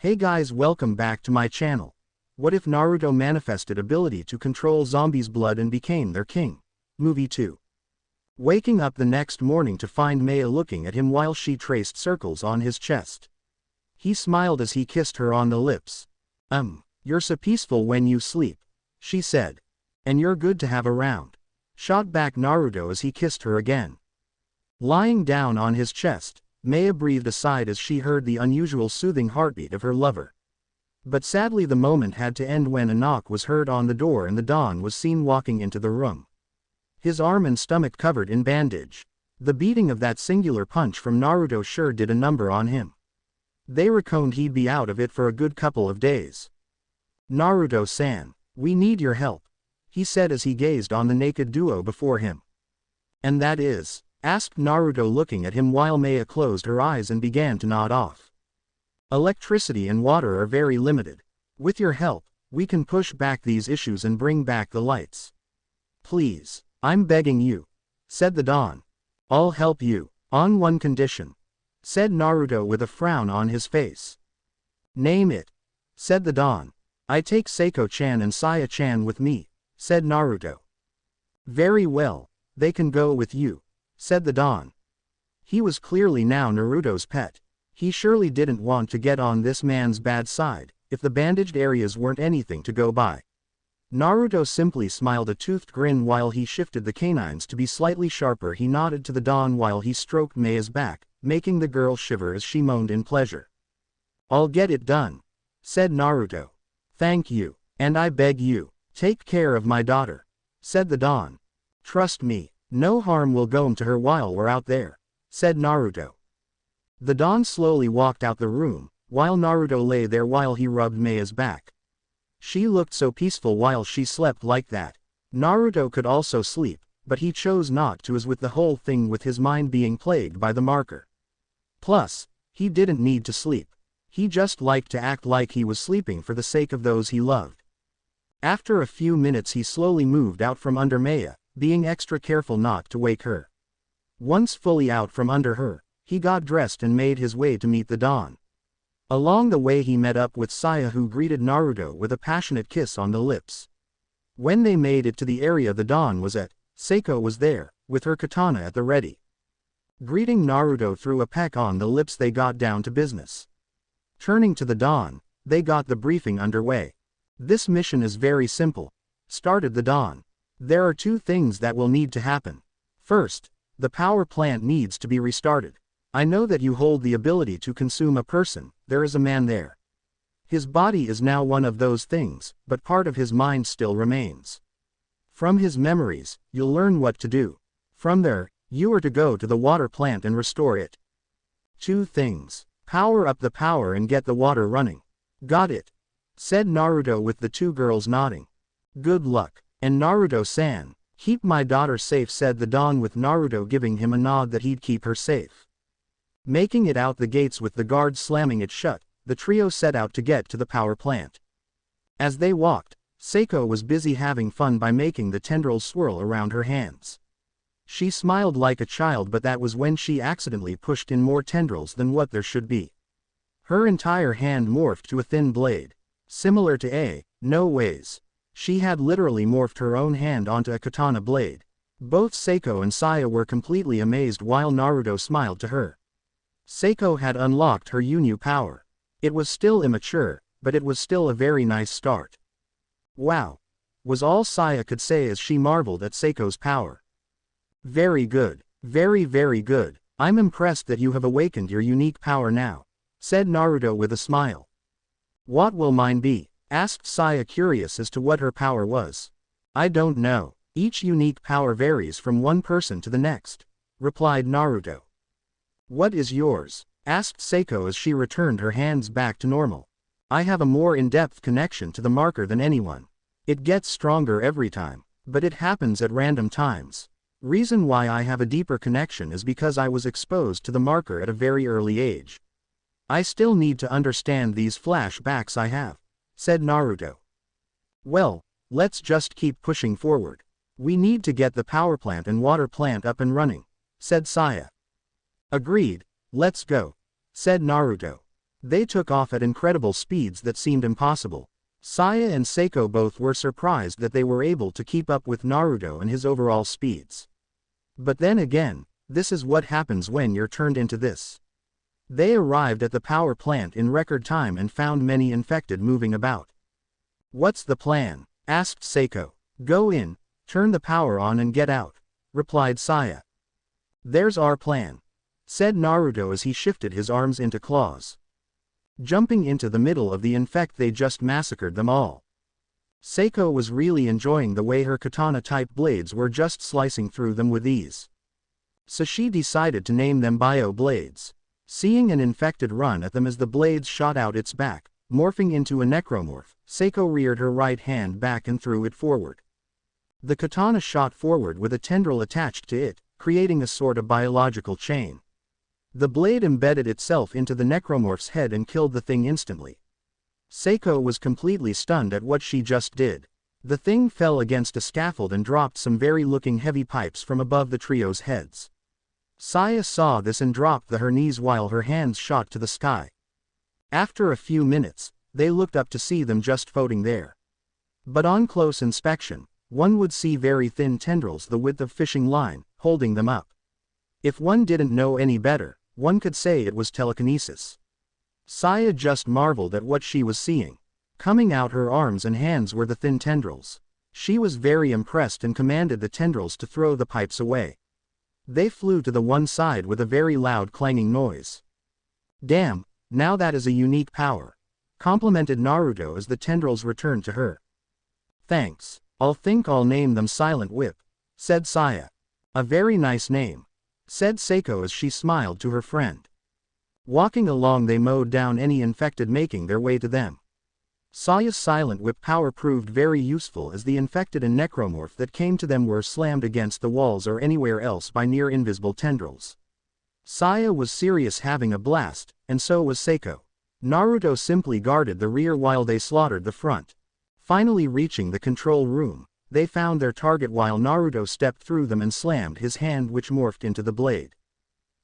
Hey guys, welcome back to my channel. What if Naruto manifested ability to control zombies' blood and became their king? Movie 2. Waking up the next morning to find Maya looking at him while she traced circles on his chest. He smiled as he kissed her on the lips. You're so peaceful when you sleep, she said. And you're good to have around, shot back Naruto as he kissed her again. Lying down on his chest, Maya breathed a sigh as she heard the unusual soothing heartbeat of her lover. But sadly the moment had to end when a knock was heard on the door and the Don was seen walking into the room. His arm and stomach covered in bandage. The beating of that singular punch from Naruto sure did a number on him. They reckoned he'd be out of it for a good couple of days. Naruto-san, we need your help, he said as he gazed on the naked duo before him. And that is? Asked Naruto looking at him while Maya closed her eyes and began to nod off. Electricity and water are very limited. With your help, we can push back these issues and bring back the lights. Please, I'm begging you, said the Don. I'll help you, on one condition, said Naruto with a frown on his face. Name it, said the Don. I take Seiko-chan and Saya-chan with me, said Naruto. Very well, they can go with you, said the Don. He was clearly now Naruto's pet. He surely didn't want to get on this man's bad side, if the bandaged areas weren't anything to go by. Naruto simply smiled a toothed grin while he shifted the canines to be slightly sharper. He nodded to the Don while he stroked Maya's back, making the girl shiver as she moaned in pleasure. I'll get it done, said Naruto. Thank you, and I beg you, take care of my daughter, said the Don. Trust me, no harm will come to her while we're out there, said Naruto. The Don slowly walked out the room, while Naruto lay there while he rubbed Maya's back. She looked so peaceful while she slept like that. Naruto could also sleep, but he chose not to as with the whole thing with his mind being plagued by the marker. Plus, he didn't need to sleep. He just liked to act like he was sleeping for the sake of those he loved. After a few minutes he slowly moved out from under Maya, being extra careful not to wake her. Once fully out from under her, he got dressed and made his way to meet the Don. Along the way he met up with Saya, who greeted Naruto with a passionate kiss on the lips. When they made it to the area the Don was at, Seiko was there, with her katana at the ready. Greeting Naruto through a peck on the lips, they got down to business. Turning to the Don, they got the briefing underway. This mission is very simple, started the Don. There are two things that will need to happen. First, the power plant needs to be restarted. I know that you hold the ability to consume a person. There is a man there. His body is now one of those things, but part of his mind still remains. From his memories, you'll learn what to do. From there, you are to go to the water plant and restore it. Two things. Power up the power and get the water running. Got it, said Naruto with the two girls nodding. Good luck. And Naruto-san, keep my daughter safe, said the Don with Naruto giving him a nod that he'd keep her safe. Making it out the gates with the guards slamming it shut, the trio set out to get to the power plant. As they walked, Seiko was busy having fun by making the tendrils swirl around her hands. She smiled like a child, but that was when she accidentally pushed in more tendrils than what there should be. Her entire hand morphed to a thin blade. Similar to no ways. She had literally morphed her own hand onto a katana blade. Both Seiko and Saya were completely amazed while Naruto smiled to her. Seiko had unlocked her Yunyu power. It was still immature, but it was still a very nice start. Wow, was all Saya could say as she marveled at Seiko's power. Very good, very very good. I'm impressed that you have awakened your unique power now, said Naruto with a smile. What will mine be? Asked Saya, curious as to what her power was. I don't know. Each unique power varies from one person to the next, replied Naruto. What is yours? Asked Seiko as she returned her hands back to normal. I have a more in-depth connection to the marker than anyone. It gets stronger every time, but it happens at random times. Reason why I have a deeper connection is because I was exposed to the marker at a very early age. I still need to understand these flashbacks I have, said Naruto. Well, let's just keep pushing forward. We need to get the power plant and water plant up and running, said Saya. Agreed, let's go, said Naruto. They took off at incredible speeds that seemed impossible. Saya and Seiko both were surprised that they were able to keep up with Naruto and his overall speeds. But then again, this is what happens when you're turned into this. They arrived at the power plant in record time and found many infected moving about. "What's the plan?" asked Seiko. "Go in, turn the power on and get out," replied Saya. "There's our plan," said Naruto as he shifted his arms into claws. Jumping into the middle of the infect, they just massacred them all. Seiko was really enjoying the way her katana-type blades were just slicing through them with ease. So she decided to name them Bio Blades. Seeing an infected run at them as the blades shot out its back, morphing into a necromorph, Seiko reared her right hand back and threw it forward. The katana shot forward with a tendril attached to it, creating a sort of biological chain. The blade embedded itself into the necromorph's head and killed the thing instantly. Seiko was completely stunned at what she just did. The thing fell against a scaffold and dropped some very-looking heavy pipes from above the trio's heads. Saya saw this and dropped to her knees while her hands shot to the sky. After a few minutes, they looked up to see them just floating there. But on close inspection, one would see very thin tendrils the width of fishing line, holding them up. If one didn't know any better, one could say it was telekinesis. Saya just marveled at what she was seeing. Coming out her arms and hands were the thin tendrils. She was very impressed and commanded the tendrils to throw the pipes away. They flew to the one side with a very loud clanging noise. "Damn, now that is a unique power," complimented Naruto as the tendrils returned to her. "Thanks, I'll name them Silent Whip," said Saya. "A very nice name," said Seiko as she smiled to her friend. Walking along, they mowed down any infected making their way to them. Saya's Silent Whip power proved very useful as the infected and necromorph that came to them were slammed against the walls or anywhere else by near invisible tendrils. Saya was serious, having a blast, and so was Seiko. Naruto simply guarded the rear while they slaughtered the front. Finally reaching the control room, they found their target while Naruto stepped through them and slammed his hand, which morphed into the blade.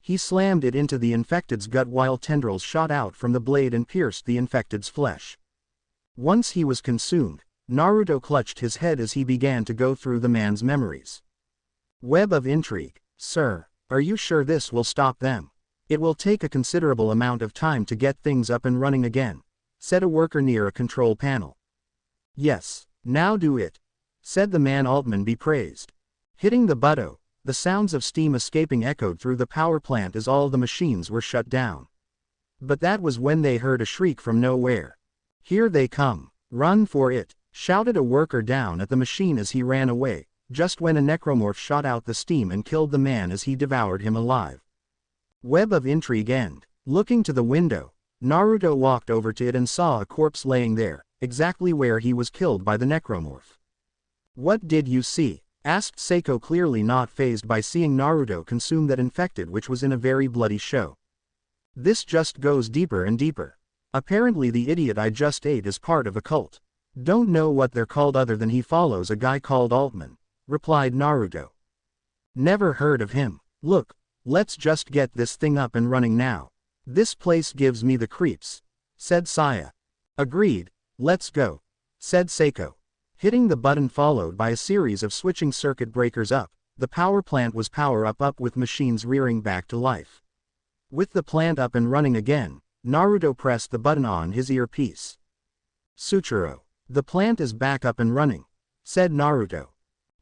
He slammed it into the infected's gut while tendrils shot out from the blade and pierced the infected's flesh. Once he was consumed, Naruto clutched his head as he began to go through the man's memories. "Web of intrigue, sir. Are you sure this will stop them? It will take a considerable amount of time to get things up and running again," said a worker near a control panel. "Yes, now do it," said the man. Altman be praised. Hitting the button, the sounds of steam escaping echoed through the power plant as all the machines were shut down. But that was when they heard a shriek from nowhere. "Here they come, run for it," shouted a worker down at the machine as he ran away, just when a necromorph shot out the steam and killed the man as he devoured him alive. Web of intrigue end. Looking to the window, Naruto walked over to it and saw a corpse laying there, exactly where he was killed by the necromorph. "What did you see?" asked Seiko, clearly not fazed by seeing Naruto consume that infected, which was in a very bloody show. "This just goes deeper and deeper. Apparently the idiot I just ate is part of a cult. Don't know what they're called other than he follows a guy called Altman," replied Naruto. "Never heard of him. Look, let's just get this thing up and running now. This place gives me the creeps," said Saya. "Agreed, let's go," said Seiko. Hitting the button followed by a series of switching circuit breakers up, the power plant was power up with machines rearing back to life. With the plant up and running again, Naruto pressed the button on his earpiece. "Suchiro, the plant is back up and running," said Naruto.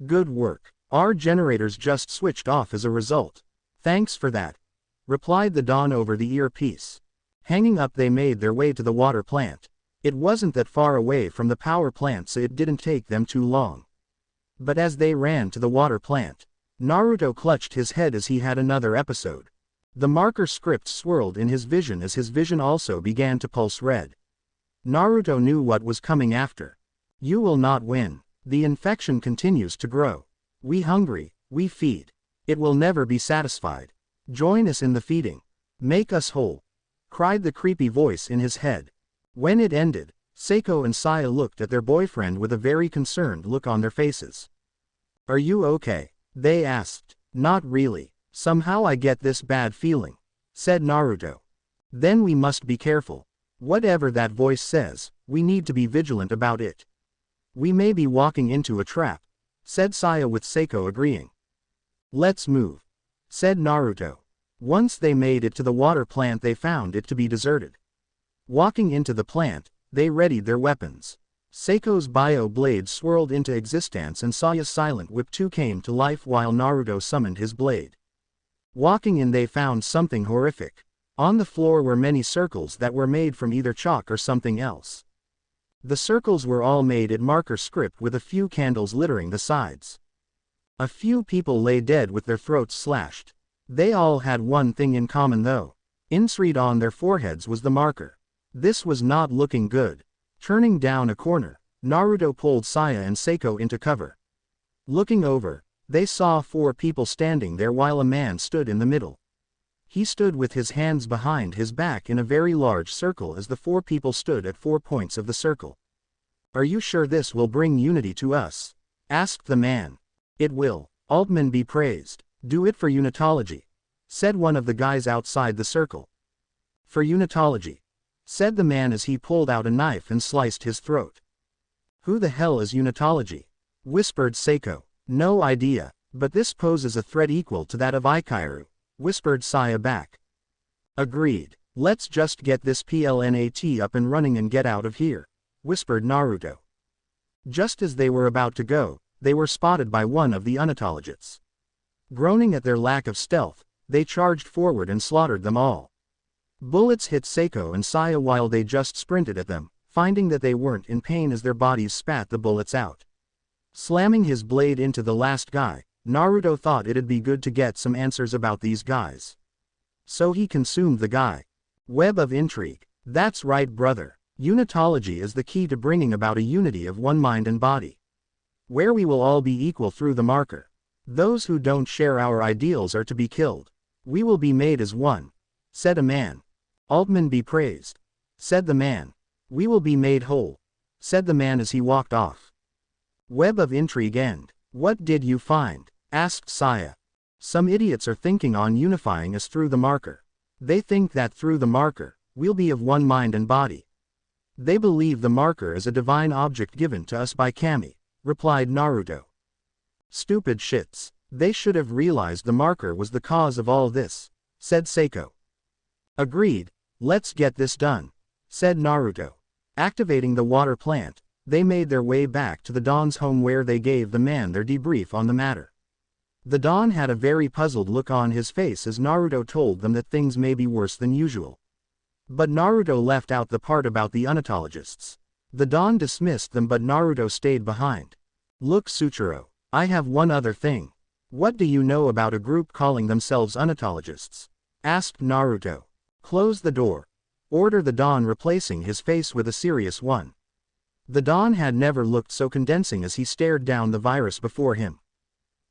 "Good work. Our generators just switched off as a result." "Thanks for that," replied the Don over the earpiece. Hanging up, they made their way to the water plant. It wasn't that far away from the power plant, so it didn't take them too long. But as they ran to the water plant, Naruto clutched his head as he had another episode. The marker script swirled in his vision as his vision also began to pulse red. Naruto knew what was coming after. "You will not win. The infection continues to grow. We hungry, we feed. It will never be satisfied. Join us in the feeding. Make us whole," cried the creepy voice in his head. When it ended, Seiko and Saya looked at their boyfriend with a very concerned look on their faces. "Are you okay?" they asked. "Not really. Somehow I get this bad feeling," said Naruto. "Then we must be careful. Whatever that voice says, we need to be vigilant about it. We may be walking into a trap, said Saya with Seiko agreeing. Let's move, said Naruto. Once they made it to the water plant they found it to be deserted. Walking into the plant, they readied their weapons. Seiko's bio blade swirled into existence and Saya's silent whip too came to life while Naruto summoned his blade. Walking in they found something horrific. On the floor were many circles that were made from either chalk or something else. The circles were all made in marker script with a few candles littering the sides. A few people lay dead with their throats slashed. They all had one thing in common though. Inscribed on their foreheads was the marker. This was not looking good. Turning down a corner, Naruto pulled Saya and Seiko into cover. Looking over, they saw 4 people standing there while a man stood in the middle. He stood with his hands behind his back in a very large circle as the 4 people stood at 4 points of the circle. Are you sure this will bring unity to us? Asked the man. It will. Altman be praised. Do it for unitology, said one of the guys outside the circle. For unitology, said the man as he pulled out a knife and sliced his throat. Who the hell is unitology? Whispered Seiko. No idea, but this poses a threat equal to that of Ikairu, whispered Saya back. Agreed. Let's just get this PLNAT up and running and get out of here, whispered Naruto. Just as they were about to go, they were spotted by one of the unitologists. Groaning at their lack of stealth, they charged forward and slaughtered them all. Bullets hit Seiko and Saya while they just sprinted at them, finding that they weren't in pain as their bodies spat the bullets out. Slamming his blade into the last guy, Naruto thought it'd be good to get some answers about these guys. So he consumed the guy. Web of intrigue. That's right, brother. Unitology is the key to bringing about a unity of one mind and body, where we will all be equal through the marker. Those who don't share our ideals are to be killed. We will be made as one, said a man. Altman be praised, said the man. We will be made whole, said the man as he walked off. Web of intrigue end. What did you find? Asked Saya. Some idiots are thinking on unifying us through the marker. They think that through the marker, we'll be of one mind and body. They believe the marker is a divine object given to us by Kami, replied Naruto. Stupid shits. They should have realized the marker was the cause of all this, said Seiko. Agreed. Let's get this done, said Naruto. Activating the water plant, they made their way back to the Don's home where they gave the man their debrief on the matter. The Don had a very puzzled look on his face as Naruto told them that things may be worse than usual. But Naruto left out the part about the unitologists. The Don dismissed them but Naruto stayed behind. Look Suchiro, I have one other thing. What do you know about a group calling themselves unitologists? Asked Naruto. Close the door, ordered the Don replacing his face with a serious one. The Don had never looked so convincing as he stared down the virus before him.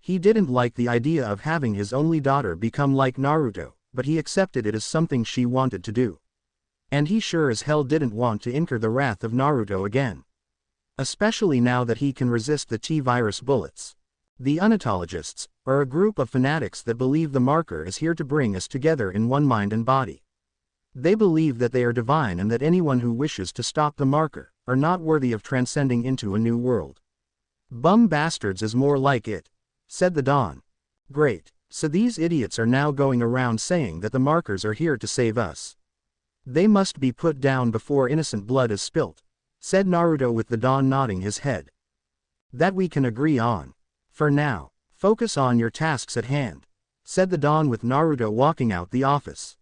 He didn't like the idea of having his only daughter become like Naruto, but he accepted it as something she wanted to do. And he sure as hell didn't want to incur the wrath of Naruto again. Especially now that he can resist the T-virus bullets. The unitologists are a group of fanatics that believe the marker is here to bring us together in one mind and body. They believe that they are divine and that anyone who wishes to stop the marker are not worthy of transcending into a new world. Bum bastards is more like it, said the Don. Great, so these idiots are now going around saying that the markers are here to save us. They must be put down before innocent blood is spilt, said Naruto with the Don nodding his head. That we can agree on. For now, focus on your tasks at hand, said the Don with Naruto walking out the office.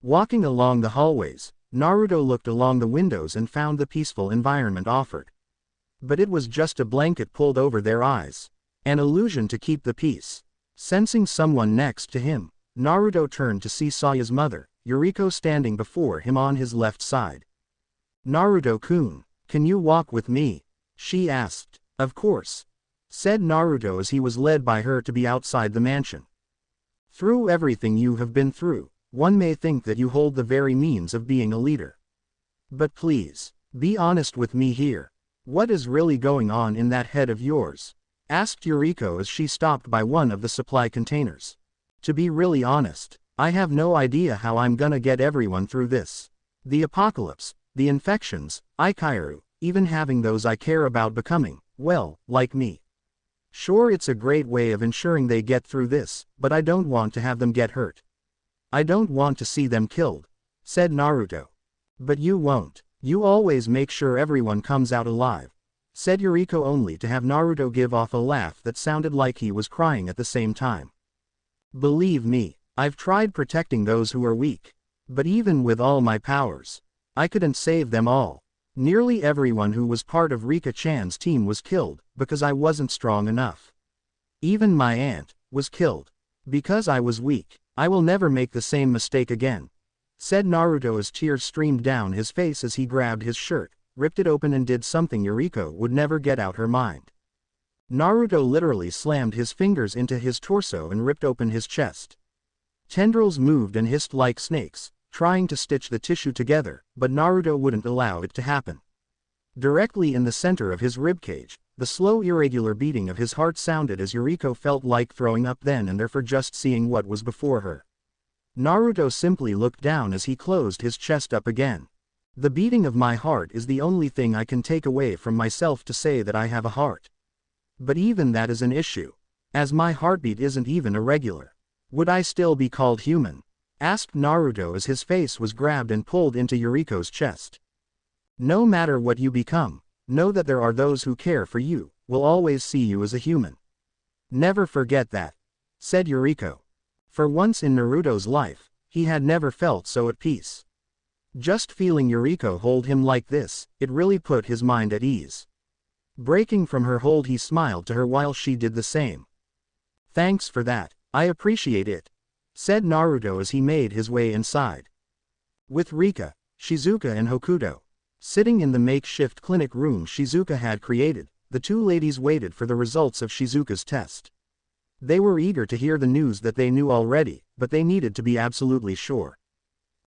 Walking along the hallways, Naruto looked along the windows and found the peaceful environment offered. But it was just a blanket pulled over their eyes. An illusion to keep the peace. Sensing someone next to him, Naruto turned to see Saya's mother, Yuriko standing before him on his left side. Naruto-kun, can you walk with me? She asked. Of course, said Naruto as he was led by her to be outside the mansion. Through everything you have been through, one may think that you hold the very means of being a leader. But please, be honest with me here. What is really going on in that head of yours? Asked Yuriko as she stopped by one of the supply containers. To be really honest, I have no idea how I'm gonna get everyone through this. The apocalypse, the infections, Ikairu, even having those I care about becoming, well, like me. Sure, it's a great way of ensuring they get through this, but I don't want to have them get hurt. I don't want to see them killed, said Naruto. But you won't. You always make sure everyone comes out alive, said Yuriko, only to have Naruto give off a laugh that sounded like he was crying at the same time. Believe me, I've tried protecting those who are weak. But even with all my powers, I couldn't save them all. Nearly everyone who was part of Rika-chan's team was killed, because I wasn't strong enough. Even my aunt was killed. Because I was weak. I will never make the same mistake again, said Naruto as tears streamed down his face as he grabbed his shirt, ripped it open and did something Yuriko would never get out her mind. Naruto literally slammed his fingers into his torso and ripped open his chest. Tendrils moved and hissed like snakes, trying to stitch the tissue together, but Naruto wouldn't allow it to happen. Directly in the center of his ribcage, the slow irregular beating of his heart sounded as Yuriko felt like throwing up then and there for just seeing what was before her. Naruto simply looked down as he closed his chest up again. The beating of my heart is the only thing I can take away from myself to say that I have a heart. But even that is an issue, as my heartbeat isn't even irregular. Would I still be called human? Asked Naruto as his face was grabbed and pulled into Yuriko's chest. No matter what you become, know that there are those who care for you, will always see you as a human. Never forget that, said Yuriko. For once in Naruto's life, he had never felt so at peace. Just feeling Yuriko hold him like this, it really put his mind at ease. Breaking from her hold, he smiled to her while she did the same. Thanks for that, I appreciate it, said Naruto as he made his way inside. With Rika, Shizuka and Hokuto sitting in the makeshift clinic room Shizuka had created, the two ladies waited for the results of Shizuka's test. They were eager to hear the news that they knew already, but they needed to be absolutely sure.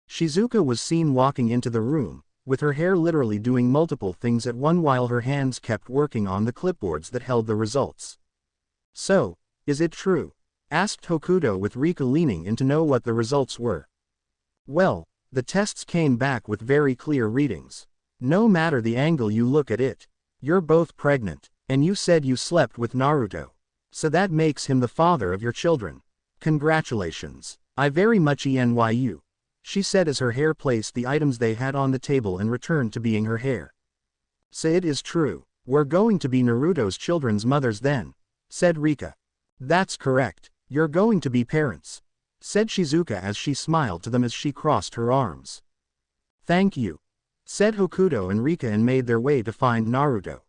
Shizuka was seen walking into the room, with her hair literally doing multiple things at once while her hands kept working on the clipboards that held the results. So, is it true? Asked Hokuto with Rika leaning in to know what the results were. Well, the tests came back with very clear readings. No matter the angle you look at it, you're both pregnant, and you said you slept with Naruto. So that makes him the father of your children. Congratulations. I very much envy you, she said as her hair placed the items they had on the table and returned to being her hair. So it is true. We're going to be Naruto's children's mothers then, said Rika. That's correct. You're going to be parents, said Shizuka as she smiled to them as she crossed her arms. Thank you, said Hokuto and Rika and made their way to find Naruto.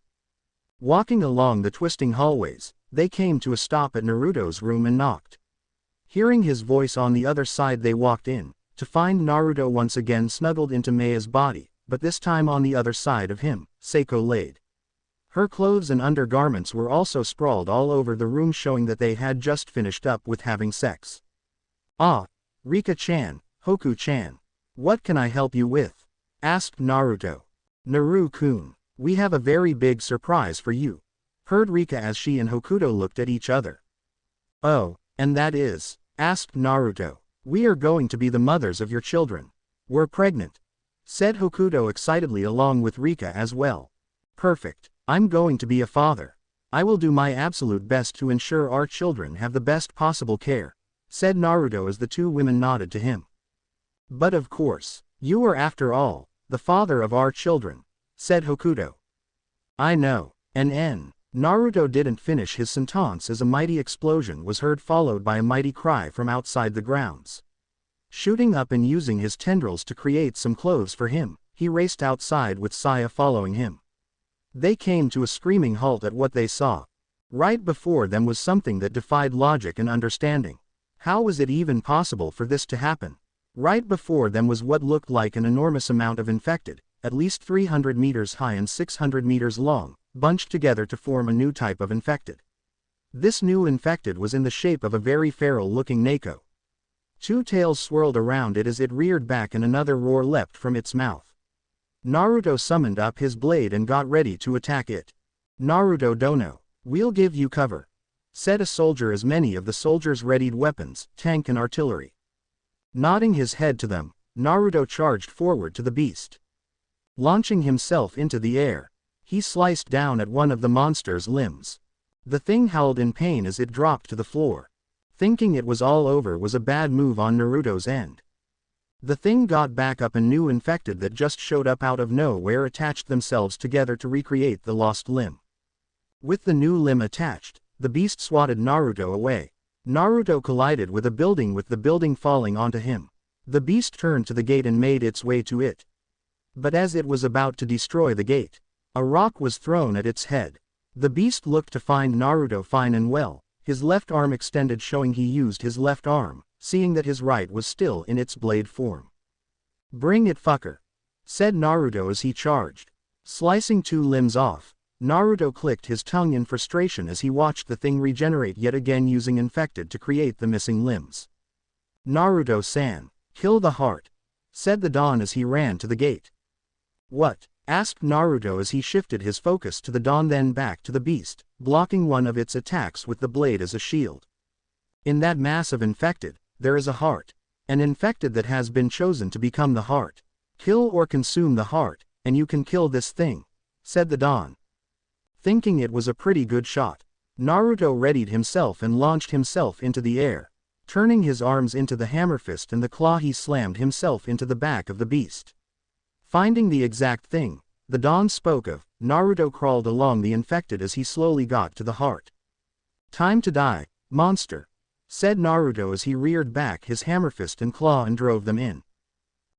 Walking along the twisting hallways, they came to a stop at Naruto's room and knocked. Hearing his voice on the other side, they walked in, to find Naruto once again snuggled into Meia's body, but this time on the other side of him, Seiko laid. Her clothes and undergarments were also sprawled all over the room, showing that they had just finished up with having sex. Ah, Rika-chan, Hoku-chan. What can I help you with? Asked Naruto. Naru-kun, we have a very big surprise for you, heard Rika as she and Hokuto looked at each other. Oh, and that is? Asked Naruto. We are going to be the mothers of your children. We're pregnant, said Hokuto excitedly along with Rika as well. Perfect. I'm going to be a father. I will do my absolute best to ensure our children have the best possible care, said Naruto as the two women nodded to him. But of course, you are after all, the father of our children, said Hokuto. I know. Naruto didn't finish his sentence as a mighty explosion was heard, followed by a mighty cry from outside the grounds. Shooting up and using his tendrils to create some clothes for him, he raced outside with Saya following him. They came to a screaming halt at what they saw. Right before them was something that defied logic and understanding. How was it even possible for this to happen? Right before them was what looked like an enormous amount of infected, at least 300 meters high and 600 meters long, bunched together to form a new type of infected. This new infected was in the shape of a very feral-looking Neko. Two tails swirled around it as it reared back and another roar leapt from its mouth. Naruto summoned up his blade and got ready to attack it. Naruto dono, we'll give you cover, said a soldier as many of the soldiers readied weapons, tank and artillery. Nodding his head to them, Naruto charged forward to the beast. Launching himself into the air, he sliced down at one of the monster's limbs. The thing howled in pain as it dropped to the floor. Thinking it was all over was a bad move on Naruto's end. The thing got back up and new infected that just showed up out of nowhere attached themselves together to recreate the lost limb. With the new limb attached, the beast swatted Naruto away. Naruto collided with a building with the building falling onto him. The beast turned to the gate and made its way to it. But as it was about to destroy the gate, a rock was thrown at its head. The beast looked to find Naruto fine and well, his left arm extended showing he used his left arm, seeing that his right was still in its blade form. "Bring it, fucker," said Naruto as he charged. Slicing two limbs off, Naruto clicked his tongue in frustration as he watched the thing regenerate yet again using infected to create the missing limbs. "Naruto-san, kill the heart," said the Dawn as he ran to the gate. "What?" asked Naruto as he shifted his focus to the Dawn then back to the beast, blocking one of its attacks with the blade as a shield. "In that mass of infected, there is a heart. An infected that has been chosen to become the heart. Kill or consume the heart, and you can kill this thing," said the Dawn. Thinking it was a pretty good shot, Naruto readied himself and launched himself into the air. Turning his arms into the hammer fist and the claw, he slammed himself into the back of the beast. Finding the exact thing the Dawn spoke of, Naruto crawled along the infected as he slowly got to the heart. "Time to die, monster," said Naruto as he reared back his hammer fist and claw and drove them in.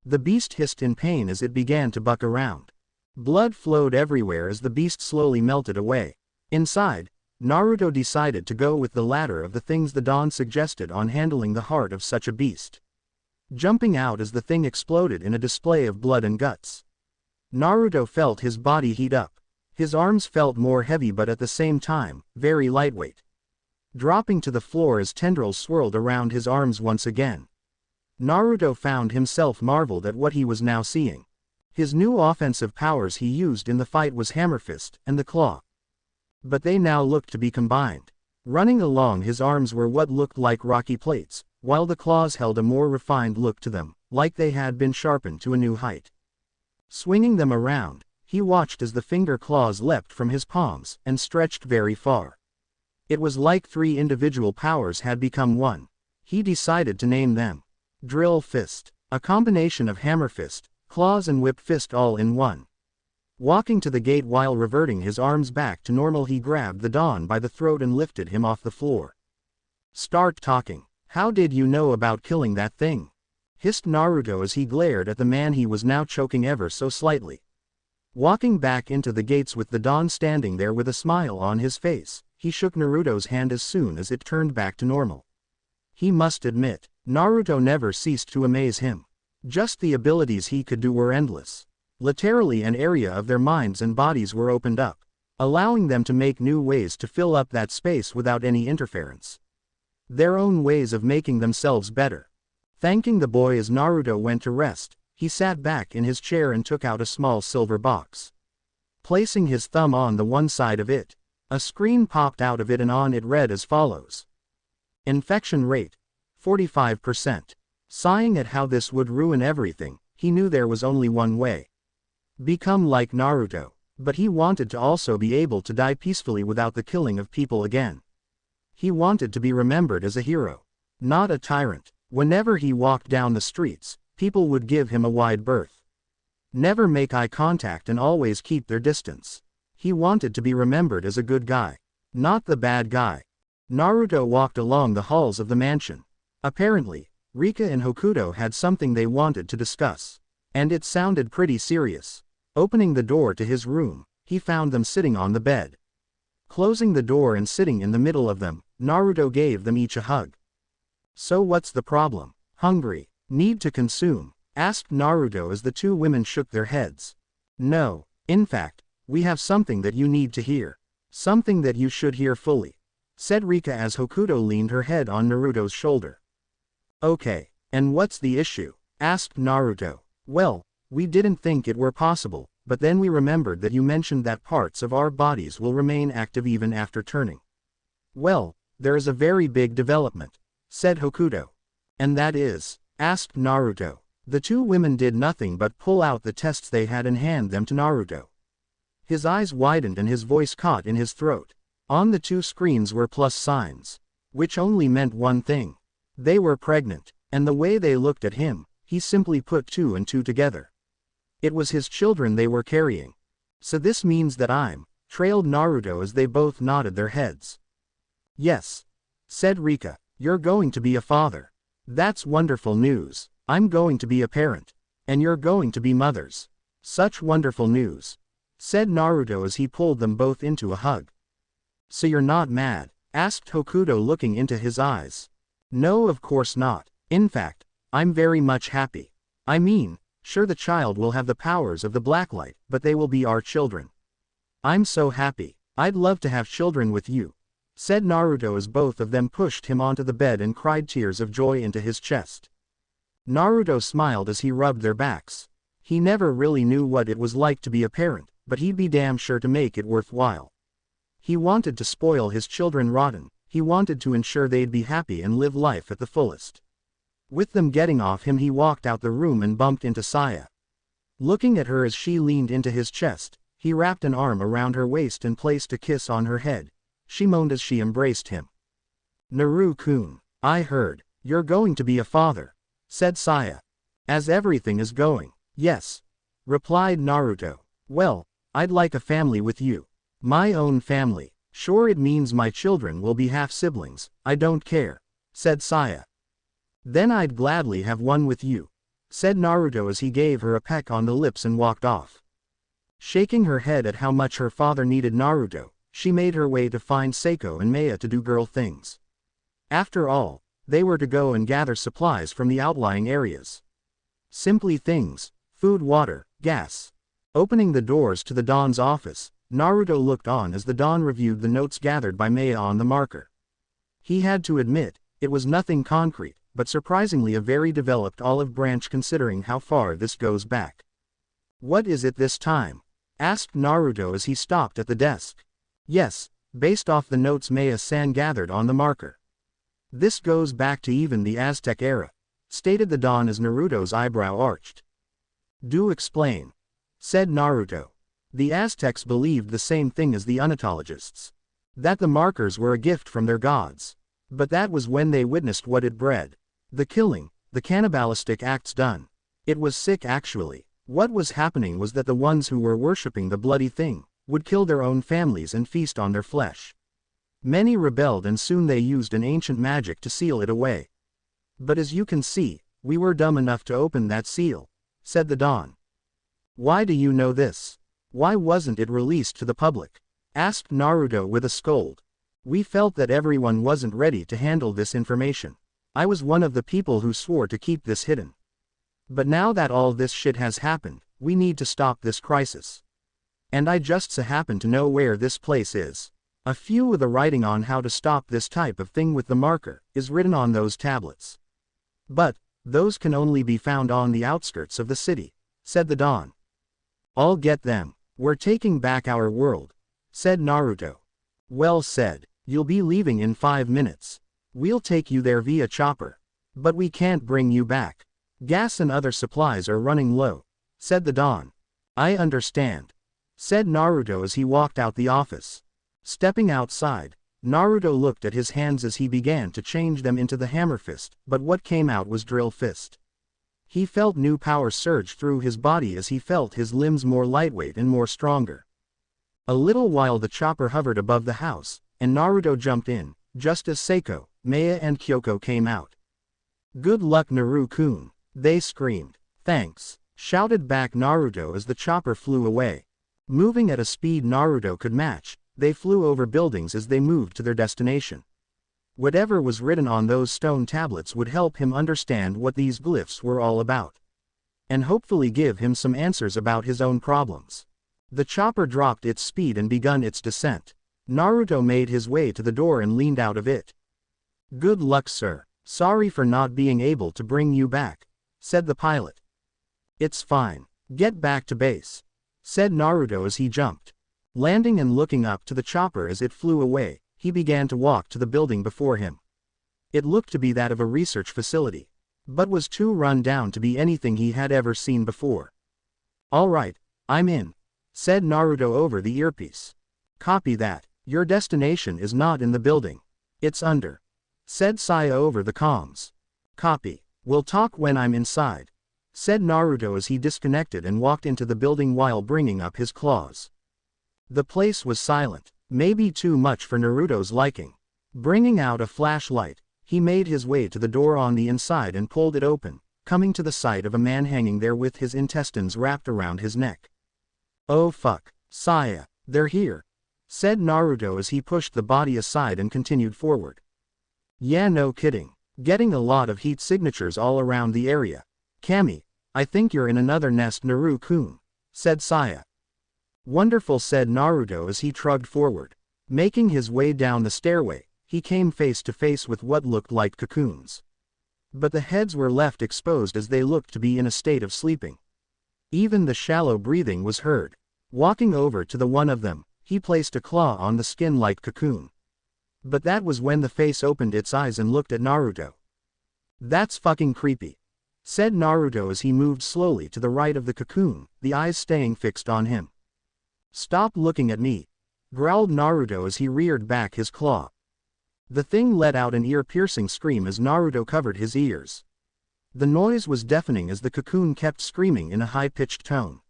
The beast hissed in pain as it began to buck around. Blood flowed everywhere as the beast slowly melted away. Inside, Naruto decided to go with the latter of the things the Dawn suggested on handling the heart of such a beast. Jumping out as the thing exploded in a display of blood and guts, Naruto felt his body heat up. His arms felt more heavy but at the same time, very lightweight. Dropping to the floor as tendrils swirled around his arms once again, Naruto found himself marveled at what he was now seeing. His new offensive powers he used in the fight was Hammer Fist and the Claw. But they now looked to be combined. Running along his arms were what looked like rocky plates, while the claws held a more refined look to them, like they had been sharpened to a new height. Swinging them around, he watched as the finger claws leapt from his palms and stretched very far. It was like three individual powers had become one. He decided to name them Drill Fist, a combination of Hammer Fist, claws and whip fist all in one. Walking to the gate while reverting his arms back to normal, he grabbed the Dawn by the throat and lifted him off the floor. "Start talking. How did you know about killing that thing?" hissed Naruto as he glared at the man he was now choking ever so slightly. Walking back into the gates with the Dawn standing there with a smile on his face, he shook Naruto's hand as soon as it turned back to normal. He must admit, Naruto never ceased to amaze him. Just the abilities he could do were endless. Literally an area of their minds and bodies were opened up, allowing them to make new ways to fill up that space without any interference. Their own ways of making themselves better. Thanking the boy as Naruto went to rest, he sat back in his chair and took out a small silver box. Placing his thumb on the one side of it, a screen popped out of it and on it read as follows. Infection rate, 45%. Sighing at how this would ruin everything, he knew there was only one way. Become like Naruto, but he wanted to also be able to die peacefully without the killing of people again. He wanted to be remembered as a hero, not a tyrant. Whenever he walked down the streets, people would give him a wide berth. Never make eye contact and always keep their distance. He wanted to be remembered as a good guy, not the bad guy. Naruto walked along the halls of the mansion. Apparently, Rika and Hokuto had something they wanted to discuss, and it sounded pretty serious. Opening the door to his room, he found them sitting on the bed. Closing the door and sitting in the middle of them, Naruto gave them each a hug. "So what's the problem? Hungry? Need to consume?" asked Naruto as the two women shook their heads. "No, in fact, we have something that you need to hear. Something that you should hear fully," said Rika as Hokuto leaned her head on Naruto's shoulder. "Okay, and what's the issue?" asked Naruto. "Well, we didn't think it were possible, but then we remembered that you mentioned that parts of our bodies will remain active even after turning." "Well, there is a very big development," said Hokuto. "And that is?" asked Naruto. The two women did nothing but pull out the tests they had and hand them to Naruto. His eyes widened and his voice caught in his throat. On the two screens were plus signs, which only meant one thing. They were pregnant, and the way they looked at him, he simply put two and two together. It was his children they were carrying. So this means that I'm, trailed Naruto as they both nodded their heads. Yes, said Rika, you're going to be a father. That's wonderful news. I'm going to be a parent. And you're going to be mothers. Such wonderful news, said Naruto as he pulled them both into a hug. So you're not mad? Asked Hokuto looking into his eyes. No, of course not. In fact, I'm very much happy. I mean, sure the child will have the powers of the Blacklight, but they will be our children. I'm so happy. I'd love to have children with you, said Naruto as both of them pushed him onto the bed and cried tears of joy into his chest. Naruto smiled as he rubbed their backs. He never really knew what it was like to be a parent, but he'd be damn sure to make it worthwhile. He wanted to spoil his children rotten. He wanted to ensure they'd be happy and live life at the fullest. With them getting off him, he walked out the room and bumped into Saya. Looking at her as she leaned into his chest, he wrapped an arm around her waist and placed a kiss on her head. She moaned as she embraced him. Naru-kun, I heard, you're going to be a father, said Saya. As everything is going, yes, replied Naruto. Well, I'd like a family with you. My own family. Sure, it means my children will be half-siblings, I don't care, said Saya. Then I'd gladly have one with you, said Naruto as he gave her a peck on the lips and walked off. Shaking her head at how much her father needed Naruto, she made her way to find Seiko and Maya to do girl things. After all, they were to go and gather supplies from the outlying areas. Simply things, food, water, gas. Opening the doors to the Don's office, Naruto looked on as the Don reviewed the notes gathered by Maya on the marker. He had to admit, it was nothing concrete, but surprisingly a very developed olive branch considering how far this goes back. What is it this time? Asked Naruto as he stopped at the desk. Yes, based off the notes Maya-san gathered on the marker. This goes back to even the Aztec era, stated the Don as Naruto's eyebrow arched. Do explain, said Naruto. The Aztecs believed the same thing as the Unitologists. That the markers were a gift from their gods. But that was when they witnessed what it bred. The killing, the cannibalistic acts done. It was sick actually. What was happening was that the ones who were worshipping the bloody thing would kill their own families and feast on their flesh. Many rebelled and soon they used an ancient magic to seal it away. But as you can see, we were dumb enough to open that seal, said the Don. Why do you know this? Why wasn't it released to the public? Asked Naruto with a scold. We felt that everyone wasn't ready to handle this information. I was one of the people who swore to keep this hidden. But now that all this shit has happened, we need to stop this crisis. And I just so happen to know where this place is. A few of the writing on how to stop this type of thing with the marker is written on those tablets. But those can only be found on the outskirts of the city, said the Don. I'll get them. We're taking back our world, said Naruto. Well said. You'll be leaving in 5 minutes. We'll take you there via chopper. But we can't bring you back. Gas and other supplies are running low, said the Don. I understand, said Naruto as he walked out the office. Stepping outside, Naruto looked at his hands as he began to change them into the hammer fist, but what came out was drill fist. He felt new power surge through his body as he felt his limbs more lightweight and more stronger. A little while the chopper hovered above the house, and Naruto jumped in, just as Seiko, Maya and Kyoko came out. Good luck Naru-kun, they screamed. Thanks, shouted back Naruto as the chopper flew away. Moving at a speed Naruto could match, they flew over buildings as they moved to their destination. Whatever was written on those stone tablets would help him understand what these glyphs were all about. And hopefully give him some answers about his own problems. The chopper dropped its speed and begun its descent. Naruto made his way to the door and leaned out of it. Good luck, sir. Sorry for not being able to bring you back, said the pilot. It's fine. Get back to base, said Naruto as he jumped. Landing and looking up to the chopper as it flew away, he began to walk to the building before him. It looked to be that of a research facility. but was too run down to be anything he had ever seen before. "Alright, I'm in," said Naruto over the earpiece. "Copy that. Your destination is not in the building. It's under," said Saya over the comms. "Copy. We'll talk when I'm inside," said Naruto as he disconnected and walked into the building while bringing up his claws. The place was silent, maybe too much for Naruto's liking. Bringing out a flashlight, he made his way to the door on the inside and pulled it open, coming to the sight of a man hanging there with his intestines wrapped around his neck. "Oh fuck, Saya, they're here," said Naruto as he pushed the body aside and continued forward. "Yeah, no kidding. Getting a lot of heat signatures all around the area. Kami, I think you're in another nest, Naru-kun," said Saya. "Wonderful," said Naruto as he trudged forward. Making his way down the stairway, he came face to face with what looked like cocoons. But the heads were left exposed as they looked to be in a state of sleeping. Even the shallow breathing was heard. Walking over to the one of them, he placed a claw on the skin-like cocoon. But that was when the face opened its eyes and looked at Naruto. "That's fucking creepy," said Naruto as he moved slowly to the right of the cocoon, the eyes staying fixed on him. "Stop looking at me," growled Naruto as he reared back his claw. The thing let out an ear-piercing scream as Naruto covered his ears. The noise was deafening as the cocoon kept screaming in a high-pitched tone.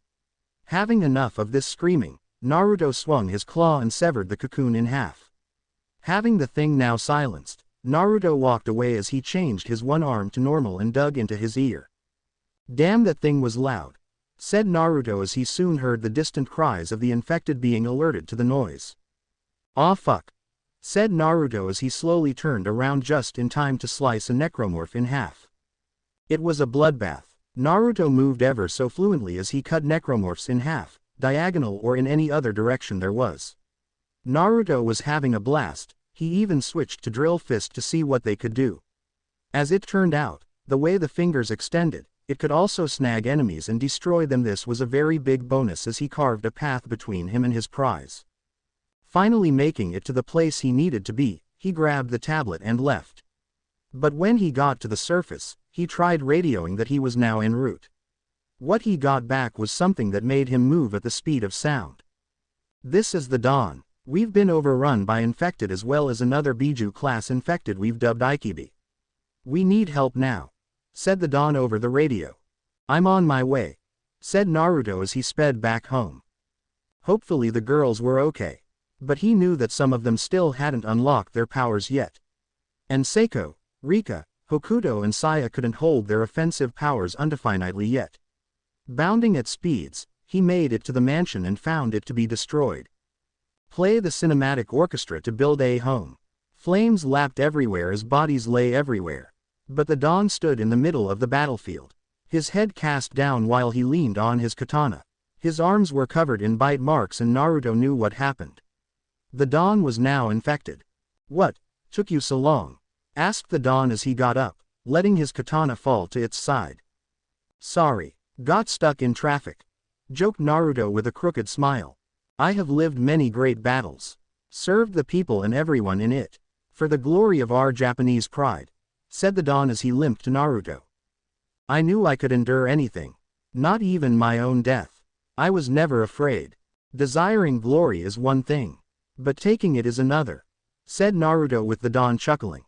Having enough of this screaming, Naruto swung his claw and severed the cocoon in half. Having the thing now silenced, Naruto walked away as he changed his one arm to normal and dug into his ear. "Damn, that thing was loud," said Naruto as he soon heard the distant cries of the infected being alerted to the noise. "Aw fuck," said Naruto as he slowly turned around just in time to slice a necromorph in half. It was a bloodbath. Naruto moved ever so fluently as he cut necromorphs in half, diagonal or in any other direction there was. Naruto was having a blast. He even switched to Drill Fist to see what they could do. As it turned out, the way the fingers extended, it could also snag enemies and destroy them. This was a very big bonus as he carved a path between him and his prize. Finally making it to the place he needed to be, he grabbed the tablet and left. But when he got to the surface, he tried radioing that he was now en route. What he got back was something that made him move at the speed of sound. "This is the Dawn. We've been overrun by infected as well as another Biju class infected we've dubbed Ikibi. We need help now," said the Dawn over the radio. "I'm on my way," said Naruto as he sped back home. Hopefully the girls were okay. But he knew that some of them still hadn't unlocked their powers yet. And Seiko, Rika, Hokuto and Saya couldn't hold their offensive powers indefinitely yet. Bounding at speeds, he made it to the mansion and found it to be destroyed. Play the cinematic orchestra to build a home. Flames lapped everywhere as bodies lay everywhere. But the Dawn stood in the middle of the battlefield. His head cast down while he leaned on his katana. His arms were covered in bite marks and Naruto knew what happened. The Dawn was now infected. "What took you so long?" asked the Dawn as he got up, letting his katana fall to its side. "Sorry, got stuck in traffic," joked Naruto with a crooked smile. "I have lived many great battles. Served the people and everyone in it. For the glory of our Japanese pride," said the Dawn as he limped to Naruto. "I knew I could endure anything. Not even my own death. I was never afraid. Desiring glory is one thing. But taking it is another," said Naruto with the Dawn chuckling.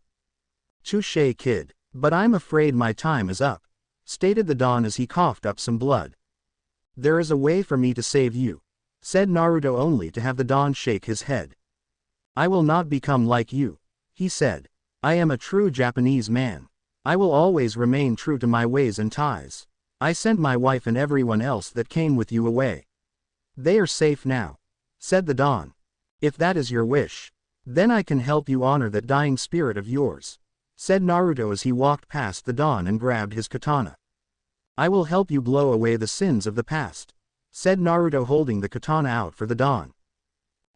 "Touché, kid. But I'm afraid my time is up," stated the Dawn as he coughed up some blood. "There is a way for me to save you," said Naruto only to have the Dawn shake his head. "I will not become like you," he said. "I am a true Japanese man. I will always remain true to my ways and ties. I sent my wife and everyone else that came with you away. They are safe now," said the Dawn. "If that is your wish, then I can help you honor that dying spirit of yours," said Naruto as he walked past the Dawn and grabbed his katana. "I will help you blow away the sins of the past," said Naruto holding the katana out for the Dawn.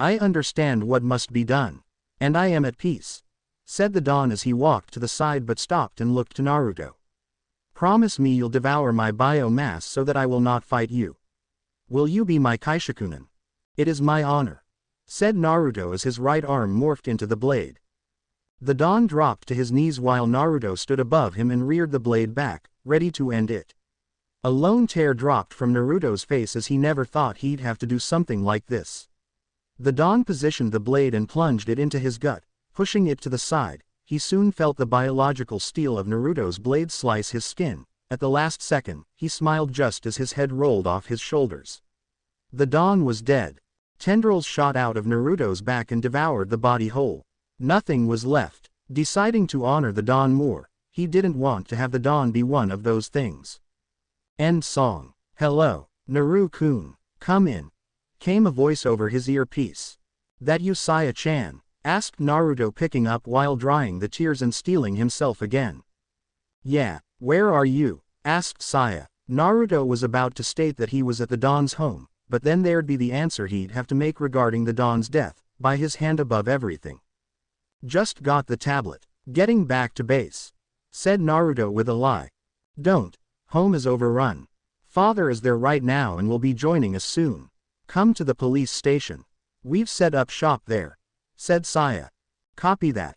"I understand what must be done. And I am at peace," said the Dawn as he walked to the side but stopped and looked to Naruto. "Promise me you'll devour my biomass so that I will not fight you. Will you be my Kaishakunin? It is my honor," said Naruto as his right arm morphed into the blade. The Don dropped to his knees while Naruto stood above him and reared the blade back, ready to end it. A lone tear dropped from Naruto's face as he never thought he'd have to do something like this. The Don positioned the blade and plunged it into his gut, pushing it to the side. He soon felt the biological steel of Naruto's blade slice his skin. At the last second, he smiled just as his head rolled off his shoulders. The Don was dead. Tendrils shot out of Naruto's back and devoured the body whole. Nothing was left. Deciding to honor the Don more, he didn't want to have the Don be one of those things. End song. Hello, Naru-kun. Come in. Came a voice over his earpiece. That you, Saya-chan? Asked Naruto, picking up while drying the tears and steeling himself again. Yeah, where are you? Asked Saya. Naruto was about to state that he was at the Don's home, but then there'd be the answer he'd have to make regarding the Don's death, by his hand above everything. Just got the tablet. Getting back to base. Said Naruto with a lie. Don't. Home is overrun. Father is there right now and will be joining us soon. Come to the police station. We've set up shop there. Said Saya. Copy that.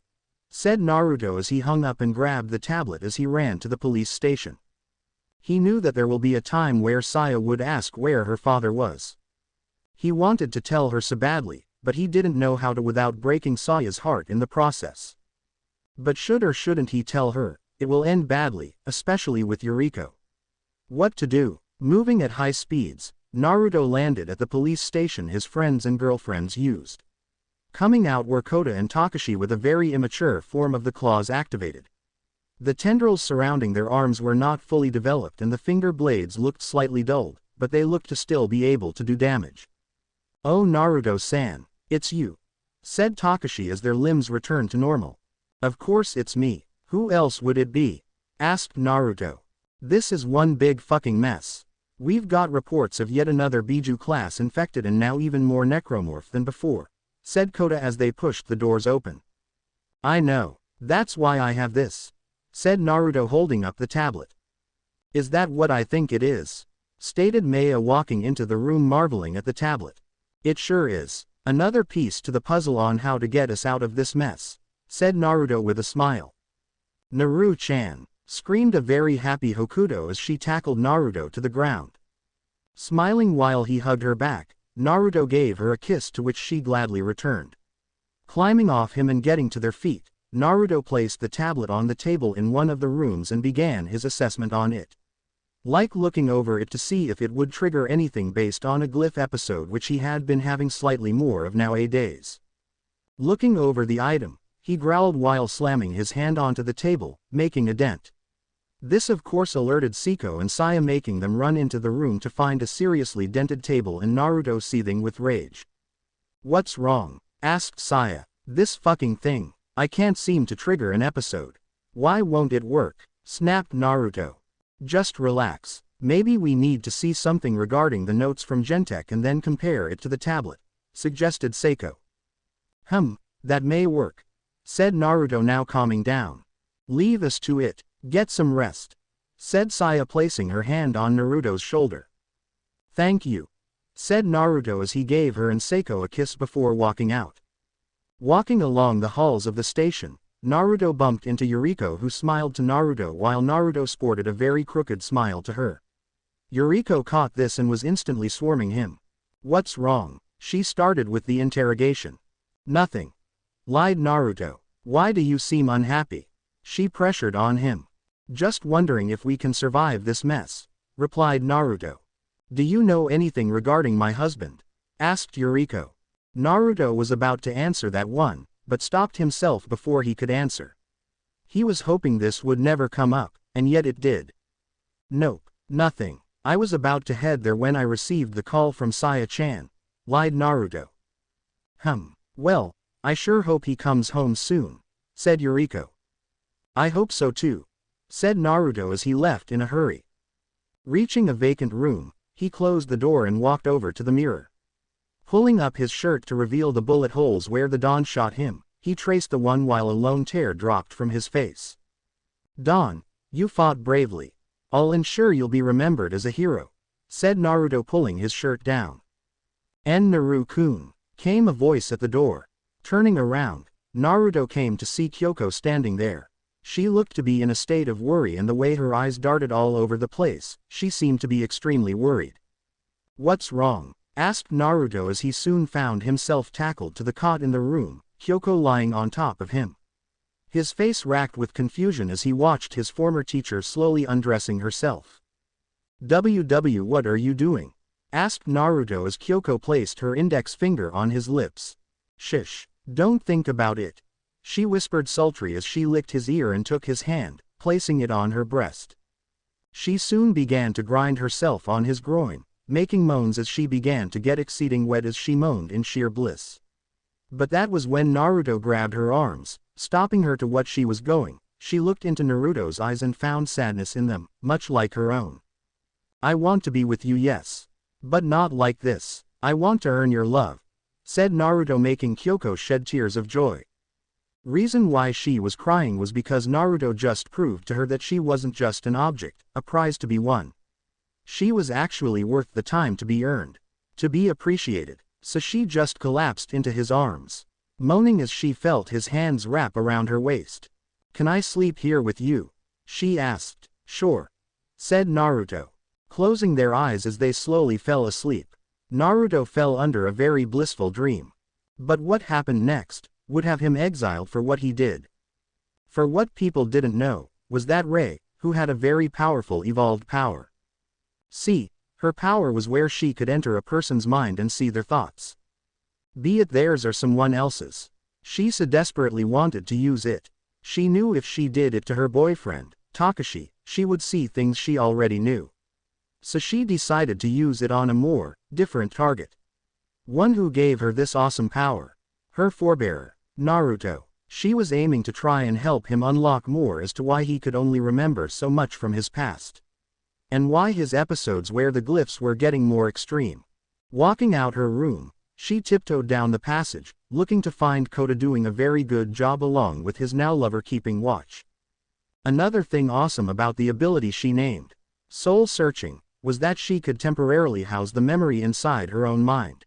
Said Naruto as he hung up and grabbed the tablet as he ran to the police station. He knew that there will be a time where Saya would ask where her father was. He wanted to tell her so badly, but he didn't know how to without breaking Saya's heart in the process. But should or shouldn't he tell her? It will end badly, especially with Yuriko. What to do? Moving at high speeds, Naruto landed at the police station his friends and girlfriends used. Coming out were Kota and Takashi with a very immature form of the claws activated. The tendrils surrounding their arms were not fully developed and the finger blades looked slightly dulled, but they looked to still be able to do damage. Oh, Naruto-san, it's you. Said Takashi as their limbs returned to normal. Of course it's me. Who else would it be? Asked Naruto. This is one big fucking mess. We've got reports of yet another Biju class infected and now even more necromorph than before, said Kota as they pushed the doors open. I know. That's why I have this. Said Naruto holding up the tablet. Is that what I think it is? Stated Maya walking into the room marveling at the tablet. It sure is. Another piece to the puzzle on how to get us out of this mess, said Naruto with a smile. Naru-chan, screamed a very happy Hokuto as she tackled Naruto to the ground. Smiling while he hugged her back, Naruto gave her a kiss to which she gladly returned. Climbing off him and getting to their feet, Naruto placed the tablet on the table in one of the rooms and began his assessment on it. Like looking over it to see if it would trigger anything based on a glyph episode which he had been having slightly more of nowadays. Looking over the item, he growled while slamming his hand onto the table, making a dent. This of course alerted Siko and Saya, making them run into the room to find a seriously dented table and Naruto seething with rage. What's wrong? Asked Saya. This fucking thing. I can't seem to trigger an episode. Why won't it work? Snapped Naruto. Just relax. Maybe we need to see something regarding the notes from Genentech and then compare it to the tablet, suggested Seiko. That may work, said Naruto, now calming down. Leave us to it. Get some rest, said Saya, placing her hand on Naruto's shoulder. Thank you, said Naruto as he gave her and Seiko a kiss before walking out. Walking along the halls of the station, Naruto bumped into Yuriko, who smiled to Naruto while Naruto sported a very crooked smile to her. Yuriko caught this and was instantly swarming him. What's wrong? She started with the interrogation. Nothing, lied Naruto. Why do you seem unhappy? She pressured on him. Just wondering if we can survive this mess, replied Naruto. Do you know anything regarding my husband? Asked Yuriko. Naruto was about to answer that one, but stopped himself before he could answer. He was hoping this would never come up, and yet it did. Nope, nothing. I was about to head there when I received the call from Saya-chan, lied Naruto. Well, I sure hope he comes home soon, said Yuriko. I hope so too, said Naruto as he left in a hurry. Reaching a vacant room, he closed the door and walked over to the mirror. Pulling up his shirt to reveal the bullet holes where the Don shot him, he traced the one while a lone tear dropped from his face. Don, you fought bravely. I'll ensure you'll be remembered as a hero, said Naruto, pulling his shirt down. En Naru-kun, came a voice at the door. Turning around, Naruto came to see Kyoko standing there. She looked to be in a state of worry, and the way her eyes darted all over the place, she seemed to be extremely worried. "What's wrong?" asked Naruto as he soon found himself tackled to the cot in the room, Kyoko lying on top of him. His face racked with confusion as he watched his former teacher slowly undressing herself. What are you doing?" asked Naruto as Kyoko placed her index finger on his lips. "Shish, don't think about it," she whispered sultry as she licked his ear and took his hand, placing it on her breast. She soon began to grind herself on his groin, making moans as she began to get exceeding wet as she moaned in sheer bliss. But that was when Naruto grabbed her arms, stopping her to what she was going. She looked into Naruto's eyes and found sadness in them, much like her own. "I want to be with you, yes. But not like this. I want to earn your love," said Naruto, making Kyoko shed tears of joy. Reason why she was crying was because Naruto just proved to her that she wasn't just an object, a prize to be won. She was actually worth the time to be earned, to be appreciated, so she just collapsed into his arms, moaning as she felt his hands wrap around her waist. "Can I sleep here with you?" she asked. "Sure," said Naruto, closing their eyes as they slowly fell asleep. Naruto fell under a very blissful dream. But what happened next would have him exiled for what he did. For what people didn't know was that Rei, who had a very powerful evolved power. See, her power was where she could enter a person's mind and see their thoughts, be it theirs or someone else's. She so desperately wanted to use it. She knew if she did it to her boyfriend, Takashi, she would see things she already knew. So she decided to use it on a more different target. One who gave her this awesome power. Her forebearer, Naruto. She was aiming to try and help him unlock more as to why he could only remember so much from his past. And why his episodes where the glyphs were getting more extreme. Walking out her room, she tiptoed down the passage, looking to find Kota doing a very good job along with his now lover keeping watch. Another thing awesome about the ability she named Soul Searching was that she could temporarily house the memory inside her own mind.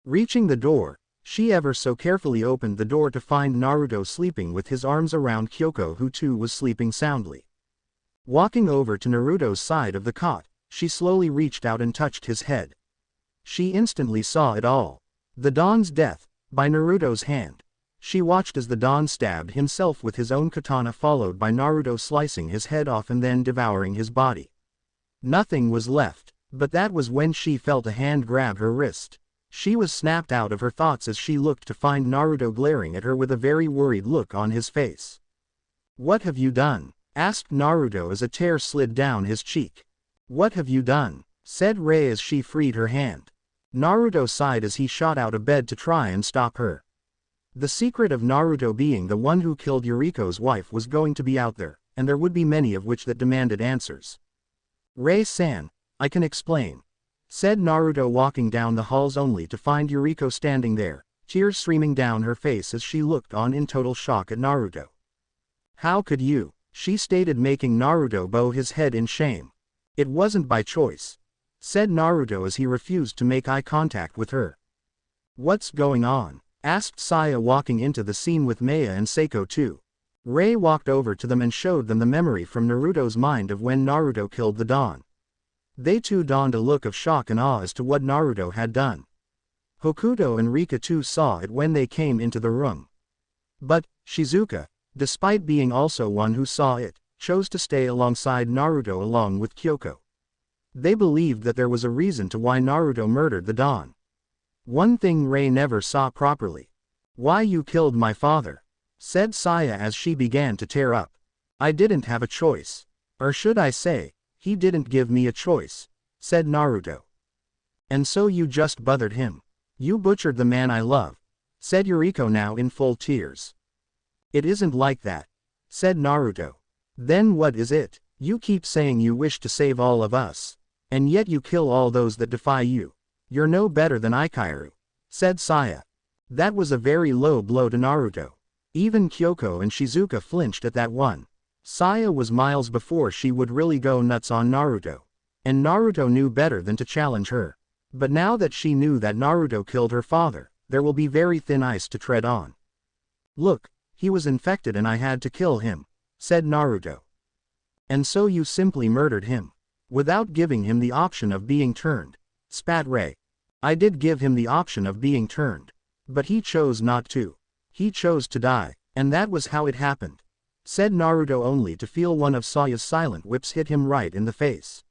Reaching the door, she ever so carefully opened the door to find Naruto sleeping with his arms around Kyoko, who too was sleeping soundly. Walking over to Naruto's side of the cot, she slowly reached out and touched his head. She instantly saw it all. The Don's death, by Naruto's hand. She watched as the Don stabbed himself with his own katana, followed by Naruto slicing his head off and then devouring his body. Nothing was left, but that was when she felt a hand grab her wrist. She was snapped out of her thoughts as she looked to find Naruto glaring at her with a very worried look on his face. "What have you done?" asked Naruto as a tear slid down his cheek. "What have you done?" said Rei as she freed her hand. Naruto sighed as he shot out of bed to try and stop her. The secret of Naruto being the one who killed Yuriko's wife was going to be out there, and there would be many of which that demanded answers. "Rei-san, I can explain," said Naruto, walking down the halls only to find Yuriko standing there, tears streaming down her face as she looked on in total shock at Naruto. "How could you?" she stated, making Naruto bow his head in shame. "It wasn't by choice," said Naruto as he refused to make eye contact with her. "What's going on?" asked Saya, walking into the scene with Maya and Seiko too. Rei walked over to them and showed them the memory from Naruto's mind of when Naruto killed the Don. They too donned a look of shock and awe as to what Naruto had done. Hokuto and Rika too saw it when they came into the room. But Shizuka, despite being also one who saw it, chose to stay alongside Naruto along with Kyoko. They believed that there was a reason to why Naruto murdered the Don. One thing Rei never saw properly. "Why you killed my father?" said Saya as she began to tear up. "I didn't have a choice. Or should I say, he didn't give me a choice," said Naruto. "And so you just bothered him. You butchered the man I love," said Yuriko, now in full tears. "It isn't like that," said Naruto. "Then what is it? You keep saying you wish to save all of us, and yet you kill all those that defy you. You're no better than Ikairu," said Saya. That was a very low blow to Naruto. Even Kyoko and Shizuka flinched at that one. Saya was miles before she would really go nuts on Naruto. And Naruto knew better than to challenge her. But now that she knew that Naruto killed her father, there will be very thin ice to tread on. Look, he was infected and I had to kill him, said Naruto. And so you simply murdered him, without giving him the option of being turned, spat Ray. I did give him the option of being turned, but he chose not to. He chose to die, and that was how it happened, said Naruto, only to feel one of Saya's silent whips hit him right in the face.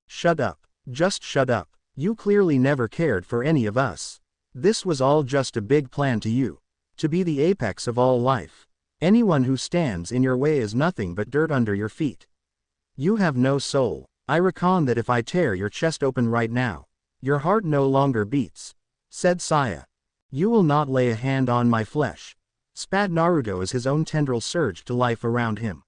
Shut up. Just shut up. You clearly never cared for any of us. This was all just a big plan to you. To be the apex of all life. Anyone who stands in your way is nothing but dirt under your feet. You have no soul. I reckon that if I tear your chest open right now, your heart no longer beats, said Saya. You will not lay a hand on my flesh, spat Naruto as his own tendrils surged to life around him.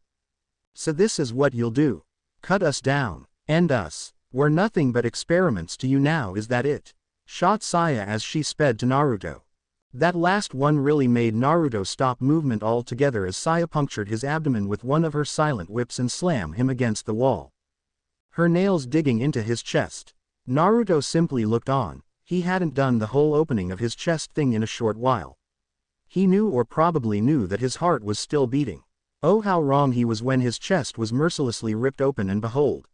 So this is what you'll do? Cut us down, end us. We're nothing but experiments to you now, is that it? Shot Saya as she sped to Naruto. That last one really made Naruto stop movement altogether as Saya punctured his abdomen with one of her silent whips and slammed him against the wall, her nails digging into his chest. Naruto simply looked on. He hadn't done the whole opening of his chest thing in a short while. He knew, or probably knew, that his heart was still beating. Oh, how wrong he was when his chest was mercilessly ripped open and behold,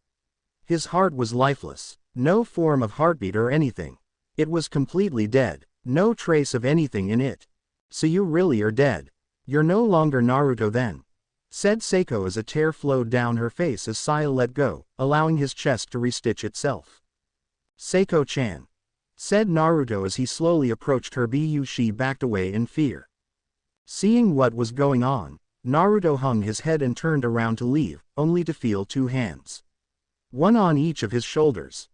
his heart was lifeless. No form of heartbeat or anything. It was completely dead. No trace of anything in it. So you really are dead. You're no longer Naruto then, said Seiko as a tear flowed down her face as Saya let go, allowing his chest to restitch itself. Seiko-chan, said Naruto as he slowly approached her, but she backed away in fear. Seeing what was going on, Naruto hung his head and turned around to leave, only to feel two hands, one on each of his shoulders.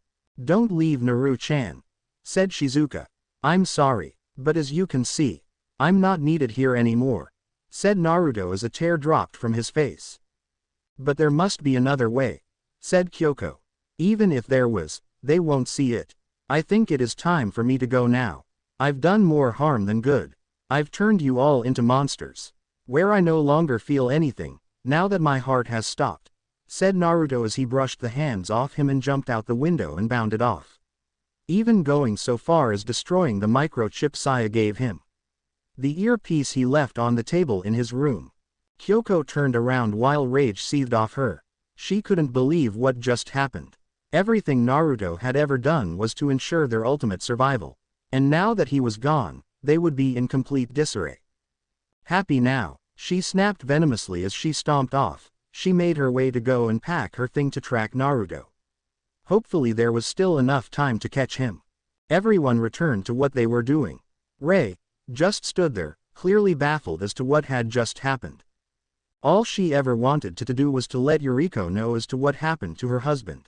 Don't leave, Naru-chan, said Shizuka. I'm sorry, but as you can see, I'm not needed here anymore, said Naruto as a tear dropped from his face. But there must be another way, said Kyoko. Even if there was, they won't see it. I think it is time for me to go now. I've done more harm than good. I've turned you all into monsters, where I no longer feel anything, now that my heart has stopped, said Naruto as he brushed the hands off him and jumped out the window and bounded off, even going so far as destroying the microchip Saya gave him. The earpiece he left on the table in his room. Kyoko turned around while rage seethed off her. She couldn't believe what just happened. Everything Naruto had ever done was to ensure their ultimate survival, and now that he was gone, they would be in complete disarray. Happy now, she snapped venomously as she stomped off. She made her way to go and pack her thing to track Naruto. Hopefully there was still enough time to catch him. Everyone returned to what they were doing. Rei just stood there, clearly baffled as to what had just happened. All she ever wanted to do was to let Yuriko know as to what happened to her husband.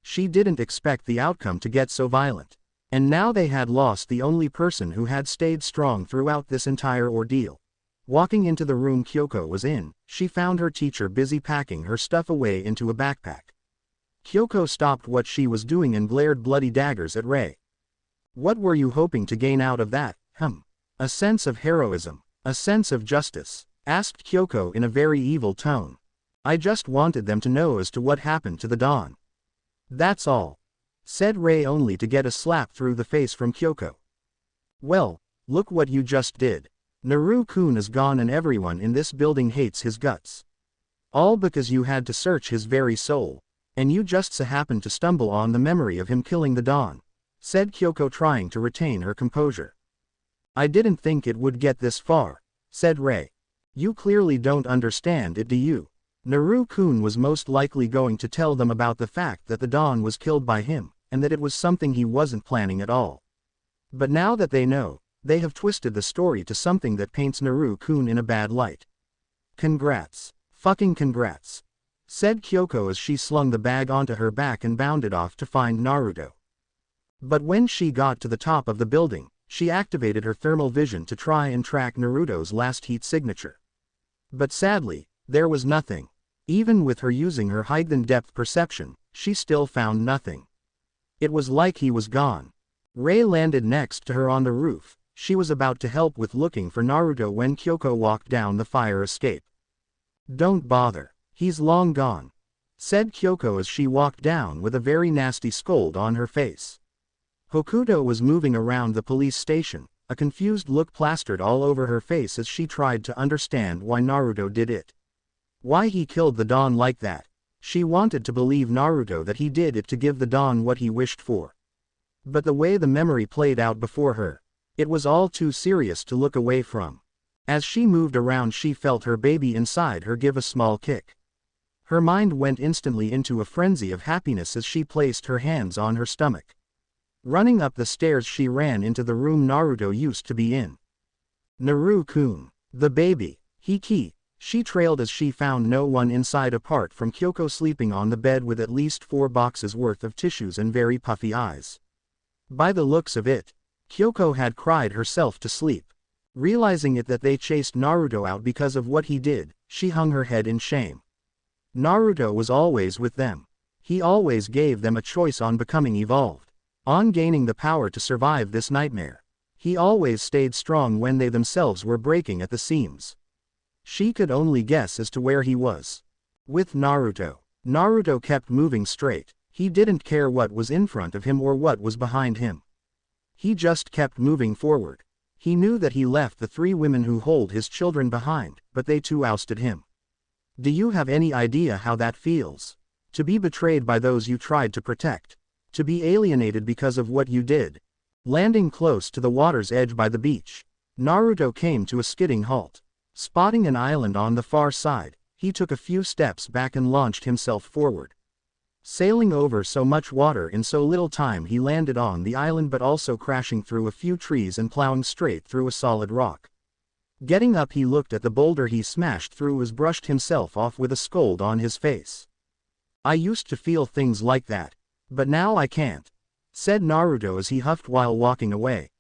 She didn't expect the outcome to get so violent. And now they had lost the only person who had stayed strong throughout this entire ordeal. Walking into the room Kyoko was in, she found her teacher busy packing her stuff away into a backpack. Kyoko stopped what she was doing and glared bloody daggers at Rei. What were you hoping to gain out of that? A sense of heroism, a sense of justice, asked Kyoko in a very evil tone. I just wanted them to know as to what happened to the Dawn. That's all, said Rei, only to get a slap through the face from Kyoko. Well, look what you just did. Naru-kun is gone and everyone in this building hates his guts. All because you had to search his very soul, and you just so happened to stumble on the memory of him killing the Dawn, said Kyoko, trying to retain her composure. I didn't think it would get this far, said Rei. You clearly don't understand it, do you? Naru-kun was most likely going to tell them about the fact that the Dawn was killed by him, and that it was something he wasn't planning at all. But now that they know, they have twisted the story to something that paints Naru-kun in a bad light. Congrats. Fucking congrats, said Kyoko as she slung the bag onto her back and bounded off to find Naruto. But when she got to the top of the building, she activated her thermal vision to try and track Naruto's last heat signature. But sadly, there was nothing. Even with her using her heightened depth perception, she still found nothing. It was like he was gone. Rei landed next to her on the roof. She was about to help with looking for Naruto when Kyoko walked down the fire escape. Don't bother. He's long gone, said Kyoko as she walked down with a very nasty scold on her face. Hokuto was moving around the police station, a confused look plastered all over her face as she tried to understand why Naruto did it. Why he killed the Dawn like that. She wanted to believe Naruto that he did it to give the Dawn what he wished for. But the way the memory played out before her, it was all too serious to look away from. As she moved around, she felt her baby inside her give a small kick. Her mind went instantly into a frenzy of happiness as she placed her hands on her stomach. Running up the stairs, she ran into the room Naruto used to be in. Naru-kun, the baby, Hiki. She trailed as she found no one inside apart from Kyoko sleeping on the bed with at least 4 boxes worth of tissues and very puffy eyes. By the looks of it, Kyoko had cried herself to sleep. Realizing it that they chased Naruto out because of what he did, she hung her head in shame. Naruto was always with them. He always gave them a choice on becoming evolved, on gaining the power to survive this nightmare. He always stayed strong when they themselves were breaking at the seams. She could only guess as to where he was. With Naruto, Naruto kept moving straight. He didn't care what was in front of him or what was behind him. He just kept moving forward. He knew that he left the 3 women who hold his children behind, but they too ousted him. Do you have any idea how that feels? To be betrayed by those you tried to protect. To be alienated because of what you did. Landing close to the water's edge by the beach, Naruto came to a skidding halt. Spotting an island on the far side, he took a few steps back and launched himself forward. Sailing over so much water in so little time, he landed on the island, but also crashing through a few trees and plowing straight through a solid rock. Getting up, he looked at the boulder he smashed through as brushed himself off with a scold on his face. I used to feel things like that, but now I can't, said Naruto as he huffed while walking away.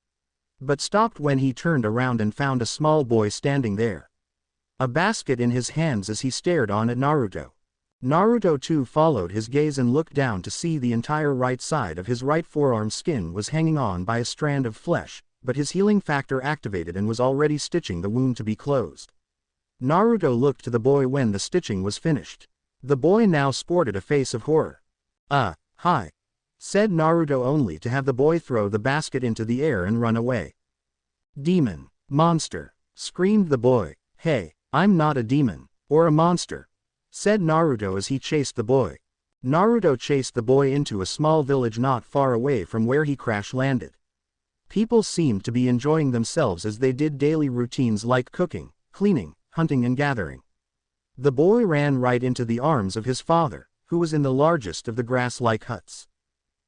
But stopped when he turned around and found a small boy standing there. A basket in his hands as he stared on at Naruto. Naruto too followed his gaze and looked down to see the entire right side of his right forearm skin was hanging on by a strand of flesh, but his healing factor activated and was already stitching the wound to be closed. Naruto looked to the boy when the stitching was finished. The boy now sported a face of horror. Hi, said Naruto, only to have the boy throw the basket into the air and run away. Demon, monster, screamed the boy. Hey, I'm not a demon, or a monster, said Naruto as he chased the boy. Naruto chased the boy into a small village not far away from where he crash landed. People seemed to be enjoying themselves as they did daily routines like cooking, cleaning, hunting and gathering. The boy ran right into the arms of his father, who was in the largest of the grass-like huts.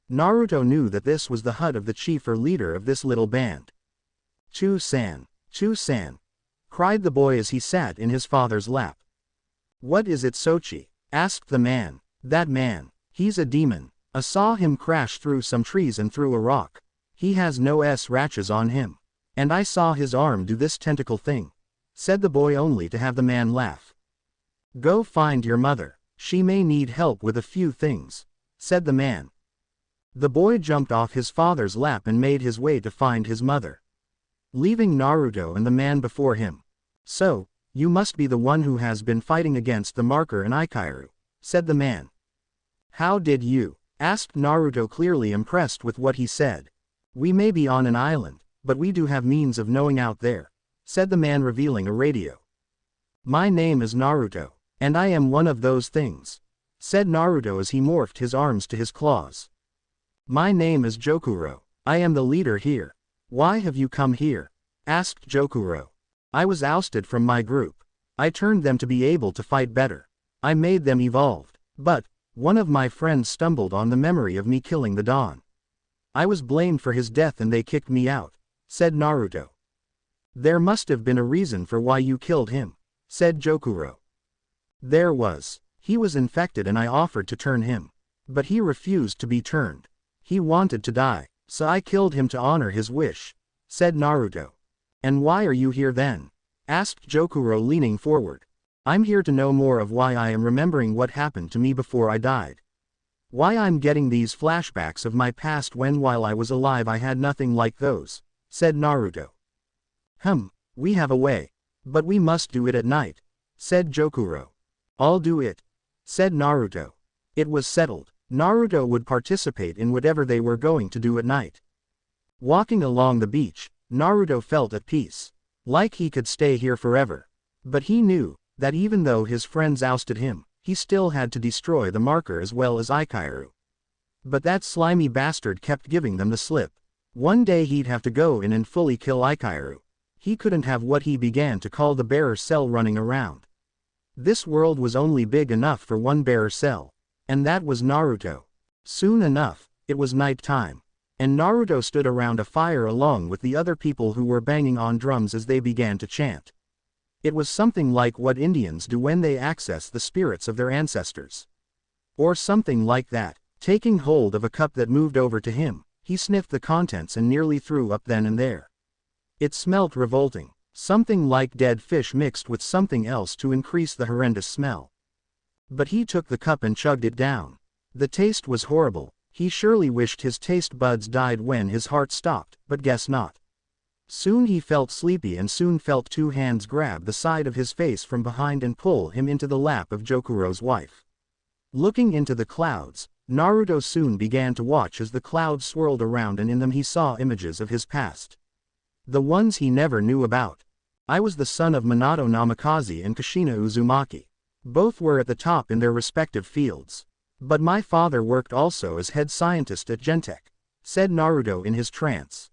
Naruto knew that this was the hut of the chief or leader of this little band. Chu-san, Chu-san, cried the boy as he sat in his father's lap. What is it, Sochi? Asked the man. That man, he's a demon. I saw him crash through some trees and through a rock. He has no scratches on him. And I saw his arm do this tentacle thing, said the boy, only to have the man laugh. Go find your mother. She may need help with a few things, said the man. The boy jumped off his father's lap and made his way to find his mother, leaving Naruto and the man before him. So, you must be the one who has been fighting against the marker and Aikairu, said the man. How did you? Asked Naruto, clearly impressed with what he said. We may be on an island, but we do have means of knowing out there, said the man, revealing a radio. My name is Naruto, and I am one of those things, said Naruto as he morphed his arms to his claws. My name is Jokuro. I am the leader here. Why have you come here? Asked Jokuro. I was ousted from my group. I turned them to be able to fight better. I made them evolved. But one of my friends stumbled on the memory of me killing the Dawn. I was blamed for his death and they kicked me out, said Naruto. There must have been a reason for why you killed him, said Jokuro. There was. He was infected and I offered to turn him. But he refused to be turned. He wanted to die, so I killed him to honor his wish, said Naruto. And why are you here then? Asked Jokuro, leaning forward. I'm here to know more of why I am remembering what happened to me before I died. Why I'm getting these flashbacks of my past when while I was alive I had nothing like those, said Naruto. We have a way. But we must do it at night, said Jokuro. I'll do it, said Naruto. It was settled. Naruto would participate in whatever they were going to do at night. Walking along the beach, Naruto felt at peace. Like he could stay here forever. But he knew that even though his friends ousted him, he still had to destroy the marker as well as Aikairu. But that slimy bastard kept giving them the slip. One day he'd have to go in and fully kill Aikairu. He couldn't have what he began to call the bearer cell running around. This world was only big enough for one bearer cell. And that was Naruto. Soon enough, it was night time. And Naruto stood around a fire along with the other people who were banging on drums as they began to chant. It was something like what Indians do when they access the spirits of their ancestors. Or something like that. Taking hold of a cup that moved over to him, he sniffed the contents and nearly threw up then and there. It smelt revolting, something like dead fish mixed with something else to increase the horrendous smell. But he took the cup and chugged it down. The taste was horrible. He surely wished his taste buds died when his heart stopped, but guess not. Soon he felt sleepy and soon felt two hands grab the side of his face from behind and pull him into the lap of Jokuro's wife. Looking into the clouds, Naruto soon began to watch as the clouds swirled around and in them he saw images of his past. The ones he never knew about. I was the son of Minato Namikaze and Kushina Uzumaki. Both were at the top in their respective fields. But my father worked also as head scientist at Genentech, said Naruto in his trance.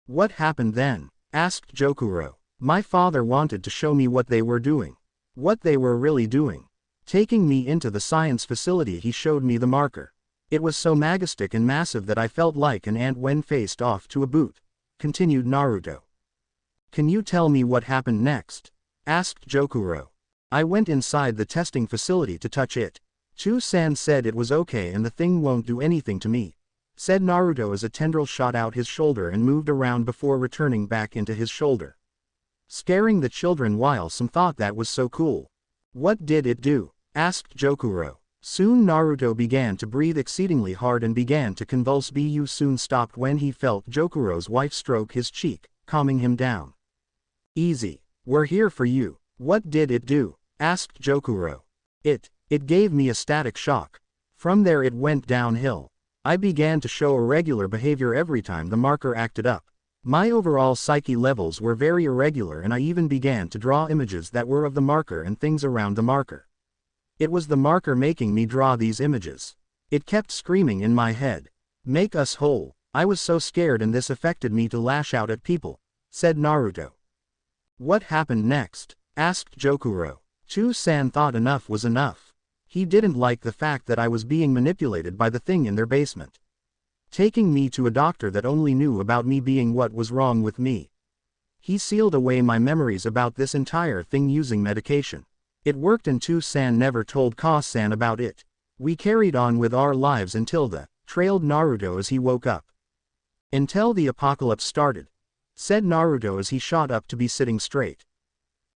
What happened then? Asked Jokuro. My father wanted to show me what they were doing. What they were really doing. Taking me into the science facility he showed me the marker. It was so majestic and massive that I felt like an ant when faced off to a boot, continued Naruto. Can you tell me what happened next? Asked Jokuro. I went inside the testing facility to touch it. Chu-san said it was okay and the thing won't do anything to me, said Naruto as a tendril shot out his shoulder and moved around before returning back into his shoulder. Scaring the children while some thought that was so cool. What did it do? Asked Jokuro. Soon Naruto began to breathe exceedingly hard and began to convulse. Bu soon stopped when he felt Jokuro's wife stroke his cheek, calming him down. Easy. We're here for you. What did it do? Asked Jokuro. It gave me a static shock. From there it went downhill. I began to show irregular behavior every time the marker acted up. My overall psyche levels were very irregular and I even began to draw images that were of the marker and things around the marker. It was the marker making me draw these images. It kept screaming in my head. Make us whole. I was so scared and this affected me to lash out at people, said Naruto. What happened next? Asked Jokuro. Chu-san thought enough was enough. He didn't like the fact that I was being manipulated by the thing in their basement. Taking me to a doctor that only knew about me being what was wrong with me. He sealed away my memories about this entire thing using medication. It worked and Chu-san never told Ka-san about it. We carried on with our lives until trailed Naruto as he woke up. Until the apocalypse started, said Naruto as he shot up to be sitting straight.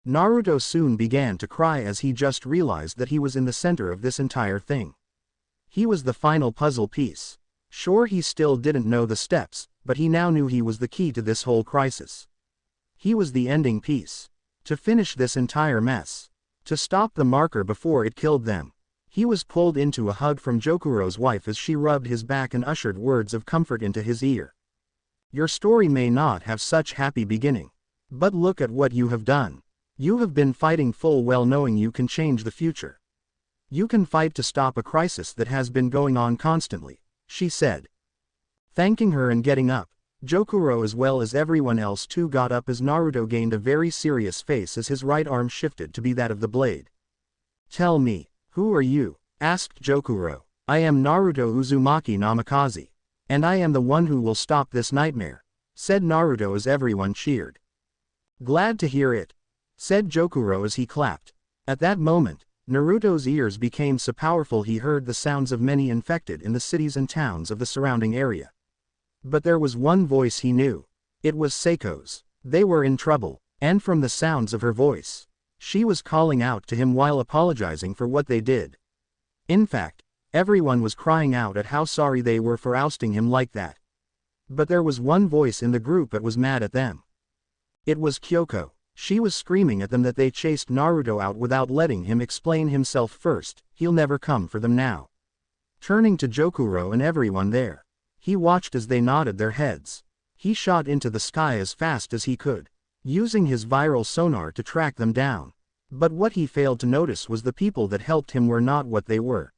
Naruto soon began to cry as he just realized that he was in the center of this entire thing. He was the final puzzle piece. Sure, he still didn't know the steps, but he now knew he was the key to this whole crisis. He was the ending piece. To finish this entire mess. To stop the marker before it killed them. He was pulled into a hug from Jokuro's wife as she rubbed his back and ushered words of comfort into his ear. Your story may not have such happy beginning. But look at what you have done. You have been fighting full well knowing you can change the future. You can fight to stop a crisis that has been going on constantly, she said. Thanking her and getting up, Jokuro as well as everyone else too got up as Naruto gained a very serious face as his right arm shifted to be that of the blade. Tell me, who are you? Asked Jokuro. I am Naruto Uzumaki Namikaze. And I am the one who will stop this nightmare, said Naruto as everyone cheered. Glad to hear it, said Jokuro as he clapped. At that moment, Naruto's ears became so powerful he heard the sounds of many infected in the cities and towns of the surrounding area. But there was one voice he knew. It was Seiko's. They were in trouble, and from the sounds of her voice, she was calling out to him while apologizing for what they did. In fact, everyone was crying out at how sorry they were for ousting him like that. But there was one voice in the group that was mad at them. It was Kyoko. She was screaming at them that they chased Naruto out without letting him explain himself first. He'll never come for them now. Turning to Jokuro and everyone there, he watched as they nodded their heads. He shot into the sky as fast as he could, using his viral sonar to track them down. But what he failed to notice was the people that helped him were not what they were.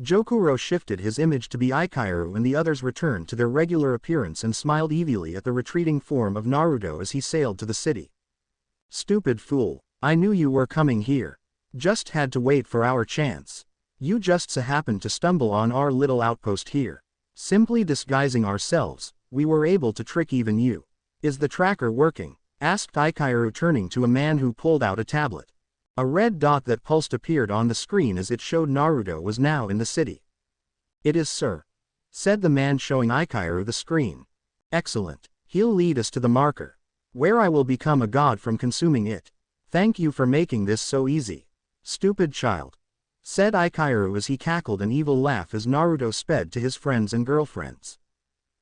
Jokuro shifted his image to be Aikairu and the others returned to their regular appearance and smiled evilly at the retreating form of Naruto as he sailed to the city. Stupid fool, I knew you were coming here. Just had to wait for our chance. You just so happened to stumble on our little outpost here. Simply disguising ourselves, we were able to trick even you. Is the tracker working? Asked Aikairu turning to a man who pulled out a tablet. A red dot that pulsed appeared on the screen as it showed Naruto was now in the city. It is, sir, said the man showing Aikairu the screen. Excellent. He'll lead us to the marker, where I will become a god from consuming it. Thank you for making this so easy. Stupid child, said Aikairu as he cackled an evil laugh as Naruto sped to his friends and girlfriends.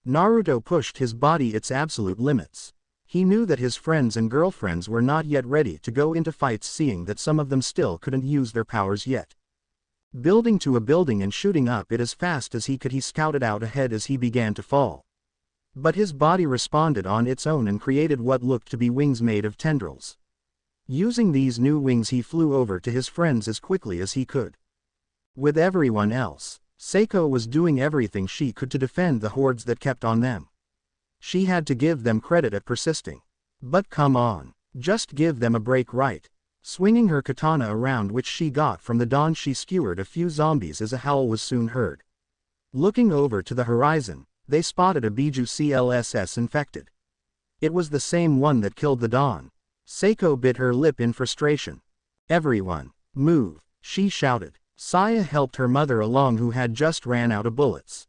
Naruto pushed his body its absolute limits. He knew that his friends and girlfriends were not yet ready to go into fights, seeing that some of them still couldn't use their powers yet. Building to a building and shooting up it as fast as he could, he scouted out ahead as he began to fall. But his body responded on its own and created what looked to be wings made of tendrils. Using these new wings he flew over to his friends as quickly as he could. With everyone else, Seiko was doing everything she could to defend the hordes that kept on them. She had to give them credit at persisting. But come on, just give them a break, right? Swinging her katana around, which she got from the dawn, she skewered a few zombies as a howl was soon heard. Looking over to the horizon, they spotted a Biju CLSS infected. It was the same one that killed the dawn. Seiko bit her lip in frustration. Everyone, move, she shouted. Saya helped her mother along, who had just ran out of bullets.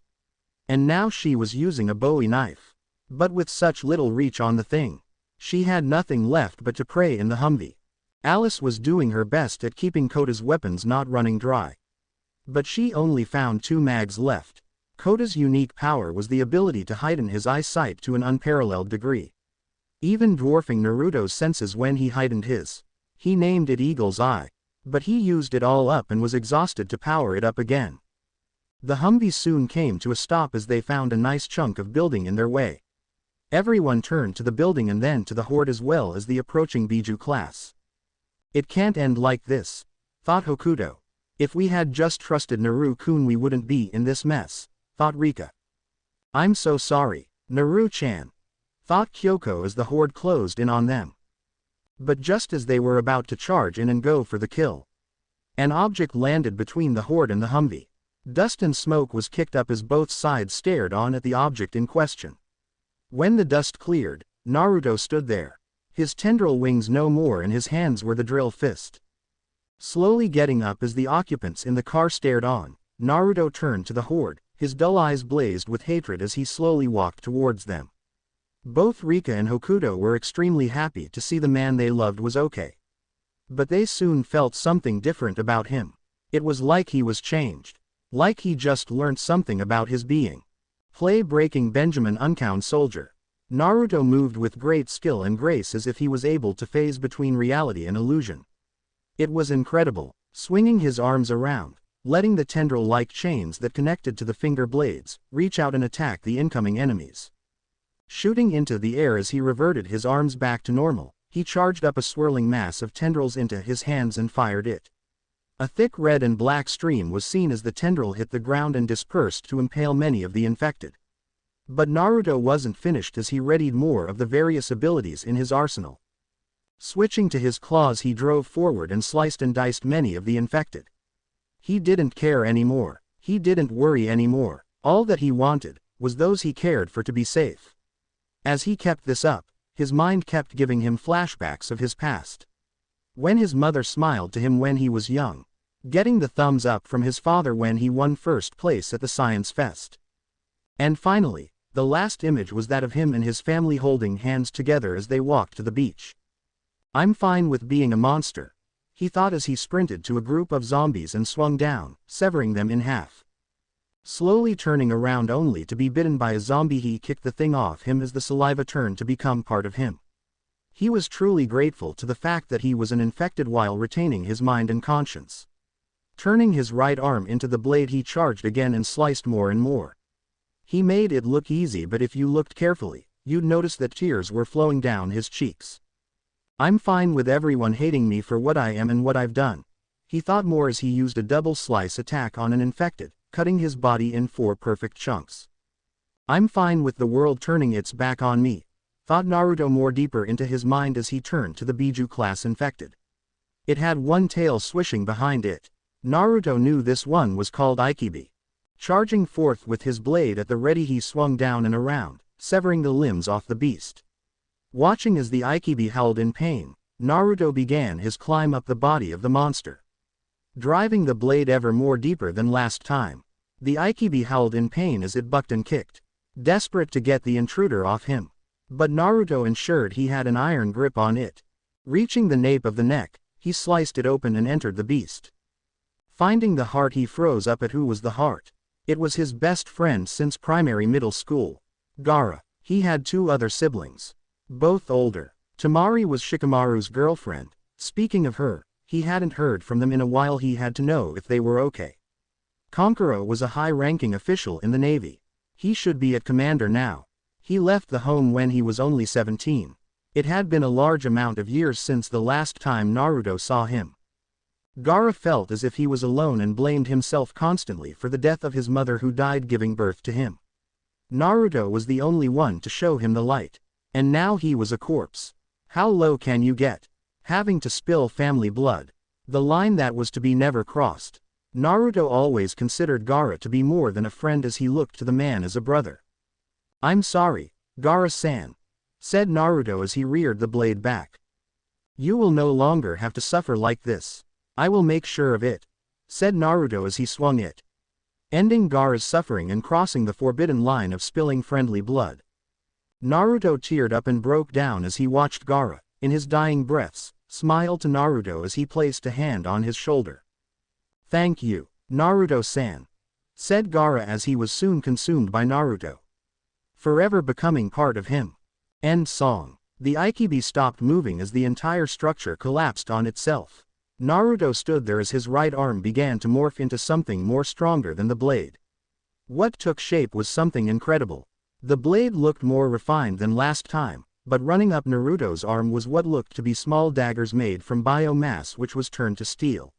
And now she was using a Bowie knife. But with such little reach on the thing, she had nothing left but to pray in the Humvee. Alice was doing her best at keeping Kota's weapons not running dry. But she only found 2 mags left. Kota's unique power was the ability to heighten his eyesight to an unparalleled degree, even dwarfing Naruto's senses when he heightened his. He named it Eagle's Eye. But he used it all up and was exhausted to power it up again. The Humvee soon came to a stop as they found a nice chunk of building in their way. Everyone turned to the building and then to the horde as well as the approaching Biju class. It can't end like this, thought Hokuto. If we had just trusted Naru-kun we wouldn't be in this mess, thought Rika. I'm so sorry, Naru-chan, thought Kyoko as the horde closed in on them. But just as they were about to charge in and go for the kill, an object landed between the horde and the Humvee. Dust and smoke was kicked up as both sides stared on at the object in question. When the dust cleared, Naruto stood there, his tendril wings no more and his hands were the drill fist. Slowly getting up as the occupants in the car stared on, Naruto turned to the horde, his dull eyes blazed with hatred as he slowly walked towards them. Both Rika and Hokuto were extremely happy to see the man they loved was okay. But they soon felt something different about him. It was like he was changed. Like he just learned something about his being. Play-breaking Benjamin Uncound soldier. Naruto moved with great skill and grace as if he was able to phase between reality and illusion. It was incredible, swinging his arms around, letting the tendril-like chains that connected to the finger blades reach out and attack the incoming enemies. Shooting into the air as he reverted his arms back to normal, he charged up a swirling mass of tendrils into his hands and fired it. A thick red and black stream was seen as the tendril hit the ground and dispersed to impale many of the infected. But Naruto wasn't finished as he readied more of the various abilities in his arsenal. Switching to his claws, he drove forward and sliced and diced many of the infected. He didn't care anymore. He didn't worry anymore. All that he wanted was those he cared for to be safe. As he kept this up, his mind kept giving him flashbacks of his past. When his mother smiled to him when he was young, getting the thumbs up from his father when he won first place at the science fest. And finally, the last image was that of him and his family holding hands together as they walked to the beach. I'm fine with being a monster, he thought as he sprinted to a group of zombies and swung down, severing them in half. Slowly turning around only to be bitten by a zombie, he kicked the thing off him as the saliva turned to become part of him. He was truly grateful to the fact that he was an infected while retaining his mind and conscience. Turning his right arm into the blade, he charged again and sliced more and more. He made it look easy, but if you looked carefully, you'd notice that tears were flowing down his cheeks. I'm fine with everyone hating me for what I am and what I've done, he thought more as he used a double slice attack on an infected, cutting his body in 4 perfect chunks. I'm fine with the world turning its back on me, thought Naruto more deeper into his mind as he turned to the Biju class infected. It had one tail swishing behind it. Naruto knew this one was called Ikibi. Charging forth with his blade at the ready, he swung down and around, severing the limbs off the beast. Watching as the Ikibi howled in pain, Naruto began his climb up the body of the monster. Driving the blade ever more deeper than last time, the Ikibi howled in pain as it bucked and kicked, desperate to get the intruder off him. But Naruto ensured he had an iron grip on it. Reaching the nape of the neck, he sliced it open and entered the beast. Finding the heart, he froze up at who was the heart. It was his best friend since primary middle school, Gaara. He had 2 other siblings, both older. Temari was Shikamaru's girlfriend. Speaking of her, he hadn't heard from them in a while. He had to know if they were okay. Kankuro was a high-ranking official in the Navy. He should be at commander now. He left the home when he was only 17. It had been a large amount of years since the last time Naruto saw him. Gaara felt as if he was alone and blamed himself constantly for the death of his mother who died giving birth to him. Naruto was the only one to show him the light. And now he was a corpse. How low can you get? Having to spill family blood. The line that was to be never crossed. Naruto always considered Gaara to be more than a friend as he looked to the man as a brother. I'm sorry, Gaara-san, said Naruto as he reared the blade back. You will no longer have to suffer like this. I will make sure of it, said Naruto as he swung it, ending Gaara's suffering and crossing the forbidden line of spilling friendly blood. Naruto teared up and broke down as he watched Gaara, in his dying breaths, smile to Naruto as he placed a hand on his shoulder. Thank you, Naruto-san, said Gaara as he was soon consumed by Naruto, forever becoming part of him. End song. The Ikibi stopped moving as the entire structure collapsed on itself. Naruto stood there as his right arm began to morph into something more stronger than the blade. What took shape was something incredible. The blade looked more refined than last time, but running up Naruto's arm was what looked to be small daggers made from biomass which was turned to steel.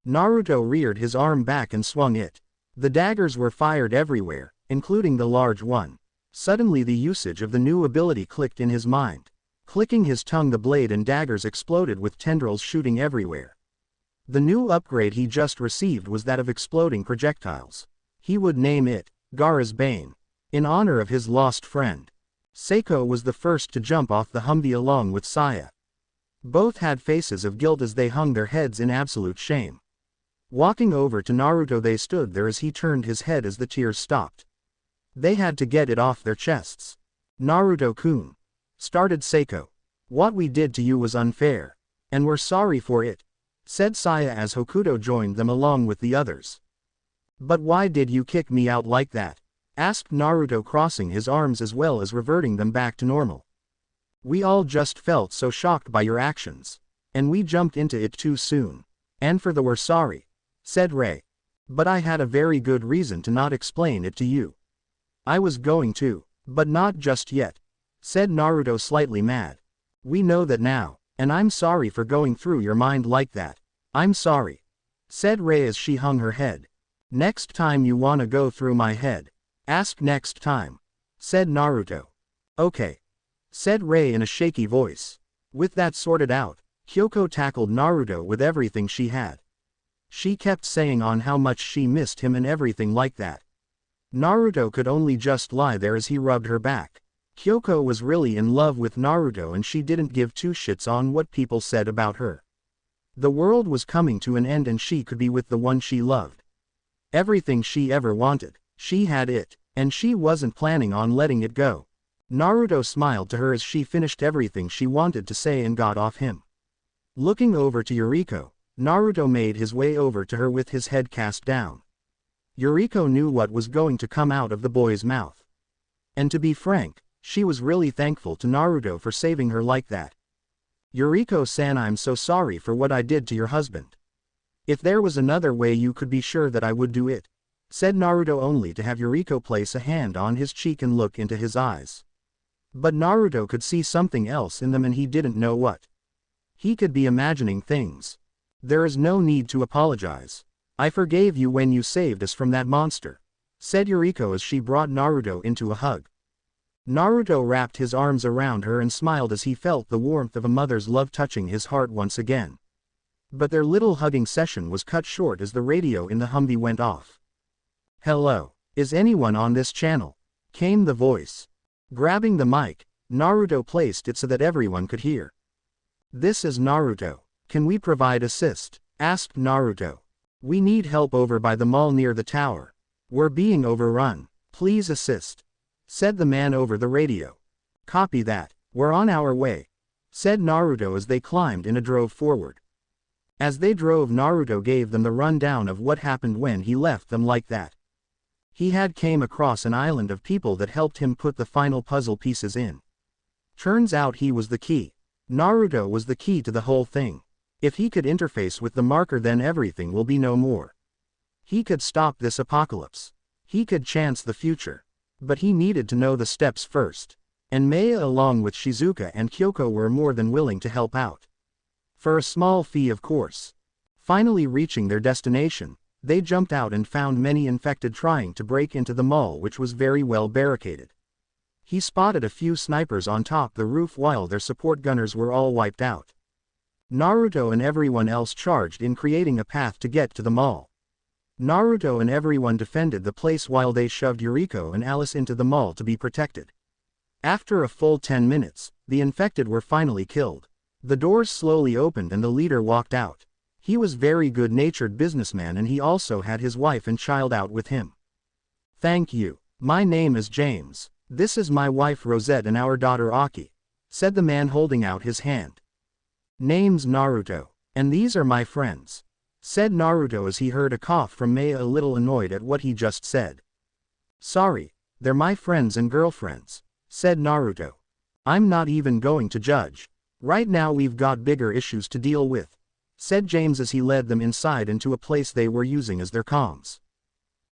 Naruto reared his arm back and swung it. The daggers were fired everywhere, including the large one. Suddenly the usage of the new ability clicked in his mind. Clicking his tongue, the blade and daggers exploded with tendrils shooting everywhere. The new upgrade he just received was that of exploding projectiles. He would name it Gaara's Bane, in honor of his lost friend. Seiko was the first to jump off the Humvee along with Saya. Both had faces of guilt as they hung their heads in absolute shame. Walking over to Naruto, they stood there as he turned his head as the tears stopped. They had to get it off their chests. Naruto-kun, started Seiko. What we did to you was unfair, and we're sorry for it, said Saya as Hokuto joined them along with the others. But why did you kick me out like that? Asked Naruto, crossing his arms as well as reverting them back to normal. We all just felt so shocked by your actions, and we jumped into it too soon. And for the we're sorry, said Rei. But I had a very good reason to not explain it to you. I was going to, but not just yet, said Naruto, slightly mad. We know that now, and I'm sorry for going through your mind like that. I'm sorry, said Rei as she hung her head. Next time you wanna go through my head, ask next time, said Naruto. Okay, said Rei in a shaky voice. With that sorted out, Kyoko tackled Naruto with everything she had. She kept saying on how much she missed him and everything like that. Naruto could only just lie there as he rubbed her back. Kyoko was really in love with Naruto and she didn't give 2 shits on what people said about her. The world was coming to an end and she could be with the one she loved. Everything she ever wanted, she had it, and she wasn't planning on letting it go. Naruto smiled to her as she finished everything she wanted to say and got off him. Looking over to Yuriko, Naruto made his way over to her with his head cast down. Yuriko knew what was going to come out of the boy's mouth. And to be frank, she was really thankful to Naruto for saving her like that. Yuriko-san, I'm so sorry for what I did to your husband. If there was another way you could be sure that I would do it, said Naruto, only to have Yuriko place a hand on his cheek and look into his eyes. But Naruto could see something else in them and he didn't know what. He could be imagining things. There is no need to apologize. I forgave you when you saved us from that monster, said Yuriko as she brought Naruto into a hug. Naruto wrapped his arms around her and smiled as he felt the warmth of a mother's love touching his heart once again. But their little hugging session was cut short as the radio in the Humvee went off. Hello, is anyone on this channel? Came the voice. Grabbing the mic, Naruto placed it so that everyone could hear. This is Naruto. Can we provide assist? Asked Naruto. We need help over by the mall near the tower. We're being overrun. Please assist, said the man over the radio. Copy that. We're on our way, said Naruto as they climbed in and drove forward. As they drove, Naruto gave them the rundown of what happened when he left them like that. He had came across an island of people that helped him put the final puzzle pieces in. Turns out he was the key. Naruto was the key to the whole thing. If he could interface with the marker, then everything will be no more. He could stop this apocalypse. He could chance the future. But he needed to know the steps first. And Maya along with Shizuka and Kyoko were more than willing to help out. For a small fee, of course. Finally reaching their destination, they jumped out and found many infected trying to break into the mall, which was very well barricaded. He spotted a few snipers on top the roof while their support gunners were all wiped out. Naruto and everyone else charged in, creating a path to get to the mall. Naruto and everyone defended the place while they shoved Yuriko and Alice into the mall to be protected. After a full 10 minutes, the infected were finally killed. The doors slowly opened and the leader walked out. He was very good-natured businessman and he also had his wife and child out with him. Thank you. My name is James. This is my wife Rosette and our daughter Aki, said the man holding out his hand. Name's Naruto. And these are my friends, said Naruto as he heard a cough from Maya, a little annoyed at what he just said. Sorry, they're my friends and girlfriends, said Naruto. I'm not even going to judge. Right now we've got bigger issues to deal with, said James as he led them inside into a place they were using as their comms.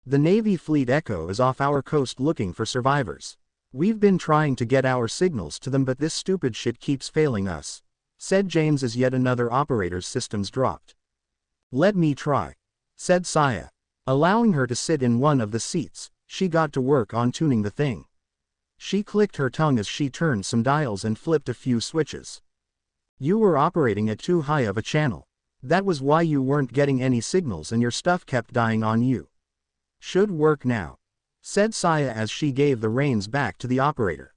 The Navy Fleet Echo is off our coast looking for survivors. We've been trying to get our signals to them but this stupid shit keeps failing us, said James as yet another operator's systems dropped. Let me try, said Saya. Allowing her to sit in one of the seats, she got to work on tuning the thing. She clicked her tongue as she turned some dials and flipped a few switches. You were operating at too high of a channel. That was why you weren't getting any signals and your stuff kept dying on you. Should work now, said Saya as she gave the reins back to the operator.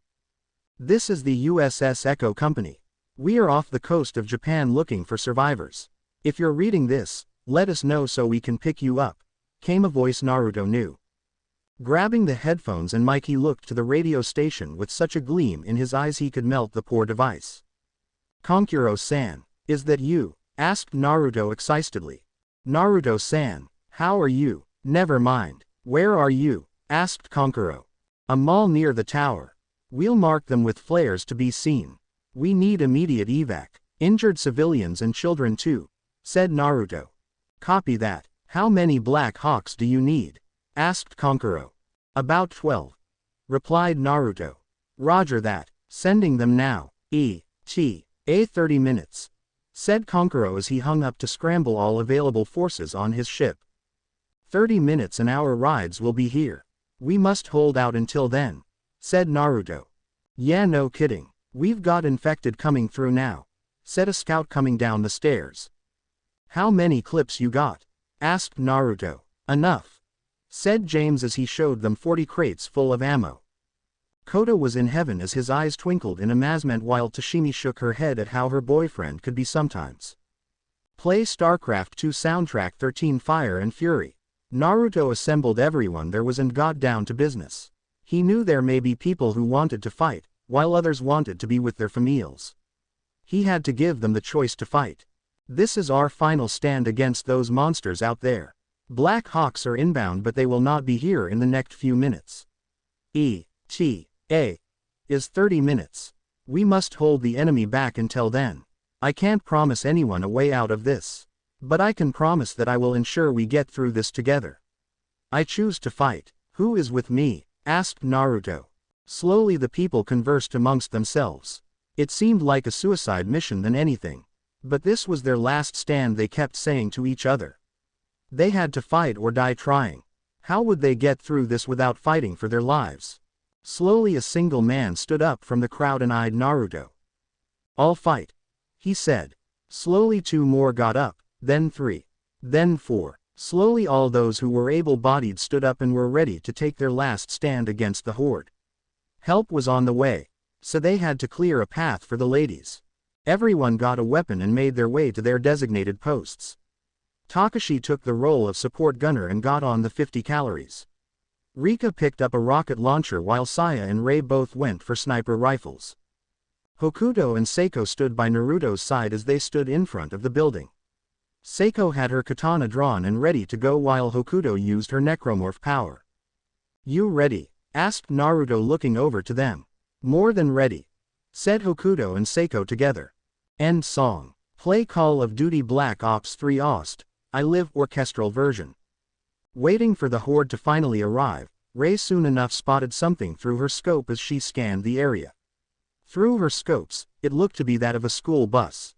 This is the USS Echo Company. We are off the coast of Japan looking for survivors. If you're reading this, let us know so we can pick you up, came a voice Naruto knew. Grabbing the headphones and mic, he looked to the radio station with such a gleam in his eyes he could melt the poor device. Konkuro-san, is that you? Asked Naruto excitedly. Naruto-san, how are you? Never mind. Where are you? Asked Konkuro. A mall near the tower. We'll mark them with flares to be seen. We need immediate evac. Injured civilians and children too, said Naruto. Copy that. How many Black Hawks do you need? Asked Konkuro. About 12. Replied Naruto. Roger that. Sending them now. E.T. 30 minutes, said Konkuro as he hung up to scramble all available forces on his ship. 30 minutes and our rides will be here. We must hold out until then, said Naruto. Yeah, no kidding. We've got infected coming through now, said a scout coming down the stairs. How many clips you got? Asked Naruto. Enough, said James as he showed them 40 crates full of ammo. Koto was in heaven as his eyes twinkled in amazement while Tashimi shook her head at how her boyfriend could be sometimes. Play StarCraft 2 soundtrack 13 Fire and Fury. Naruto assembled everyone there was and got down to business. He knew there may be people who wanted to fight, while others wanted to be with their families. He had to give them the choice to fight. This is our final stand against those monsters out there. Black Hawks are inbound but they will not be here in the next few minutes. E.T.A. is 30 minutes. We must hold the enemy back until then. I can't promise anyone a way out of this. But I can promise that I will ensure we get through this together. I choose to fight. Who is with me? Asked Naruto. Slowly the people conversed amongst themselves. It seemed like a suicide mission than anything. But this was their last stand, they kept saying to each other. They had to fight or die trying. How would they get through this without fighting for their lives? Slowly a single man stood up from the crowd and eyed Naruto. "I'll fight," he said. Slowly 2 more got up, then 3. Then 4. Slowly all those who were able-bodied stood up and were ready to take their last stand against the horde. Help was on the way, so they had to clear a path for the ladies. Everyone got a weapon and made their way to their designated posts. Takashi took the role of support gunner and got on the 50 calories. Rika picked up a rocket launcher while Saya and Rei both went for sniper rifles. Hokuto and Seiko stood by Naruto's side as they stood in front of the building. Seiko had her katana drawn and ready to go while Hokuto used her necromorph power. "You ready?" asked Naruto looking over to them. "More than ready," said Hokuto and Seiko together. End song. Play Call of Duty Black Ops 3 Ost, I Live orchestral version. Waiting for the horde to finally arrive, Rei soon enough spotted something through her scope as she scanned the area. Through her scopes, it looked to be that of a school bus.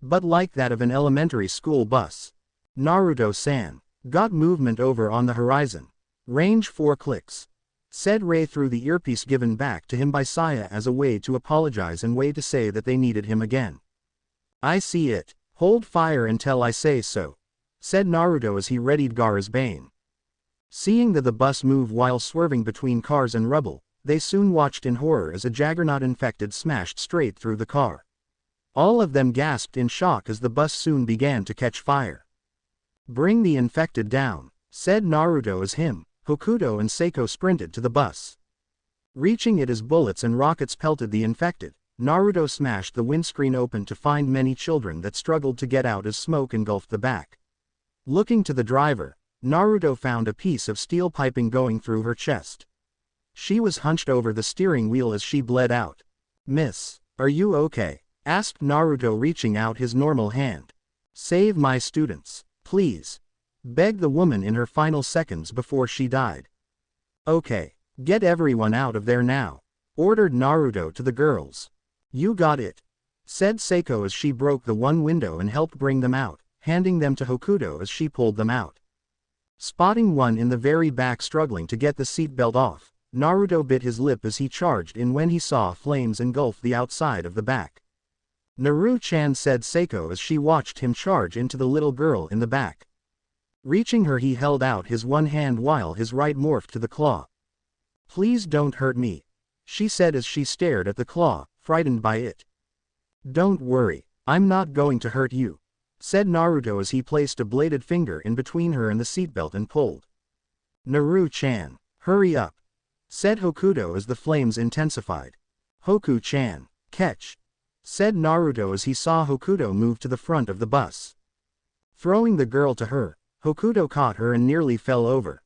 But like that of an elementary school bus. "Naruto-san, got movement over on the horizon. Range 4 clicks," said Rei through the earpiece given back to him by Saya as a way to apologize and way to say that they needed him again. "I see it. Hold fire until I say so," said Naruto as he readied Gaara's Bane. Seeing the bus move while swerving between cars and rubble, they soon watched in horror as a juggernaut infected smashed straight through the car. All of them gasped in shock as the bus soon began to catch fire. "Bring the infected down," said Naruto as him, Hokuto and Seiko sprinted to the bus. Reaching it as bullets and rockets pelted the infected, Naruto smashed the windscreen open to find many children that struggled to get out as smoke engulfed the back. Looking to the driver, Naruto found a piece of steel piping going through her chest. She was hunched over the steering wheel as she bled out. "Miss, are you okay?" asked Naruto reaching out his normal hand. "Save my students, please," begged the woman in her final seconds before she died. "Okay, get everyone out of there now," ordered Naruto to the girls. "You got it," said Seiko as she broke the one window and helped bring them out, handing them to Hokuto as she pulled them out. Spotting one in the very back struggling to get the seatbelt off, Naruto bit his lip as he charged in when he saw flames engulf the outside of the back. "Naru-chan," said Seiko as she watched him charge into the little girl in the back. Reaching her, he held out his one hand while his right morphed to the claw. "Please don't hurt me," she said as she stared at the claw, frightened by it. "Don't worry, I'm not going to hurt you," said Naruto as he placed a bladed finger in between her and the seatbelt and pulled. "Naru-chan, hurry up," said Hokuto as the flames intensified. "Hoku-chan, catch," said Naruto as he saw Hokuto move to the front of the bus. Throwing the girl to her, Hokuto caught her and nearly fell over.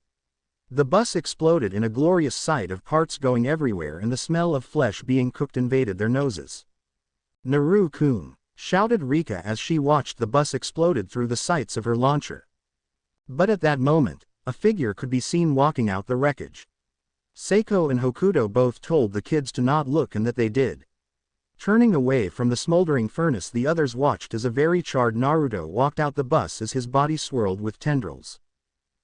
The bus exploded in a glorious sight of parts going everywhere and the smell of flesh being cooked invaded their noses. "Naru-kun," shouted Rika as she watched the bus exploded through the sights of her launcher. But at that moment, a figure could be seen walking out the wreckage. Seiko and Hokuto both told the kids to not look and that they did. Turning away from the smoldering furnace, the others watched as a very charred Naruto walked out the bus as his body swirled with tendrils,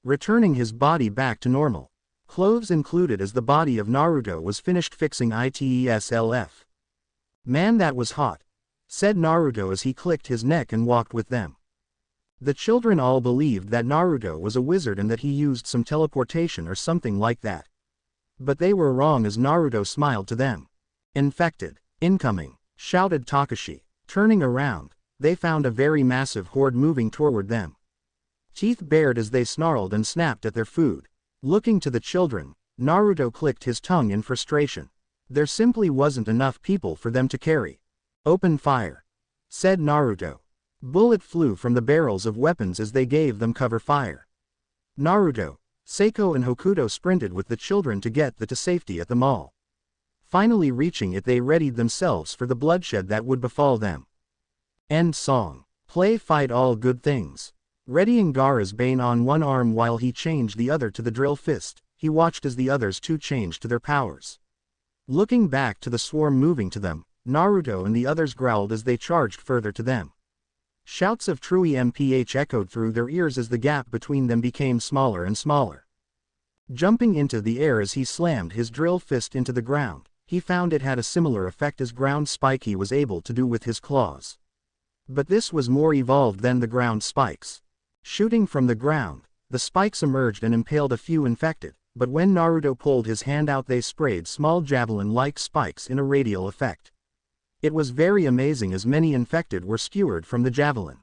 returning his body back to normal. Clothes included as the body of Naruto was finished fixing itself. "Man, that was hot," said Naruto as he clicked his neck and walked with them. The children all believed that Naruto was a wizard and that he used some teleportation or something like that. But they were wrong as Naruto smiled to them. "Infected. Incoming," shouted Takashi. Turning around, they found a very massive horde moving toward them. Teeth bared as they snarled and snapped at their food. Looking to the children, Naruto clicked his tongue in frustration. There simply wasn't enough people for them to carry. "Open fire," said Naruto. Bullet flew from the barrels of weapons as they gave them cover fire. Naruto, Seiko and Hokuto sprinted with the children to get to safety at the mall. Finally reaching it, they readied themselves for the bloodshed that would befall them. End song. Play Fight All Good Things. Readying Gaara's Bane on one arm while he changed the other to the drill fist, he watched as the others too changed to their powers. Looking back to the swarm moving to them, Naruto and the others growled as they charged further to them. Shouts of true EMPH echoed through their ears as the gap between them became smaller and smaller. Jumping into the air as he slammed his drill fist into the ground, he found it had a similar effect as ground spike he was able to do with his claws. But this was more evolved than the ground spikes. Shooting from the ground, the spikes emerged and impaled a few infected, but when Naruto pulled his hand out they sprayed small javelin-like spikes in a radial effect. It was very amazing as many infected were skewered from the javelin.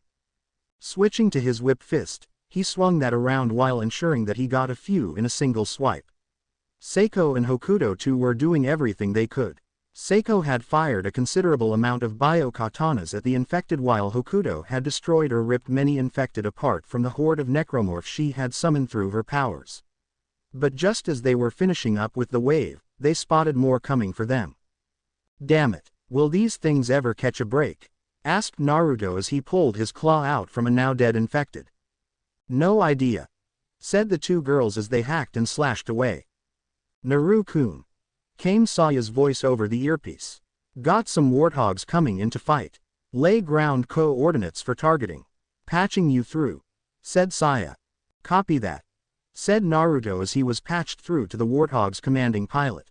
Switching to his whip fist, he swung that around while ensuring that he got a few in a single swipe. Seiko and Hokuto too were doing everything they could. Seiko had fired a considerable amount of bio-katanas at the infected while Hokuto had destroyed or ripped many infected apart from the horde of necromorphs she had summoned through her powers. But just as they were finishing up with the wave, they spotted more coming for them. "Damn it, will these things ever catch a break?" asked Naruto as he pulled his claw out from a now dead infected. "No idea," said the two girls as they hacked and slashed away. "Naru-kun," came Saya's voice over the earpiece. "Got some warthogs coming in to fight. Lay ground coordinates for targeting. Patching you through," said Saya. "Copy that," said Naruto as he was patched through to the warthog's commanding pilot.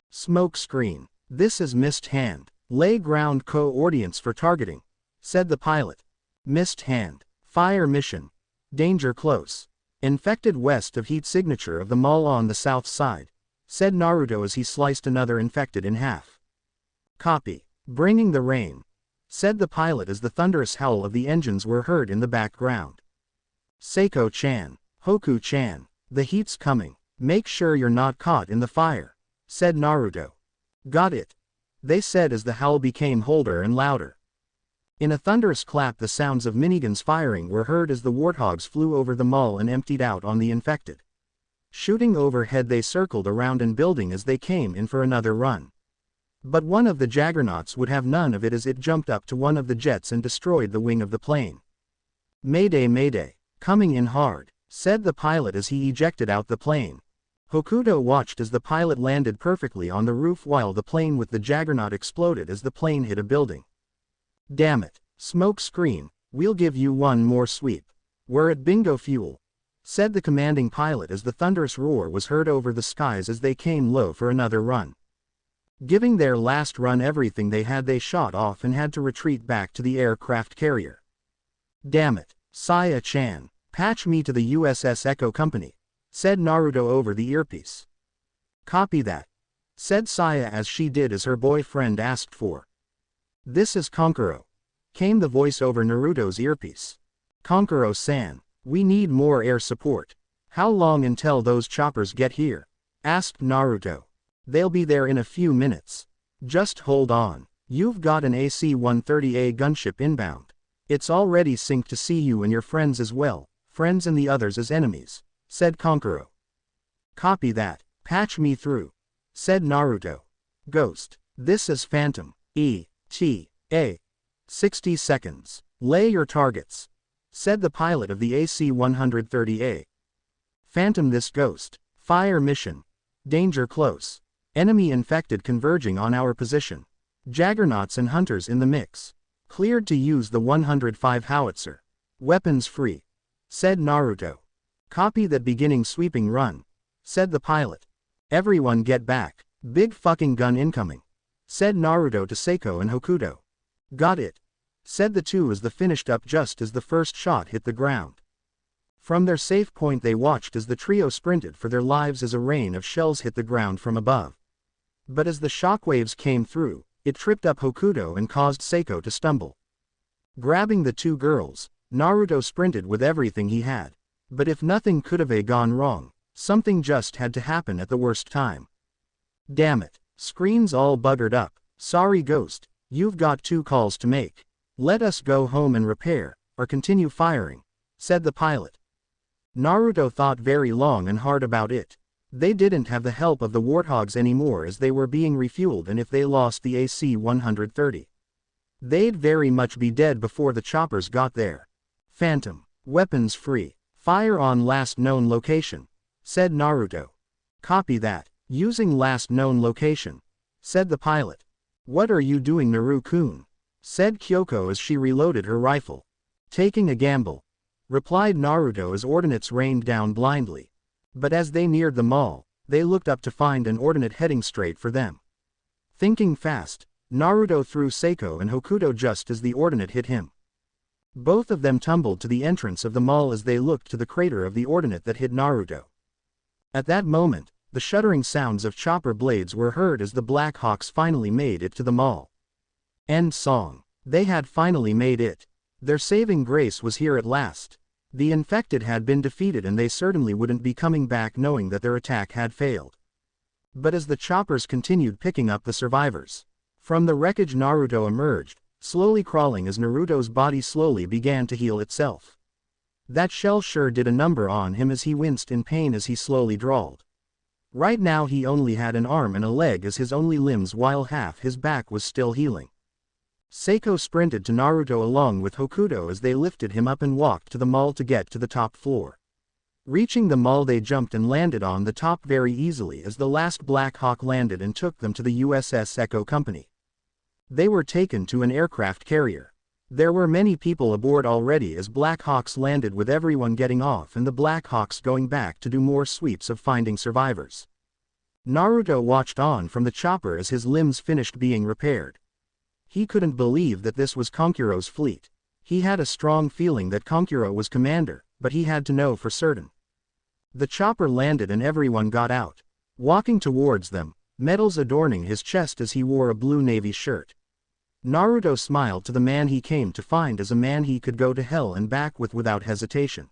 "Smoke screen. This is Mist Hand. Lay ground coordinates for targeting," said the pilot. "Mist Hand. Fire mission. Danger close. Infected west of heat signature of the mall on the south side," said Naruto as he sliced another infected in half. "Copy. Bringing the rain," said the pilot as the thunderous howl of the engines were heard in the background. "Seiko-chan, Hoku-chan, the heat's coming. Make sure you're not caught in the fire," said Naruto. "Got it," they said as the howl became louder and louder. In a thunderous clap the sounds of miniguns firing were heard as the warthogs flew over the mall and emptied out on the infected. Shooting overhead they circled around an building as they came in for another run. But one of the juggernauts would have none of it as it jumped up to one of the jets and destroyed the wing of the plane. "Mayday, mayday, coming in hard," said the pilot as he ejected out the plane. Hokuto watched as the pilot landed perfectly on the roof while the plane with the juggernaut exploded as the plane hit a building. "Damn it, smoke screen, we'll give you one more sweep. We're at bingo fuel," said the commanding pilot as the thunderous roar was heard over the skies as they came low for another run. Giving their last run everything they had, they shot off and had to retreat back to the aircraft carrier. "Damn it, Saya-chan, patch me to the USS Echo Company," said Naruto over the earpiece. "Copy that," said Saya as she did as her boyfriend asked for. "This is Kankuro," came the voice over Naruto's earpiece. "Kankuro-san, we need more air support. How long until those choppers get here?" asked Naruto. "They'll be there in a few minutes. Just hold on. You've got an AC-130A gunship inbound. It's already synced to see you and your friends as well, friends and the others as enemies," said Kankuro. "Copy that, patch me through," said Naruto. "Ghost, this is Phantom, E.T.A. 60 seconds. Lay your targets," said the pilot of the AC-130A. "Phantom, this Ghost. Fire mission. Danger close. Enemy infected converging on our position. Juggernauts and hunters in the mix. Cleared to use the 105 howitzer. Weapons free," said Naruto. "Copy that, beginning sweeping run," said the pilot. "Everyone get back. Big fucking gun incoming," said Naruto to Seiko and Hokuto. "Got it," said the two as the finished up just as the first shot hit the ground. From their safe point they watched as the trio sprinted for their lives as a rain of shells hit the ground from above. But as the shockwaves came through, it tripped up Hokuto and caused Seiko to stumble. Grabbing the two girls, Naruto sprinted with everything he had. But if nothing could have gone wrong, something just had to happen at the worst time. "Damn it, screen's all buggered up. Sorry Ghost, you've got 2 calls to make. Let us go home and repair, or continue firing," said the pilot. Naruto thought very long and hard about it. They didn't have the help of the warthogs anymore as they were being refueled, and if they lost the AC-130, they'd very much be dead before the choppers got there. "Phantom, weapons free. Fire on last known location," said Naruto. "Copy that, using last known location," said the pilot. What are you doing, Naru-kun? Said Kyoko as she reloaded her rifle. Taking a gamble, replied Naruto as ordinates rained down blindly. But as they neared the mall, they looked up to find an ordinate heading straight for them. Thinking fast, Naruto threw Seiko and Hokuto just as the ordinate hit him. Both of them tumbled to the entrance of the mall as they looked to the crater of the ordinate that hit Naruto. At that moment, the shuddering sounds of chopper blades were heard as the Black Hawks finally made it to the mall. End song. They had finally made it. Their saving grace was here at last. The infected had been defeated and they certainly wouldn't be coming back knowing that their attack had failed. But as the choppers continued picking up the survivors, from the wreckage Naruto emerged, slowly crawling as Naruto's body slowly began to heal itself. That shell sure did a number on him as he winced in pain as he slowly drawled. Right now he only had an arm and a leg as his only limbs while half his back was still healing. Seiko sprinted to Naruto along with Hokuto as they lifted him up and walked to the mall to get to the top floor. Reaching the mall they jumped and landed on the top very easily as the last Black Hawk landed and took them to the USS Echo Company. They were taken to an aircraft carrier. There were many people aboard already as Black Hawks landed with everyone getting off and the Black Hawks going back to do more sweeps of finding survivors. Naruto watched on from the chopper as his limbs finished being repaired. He couldn't believe that this was Konkuro's fleet. He had a strong feeling that Konkuro was commander, but he had to know for certain. The chopper landed and everyone got out. Walking towards them, medals adorning his chest as he wore a blue navy shirt. Naruto smiled to the man he came to find as a man he could go to hell and back with without hesitation.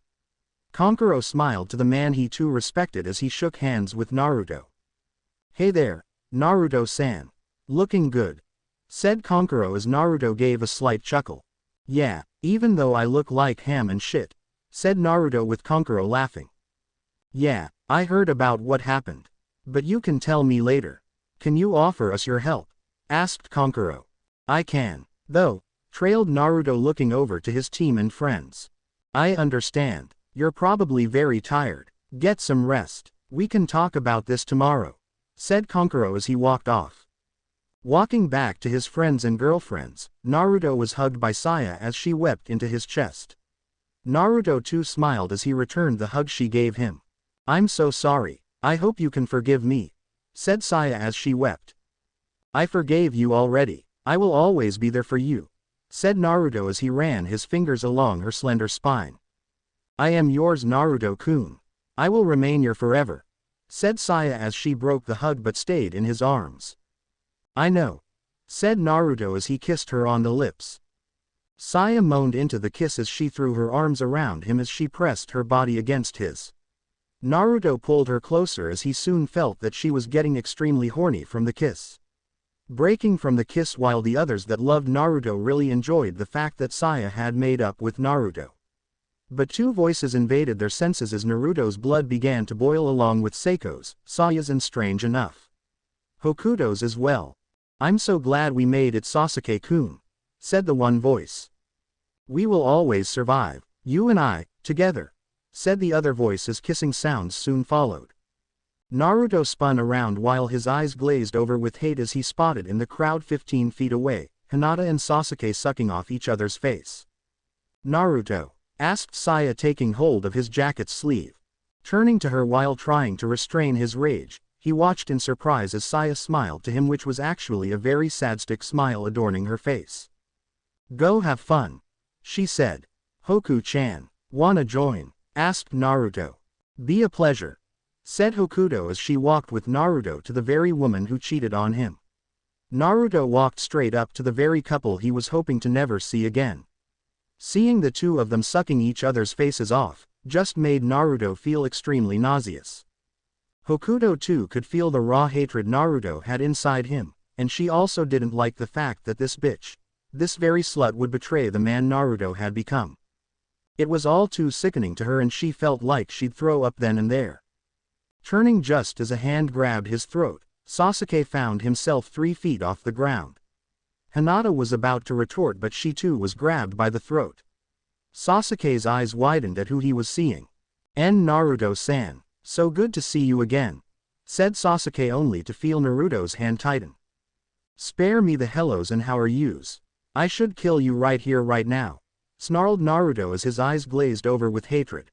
Konkuro smiled to the man he too respected as he shook hands with Naruto. Hey there, Naruto-san. Looking good, said Konkuro as Naruto gave a slight chuckle. Yeah, even though I look like ham and shit, said Naruto with Konkuro laughing. Yeah, I heard about what happened. But you can tell me later. Can you offer us your help? Asked Konkuro. I can, though, trailed Naruto looking over to his team and friends. I understand. You're probably very tired. Get some rest. We can talk about this tomorrow, said Konkuro as he walked off. Walking back to his friends and girlfriends, Naruto was hugged by Saya as she wept into his chest. Naruto too smiled as he returned the hug she gave him. I'm so sorry. I hope you can forgive me, said Saya as she wept. I forgave you already. I will always be there for you, said Naruto as he ran his fingers along her slender spine. I am yours, Naruto-kun. I will remain your forever, said Saya as she broke the hug but stayed in his arms. I know, said Naruto as he kissed her on the lips. Saya moaned into the kiss as she threw her arms around him as she pressed her body against his. Naruto pulled her closer as he soon felt that she was getting extremely horny from the kiss. Breaking from the kiss while the others that loved Naruto really enjoyed the fact that Saya had made up with Naruto. But two voices invaded their senses as Naruto's blood began to boil along with Seiko's, Saya's and strange enough, Hokuto's as well. I'm so glad we made it, Sasuke-kun, said the one voice. We will always survive, you and I, together, said the other voice as kissing sounds soon followed. Naruto spun around while his eyes glazed over with hate as he spotted in the crowd 15 feet away, Hinata and Sasuke sucking off each other's face. Naruto, asked Saya taking hold of his jacket's sleeve. Turning to her while trying to restrain his rage, he watched in surprise as Saya smiled to him, which was actually a very sadistic smile adorning her face. Go have fun, she said. Hoku-chan, wanna join? Asked Naruto. Be a pleasure, said Hokuto as she walked with Naruto to the very woman who cheated on him. Naruto walked straight up to the very couple he was hoping to never see again. Seeing the two of them sucking each other's faces off, just made Naruto feel extremely nauseous. Hokuto too could feel the raw hatred Naruto had inside him, and she also didn't like the fact that this bitch, this very slut, would betray the man Naruto had become. It was all too sickening to her and she felt like she'd throw up then and there. Turning just as a hand grabbed his throat, Sasuke found himself 3 feet off the ground. Hinata was about to retort but she too was grabbed by the throat. Sasuke's eyes widened at who he was seeing. Naruto-san, so good to see you again, said Sasuke only to feel Naruto's hand tighten. Spare me the hellos and how are yous. I should kill you right here right now, snarled Naruto as his eyes glazed over with hatred.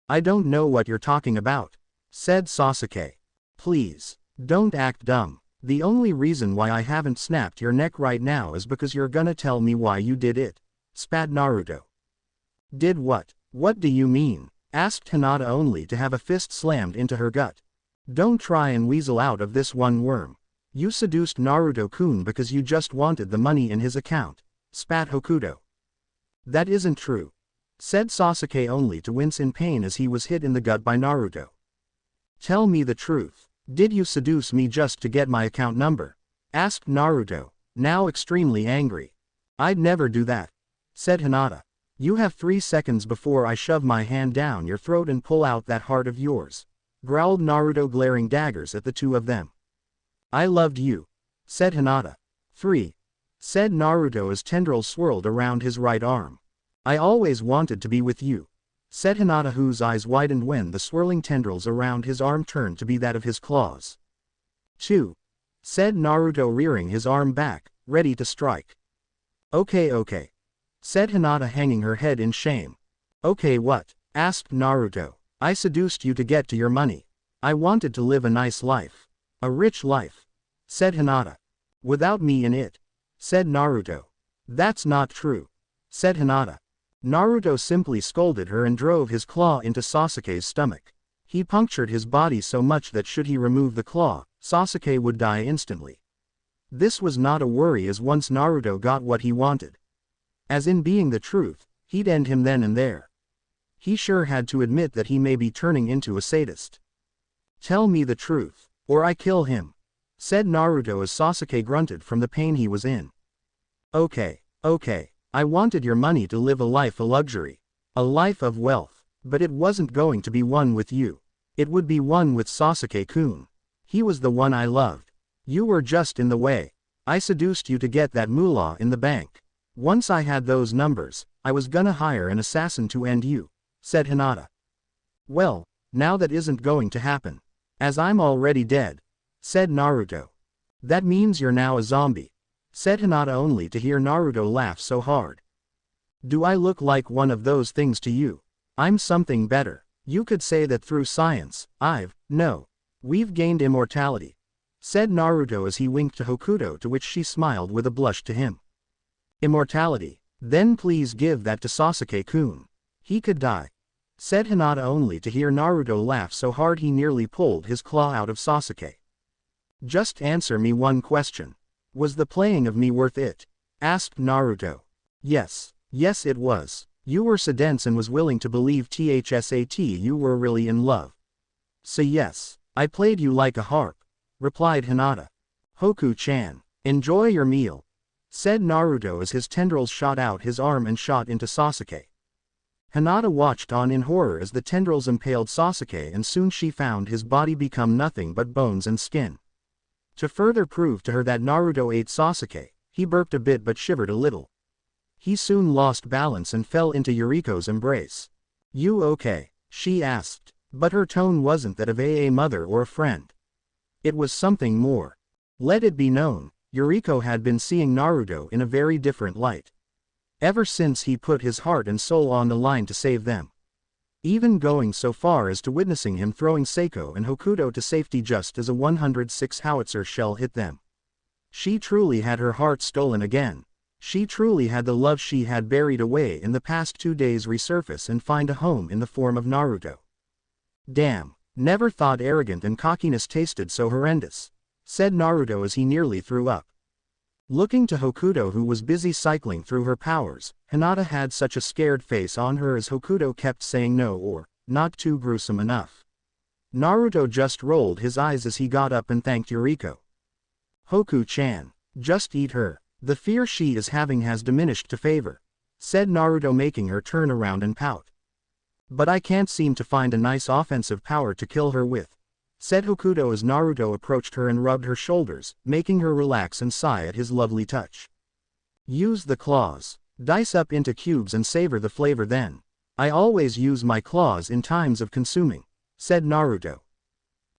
I don't know what you're talking about, said Sasuke. Please, don't act dumb. The only reason why I haven't snapped your neck right now is because you're gonna tell me why you did it, spat Naruto. Did what? What do you mean? Asked Hinata only to have a fist slammed into her gut. Don't try and weasel out of this one worm. You seduced Naruto-kun because you just wanted the money in his account, spat Hokuto. That isn't true, said Sasuke only to wince in pain as he was hit in the gut by Naruto. Tell me the truth. Did you seduce me just to get my account number? Asked Naruto, now extremely angry. I'd never do that, said Hinata. You have 3 seconds before I shove my hand down your throat and pull out that heart of yours, growled Naruto, glaring daggers at the two of them. I loved you, said Hinata. 3, said Naruto as tendrils swirled around his right arm. I always wanted to be with you, said Hinata, whose eyes widened when the swirling tendrils around his arm turned to be that of his claws. 2, said Naruto, rearing his arm back, ready to strike. Okay, said Hinata, hanging her head in shame. Okay what? Asked Naruto. I seduced you to get to your money. I wanted to live a nice life. A rich life, said Hinata. Without me in it, said Naruto. That's not true, said Hinata. Naruto simply scolded her and drove his claw into Sasuke's stomach. He punctured his body so much that should he remove the claw, Sasuke would die instantly. This was not a worry, as once Naruto got what he wanted, as in being the truth, he'd end him then and there. He sure had to admit that he may be turning into a sadist. Tell me the truth, or I kill him, said Naruto as Sasuke grunted from the pain he was in. Okay, I wanted your money to live a life of luxury, a life of wealth, but it wasn't going to be one with you. It would be one with Sasuke-kun. He was the one I loved. You were just in the way. I seduced you to get that moolah in the bank. Once I had those numbers, I was gonna hire an assassin to end you, said Hinata. Well, now that isn't going to happen, as I'm already dead, said Naruto. That means you're now a zombie, said Hinata only to hear Naruto laugh so hard. Do I look like one of those things to you? I'm something better. You could say that through science, we've gained immortality, said Naruto as he winked to Hokuto, to which she smiled with a blush to him. Immortality? Then please give that to Sasuke-kun. He could die, said Hinata only to hear Naruto laugh so hard he nearly pulled his claw out of Sasuke. Just answer me one question. Was the playing of me worth it? Asked Naruto. Yes it was. You were so dense and was willing to believe that you were really in love. So yes, I played you like a harp, replied Hinata. Hoku-chan, enjoy your meal, said Naruto as his tendrils shot out his arm and shot into Sasuke. Hinata watched on in horror as the tendrils impaled Sasuke, and soon she found his body become nothing but bones and skin. To further prove to her that Naruto ate Sasuke, he burped a bit but shivered a little. He soon lost balance and fell into Yuriko's embrace. You okay? She asked, but her tone wasn't that of a mother or a friend. It was something more. Let it be known, Yuriko had been seeing Naruto in a very different light. Ever since he put his heart and soul on the line to save them. Even going so far as to witnessing him throwing Seiko and Hokuto to safety just as a 106 howitzer shell hit them. She truly had her heart stolen again. She truly had the love she had buried away in the past 2 days resurface and find a home in the form of Naruto. Damn, never thought arrogance and cockiness tasted so horrendous, said Naruto as he nearly threw up. Looking to Hokuto, who was busy cycling through her powers, Hinata had such a scared face on her as Hokuto kept saying no or, not too gruesome enough. Naruto just rolled his eyes as he got up and thanked Yuriko. Hoku-chan, just eat her. The fear she is having has diminished to favor, said Naruto, making her turn around and pout. But I can't seem to find a nice offensive power to kill her with, said Hokuto as Naruto approached her and rubbed her shoulders, making her relax and sigh at his lovely touch. Use the claws. Dice up into cubes and savor the flavor then. I always use my claws in times of consuming, said Naruto.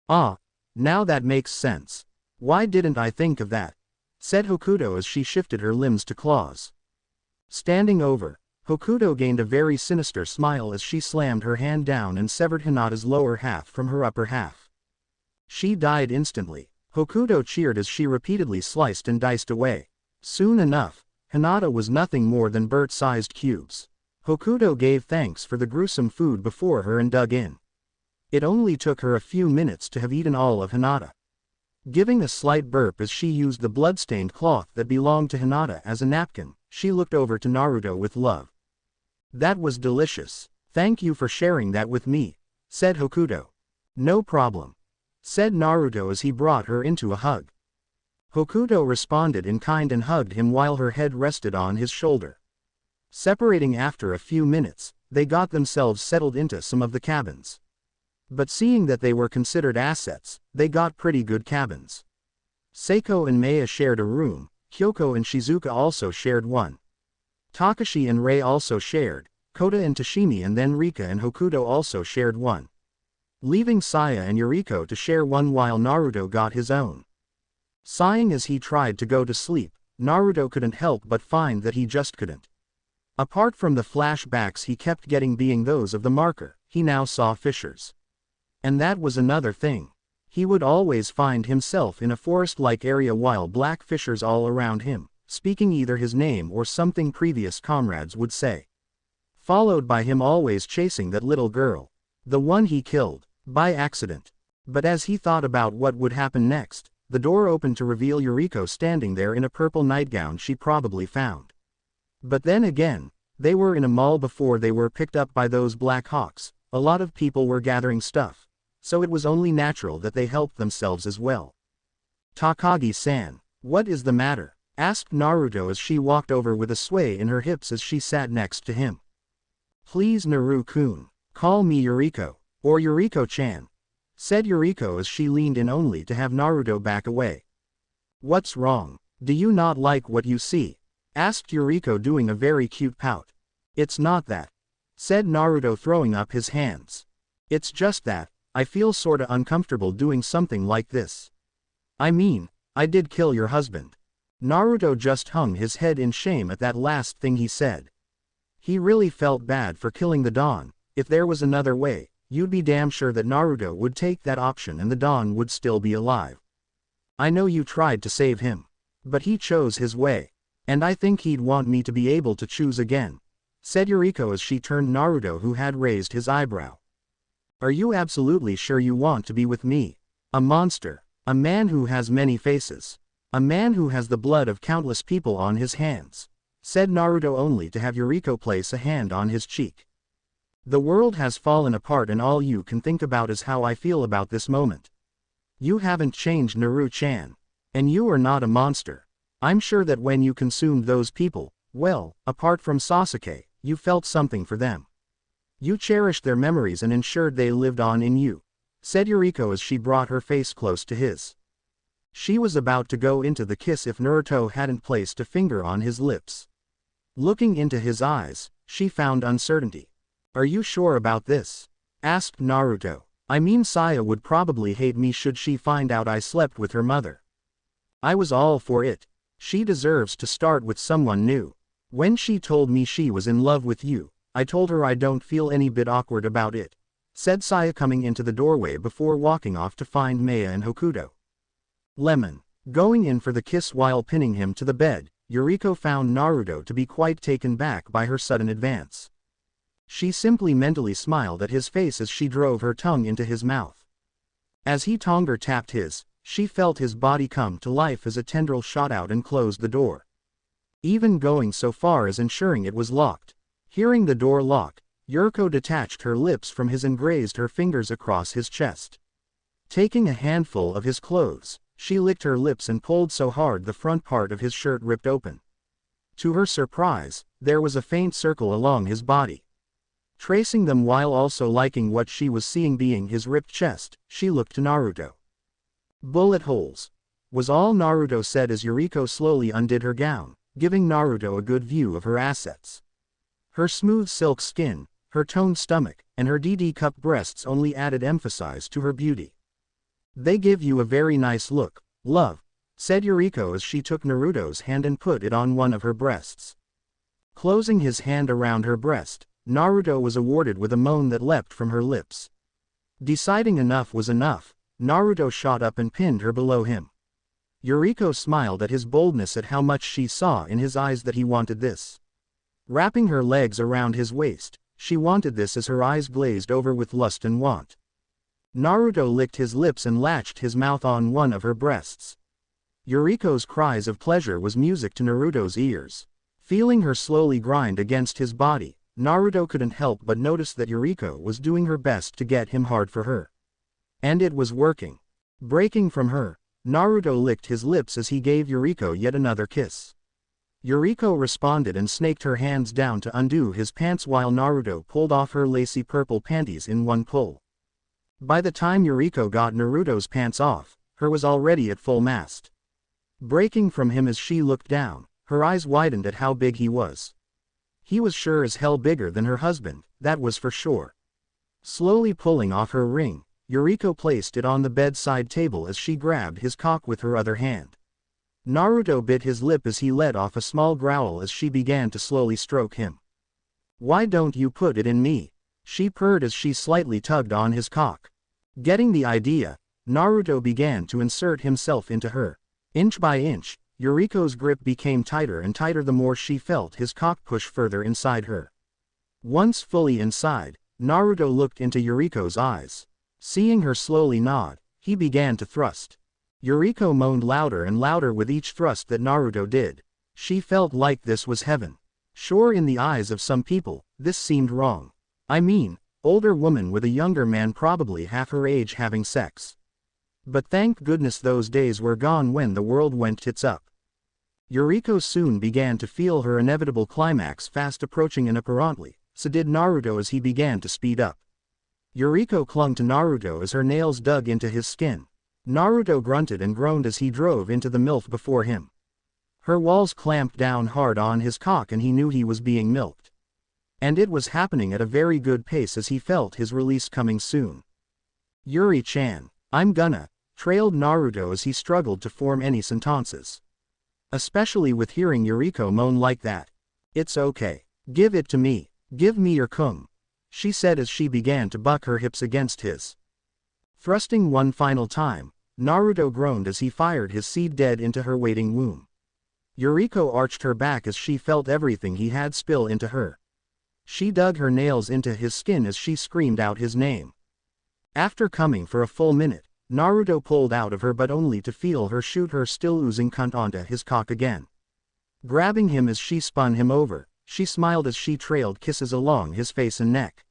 Ah, now that makes sense. Why didn't I think of that? said Hokuto as she shifted her limbs to claws. Standing over, Hokuto gained a very sinister smile as she slammed her hand down and severed Hinata's lower half from her upper half. She died instantly. Hokuto cheered as she repeatedly sliced and diced away. Soon enough, Hinata was nothing more than bird-sized cubes. Hokuto gave thanks for the gruesome food before her and dug in. It only took her a few minutes to have eaten all of Hinata. Giving a slight burp as she used the blood-stained cloth that belonged to Hinata as a napkin, she looked over to Naruto with love. "That was delicious. Thank you for sharing that with me," said Hokuto. "No problem," said Naruto as he brought her into a hug. Hokuto responded in kind and hugged him while her head rested on his shoulder. Separating after a few minutes, they got themselves settled into some of the cabins. But seeing that they were considered assets, they got pretty good cabins. Seiko and Maya shared a room, Kyoko and Shizuka also shared one. Takashi and Rei also shared, Kota and Tashimi and then Rika and Hokuto also shared one. Leaving Saya and Yuriko to share one while Naruto got his own. Sighing as he tried to go to sleep, Naruto couldn't help but find that he just couldn't. Apart from the flashbacks he kept getting being those of the marker, he now saw fissures. And that was another thing. He would always find himself in a forest-like area while black fissures all around him, speaking either his name or something previous comrades would say. Followed by him always chasing that little girl. The one he killed, by accident. But as he thought about what would happen next, the door opened to reveal Yuriko standing there in a purple nightgown she probably found. But then again, they were in a mall before they were picked up by those Black Hawks. A lot of people were gathering stuff, so it was only natural that they helped themselves as well. "Takagi-san, what is the matter?" asked Naruto as she walked over with a sway in her hips as she sat next to him. "Please Naru-kun, call me Yuriko, or Yuriko-chan," said Yuriko as she leaned in only to have Naruto back away. "What's wrong? Do you not like what you see?" asked Yuriko doing a very cute pout. "It's not that," said Naruto throwing up his hands. "It's just that, I feel sorta uncomfortable doing something like this. I mean, I did kill your husband." Naruto just hung his head in shame at that last thing he said. He really felt bad for killing the Dawn. If there was another way, you'd be damn sure that Naruto would take that option and the Dawn would still be alive. "I know you tried to save him. But he chose his way. And I think he'd want me to be able to choose again," said Yuriko as she turned Naruto who had raised his eyebrow. "Are you absolutely sure you want to be with me? A monster, a man who has many faces, a man who has the blood of countless people on his hands," said Naruto only to have Yuriko place a hand on his cheek. "The world has fallen apart and all you can think about is how I feel about this moment. You haven't changed, Naru-chan. And you are not a monster. I'm sure that when you consumed those people, well, apart from Sasuke, you felt something for them. You cherished their memories and ensured they lived on in you," said Yuriko as she brought her face close to his. She was about to go into the kiss if Naruto hadn't placed a finger on his lips. Looking into his eyes, she found uncertainty. "Are you sure about this?" asked Naruto. "I mean, Saya would probably hate me should she find out I slept with her mother. I was all for it. She deserves to start with someone new. When she told me she was in love with you, I told her I don't feel any bit awkward about it," said Saya coming into the doorway before walking off to find Maya and Hokuto. Lemon. Going in for the kiss while pinning him to the bed, Yuriko found Naruto to be quite taken back by her sudden advance. She simply mentally smiled at his face as she drove her tongue into his mouth. As he tongue tapped his, she felt his body come to life as a tendril shot out and closed the door. Even going so far as ensuring it was locked. Hearing the door lock, Yuriko detached her lips from his and grazed her fingers across his chest. Taking a handful of his clothes, she licked her lips and pulled so hard the front part of his shirt ripped open. To her surprise, there was a faint circle along his body. Tracing them while also liking what she was seeing being his ripped chest, she looked to Naruto. "Bullet holes," was all Naruto said as Yuriko slowly undid her gown, giving Naruto a good view of her assets. Her smooth silk skin, her toned stomach, and her DD-cup breasts only added emphasis to her beauty. "They give you a very nice look, love," said Yuriko as she took Naruto's hand and put it on one of her breasts. Closing his hand around her breast, Naruto was awarded with a moan that leapt from her lips. Deciding enough was enough, Naruto shot up and pinned her below him. Yuriko smiled at his boldness, at how much she saw in his eyes that he wanted this. Wrapping her legs around his waist, she wanted this as her eyes glazed over with lust and want. Naruto licked his lips and latched his mouth on one of her breasts. Yuriko's cries of pleasure was music to Naruto's ears. Feeling her slowly grind against his body, Naruto couldn't help but notice that Yuriko was doing her best to get him hard for her. And it was working. Breaking from her, Naruto licked his lips as he gave Yuriko yet another kiss. Yuriko responded and snaked her hands down to undo his pants while Naruto pulled off her lacy purple panties in one pull. By the time Yuriko got Naruto's pants off, her was already at full mast. Breaking from him as she looked down, her eyes widened at how big he was. He was sure as hell bigger than her husband, that was for sure. Slowly pulling off her ring, Yuriko placed it on the bedside table as she grabbed his cock with her other hand. Naruto bit his lip as he let off a small growl as she began to slowly stroke him. "Why don't you put it in me?" she purred as she slightly tugged on his cock. Getting the idea, Naruto began to insert himself into her. Inch by inch, Yuriko's grip became tighter and tighter the more she felt his cock push further inside her. Once fully inside, Naruto looked into Yuriko's eyes. Seeing her slowly nod, he began to thrust. Yuriko moaned louder and louder with each thrust that Naruto did. She felt like this was heaven. Sure, in the eyes of some people, this seemed wrong. I mean, older woman with a younger man probably half her age having sex. But thank goodness those days were gone when the world went tits up. Yuriko soon began to feel her inevitable climax fast approaching, and apparently, so did Naruto as he began to speed up. Yuriko clung to Naruto as her nails dug into his skin. Naruto grunted and groaned as he drove into the MILF before him. Her walls clamped down hard on his cock and he knew he was being milked. And it was happening at a very good pace as he felt his release coming soon. "Yuri-chan, I'm gonna," trailed Naruto as he struggled to form any sentences. Especially with hearing Yuriko moan like that. "It's okay. Give it to me. Give me your cum," she said as she began to buck her hips against his. Thrusting one final time, Naruto groaned as he fired his seed dead into her waiting womb. Yuriko arched her back as she felt everything he had spill into her. She dug her nails into his skin as she screamed out his name. After coming for a full minute, Naruto pulled out of her but only to feel her shoot her still oozing cunt onto his cock again. Grabbing him as she spun him over, she smiled as she trailed kisses along his face and neck.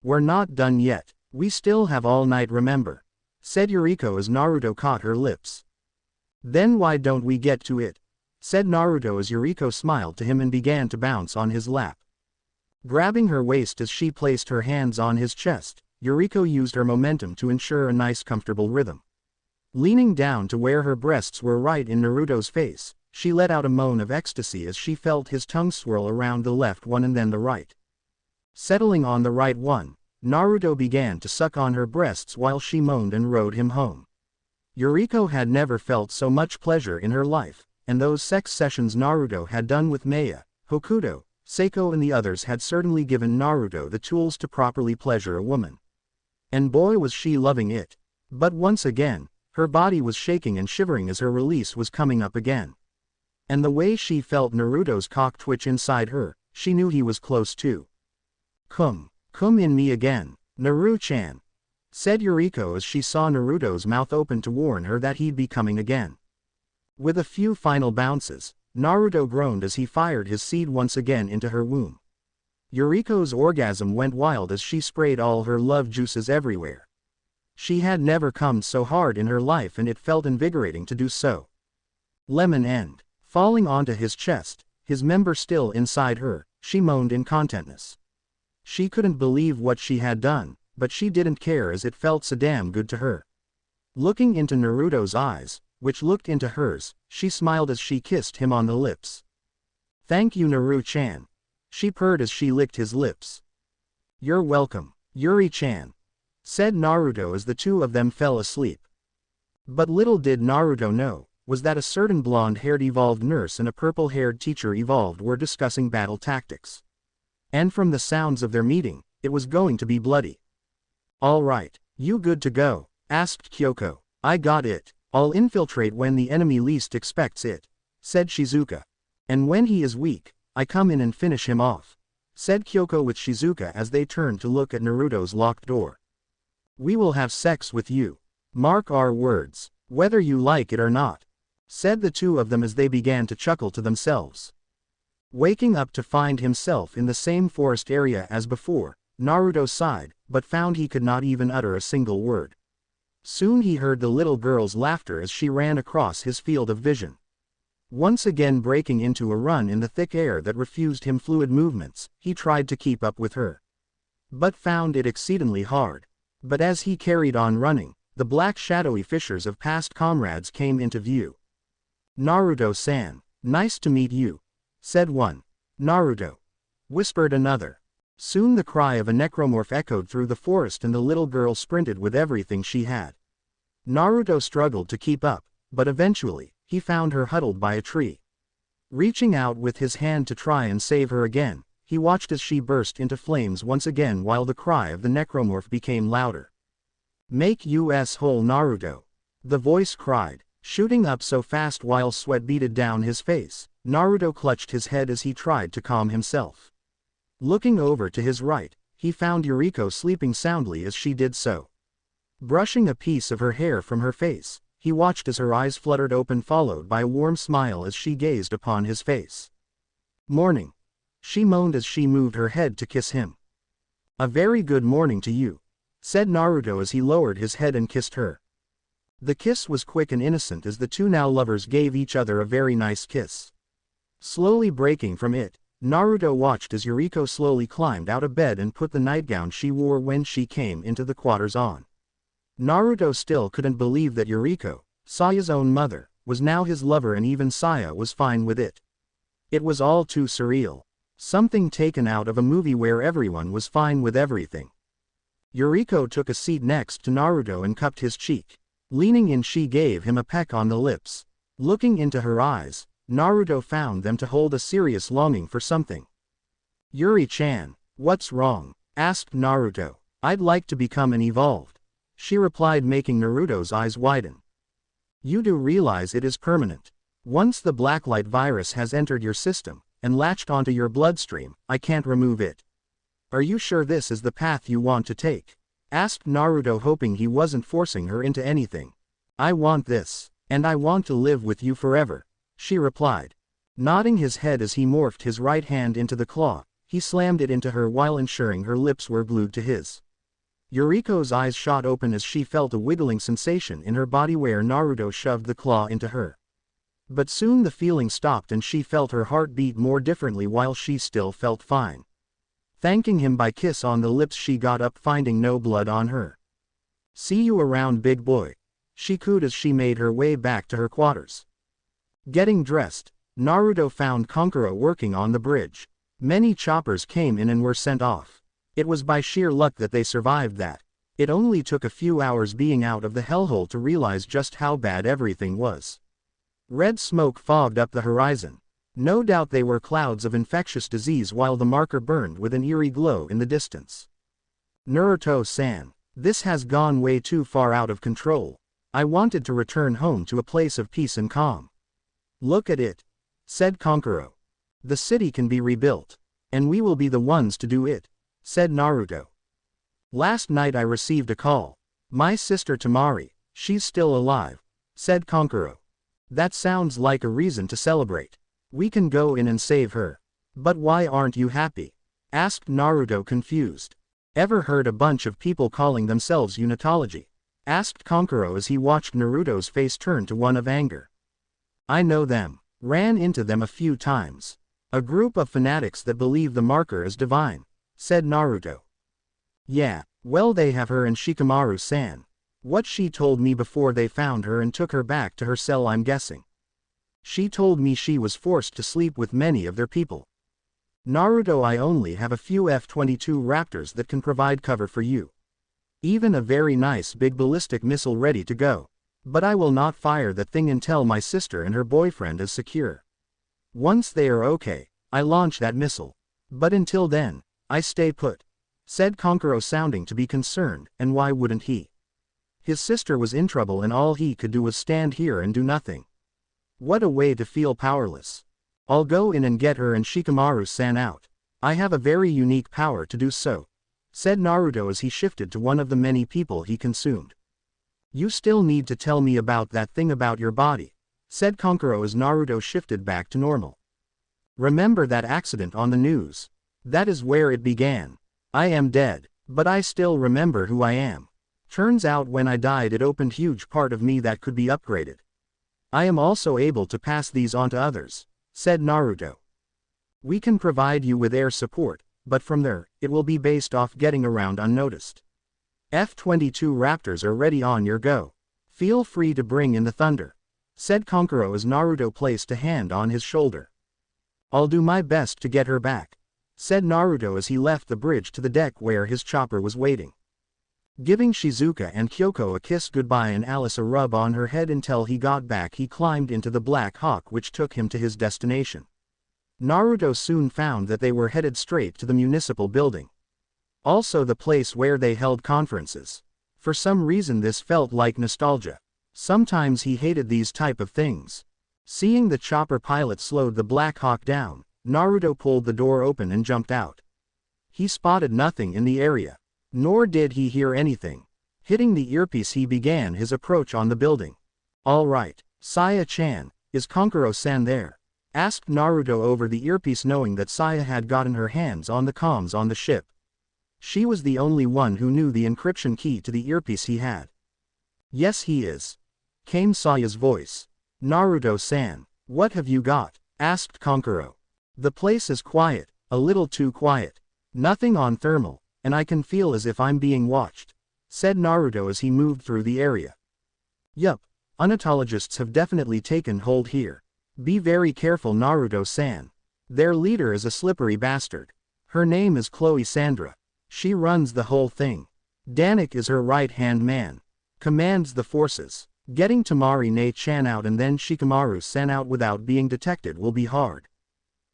"We're not done yet, we still have all night, remember," said Yuriko as Naruto caught her lips. "Then why don't we get to it?" said Naruto as Yuriko smiled to him and began to bounce on his lap. Grabbing her waist as she placed her hands on his chest, Yuriko used her momentum to ensure a nice comfortable rhythm. Leaning down to where her breasts were right in Naruto's face, she let out a moan of ecstasy as she felt his tongue swirl around the left one and then the right. Settling on the right one, Naruto began to suck on her breasts while she moaned and rode him home. Yuriko had never felt so much pleasure in her life, and those sex sessions Naruto had done with Maya, Hokuto, Seiko and the others had certainly given Naruto the tools to properly pleasure a woman. And boy was she loving it. But once again, her body was shaking and shivering as her release was coming up again. And the way she felt Naruto's cock twitch inside her, she knew he was close too. Come in me again, Naru-chan," said Yuriko as she saw Naruto's mouth open to warn her that he'd be coming again. With a few final bounces, Naruto groaned as he fired his seed once again into her womb. Yuriko's orgasm went wild as she sprayed all her love juices everywhere. She had never come so hard in her life and it felt invigorating to do so. Lemon end. Falling onto his chest, his member still inside her, she moaned in contentness. She couldn't believe what she had done, but she didn't care as it felt so damn good to her. Looking into Naruto's eyes, which looked into hers, she smiled as she kissed him on the lips. "Thank you, Naru-chan," she purred as she licked his lips. "You're welcome, Yuri-chan," said Naruto as the two of them fell asleep. But little did Naruto know, was that a certain blonde-haired evolved nurse and a purple-haired teacher evolved were discussing battle tactics. And from the sounds of their meeting, it was going to be bloody. "All right, you good to go?" asked Kyoko. "I got it. I'll infiltrate when the enemy least expects it," said Shizuka. "And when he is weak, I come in and finish him off," said Kyoko with Shizuka as they turned to look at Naruto's locked door. "We will have sex with you. Mark our words, whether you like it or not," said the two of them as they began to chuckle to themselves. Waking up to find himself in the same forest area as before, Naruto sighed, but found he could not even utter a single word. Soon he heard the little girl's laughter as she ran across his field of vision. Once again breaking into a run in the thick air that refused him fluid movements, he tried to keep up with her, but found it exceedingly hard. But as he carried on running, the black shadowy fissures of past comrades came into view. "Naruto-san, nice to meet you," said one. "Naruto," whispered another. Soon the cry of a necromorph echoed through the forest and the little girl sprinted with everything she had. Naruto struggled to keep up, but eventually, he found her huddled by a tree. Reaching out with his hand to try and save her again, he watched as she burst into flames once again while the cry of the necromorph became louder. "Make us whole, Naruto," the voice cried, shooting up so fast while sweat beaded down his face. Naruto clutched his head as he tried to calm himself. Looking over to his right, he found Yuriko sleeping soundly as she did so. Brushing a piece of her hair from her face, he watched as her eyes fluttered open followed by a warm smile as she gazed upon his face. "Morning," she moaned as she moved her head to kiss him. "A very good morning to you," said Naruto as he lowered his head and kissed her. The kiss was quick and innocent as the two now lovers gave each other a very nice kiss. Slowly breaking from it, Naruto watched as Yuriko slowly climbed out of bed and put the nightgown she wore when she came into the quarters on. Naruto still couldn't believe that Yuriko, Saya's own mother, was now his lover and even Saya was fine with it. It was all too surreal. Something taken out of a movie where everyone was fine with everything. Yuriko took a seat next to Naruto and cupped his cheek. Leaning in, she gave him a peck on the lips. Looking into her eyes, Naruto found them to hold a serious longing for something. "Yuri-chan, what's wrong?" asked Naruto. "I'd like to become an evolved," she replied, making Naruto's eyes widen. "You do realize it is permanent. Once the blacklight virus has entered your system and latched onto your bloodstream, I can't remove it. Are you sure this is the path you want to take?" asked Naruto, hoping he wasn't forcing her into anything. "I want this, and I want to live with you forever," she replied. Nodding his head as he morphed his right hand into the claw, he slammed it into her while ensuring her lips were glued to his. Yuriko's eyes shot open as she felt a wiggling sensation in her body where Naruto shoved the claw into her. But soon the feeling stopped and she felt her heart beat more differently while she still felt fine. Thanking him by kiss on the lips, she got up, finding no blood on her. "See you around, big boy," she cooed as she made her way back to her quarters. Getting dressed, Naruto found Kankuro working on the bridge. Many choppers came in and were sent off. It was by sheer luck that they survived that. It only took a few hours being out of the hellhole to realize just how bad everything was. Red smoke fogged up the horizon. No doubt they were clouds of infectious disease while the marker burned with an eerie glow in the distance. "Naruto-san, this has gone way too far out of control. I wanted to return home to a place of peace and calm." "Look at it," said Kankuro. "The city can be rebuilt. And we will be the ones to do it," said Naruto. "Last night I received a call. My sister Temari, she's still alive," said Kankuro. "That sounds like a reason to celebrate. We can go in and save her." "But why aren't you happy?" asked Naruto, confused. "Ever heard a bunch of people calling themselves unitology?" asked Kankuro as he watched Naruto's face turn to one of anger. "I know them. Ran into them a few times. A group of fanatics that believe the marker is divine," said Naruto. "Yeah, well, they have her and Shikamaru-san. What she told me before they found her and took her back to her cell, I'm guessing. She told me she was forced to sleep with many of their people." "Naruto, I only have a few F-22 Raptors that can provide cover for you. Even a very nice big ballistic missile ready to go," But I will not fire the thing until my sister and her boyfriend is secure. Once they are okay, I launch that missile. But until then, I stay put," said Konkuro, sounding to be concerned, and why wouldn't he? His sister was in trouble and all he could do was stand here and do nothing. What a way to feel powerless. "I'll go in and get her and Shikamaru-san out. I have a very unique power to do so," said Naruto as he shifted to one of the many people he consumed. "You still need to tell me about that thing about your body," said Konkuro as Naruto shifted back to normal. "Remember that accident on the news? That is where it began. I am dead, but I still remember who I am. Turns out when I died it opened huge part of me that could be upgraded. I am also able to pass these on to others," said Naruto. "We can provide you with air support, but from there, it will be based off getting around unnoticed. F-22 Raptors are ready on your go. Feel free to bring in the thunder," said Konkuro as Naruto placed a hand on his shoulder. "I'll do my best to get her back," said Naruto as he left the bridge to the deck where his chopper was waiting. Giving Shizuka and Kyoko a kiss goodbye and Alice a rub on her head until he got back, he climbed into the Black Hawk which took him to his destination. Naruto soon found that they were headed straight to the municipal building. Also the place where they held conferences. For some reason this felt like nostalgia. Sometimes he hated these type of things. Seeing the chopper pilot slowed the Black Hawk down, Naruto pulled the door open and jumped out. He spotted nothing in the area. Nor did he hear anything. Hitting the earpiece he began his approach on the building. "All right, Saya-chan, is Konkuro-san there?" asked Naruto over the earpiece, knowing that Saya had gotten her hands on the comms on the ship. She was the only one who knew the encryption key to the earpiece he had. "Yes he is," came Saya's voice. "Naruto-san, what have you got?" asked Konkuro. "The place is quiet, a little too quiet. Nothing on thermal, and I can feel as if I'm being watched," said Naruto as he moved through the area. "Yup, unetologists have definitely taken hold here. Be very careful, Naruto-san. Their leader is a slippery bastard. Her name is Chloe Sandra. She runs the whole thing. Danik is her right-hand man. Commands the forces. Getting Tamari-ne-chan out and then Shikamaru-san out without being detected will be hard.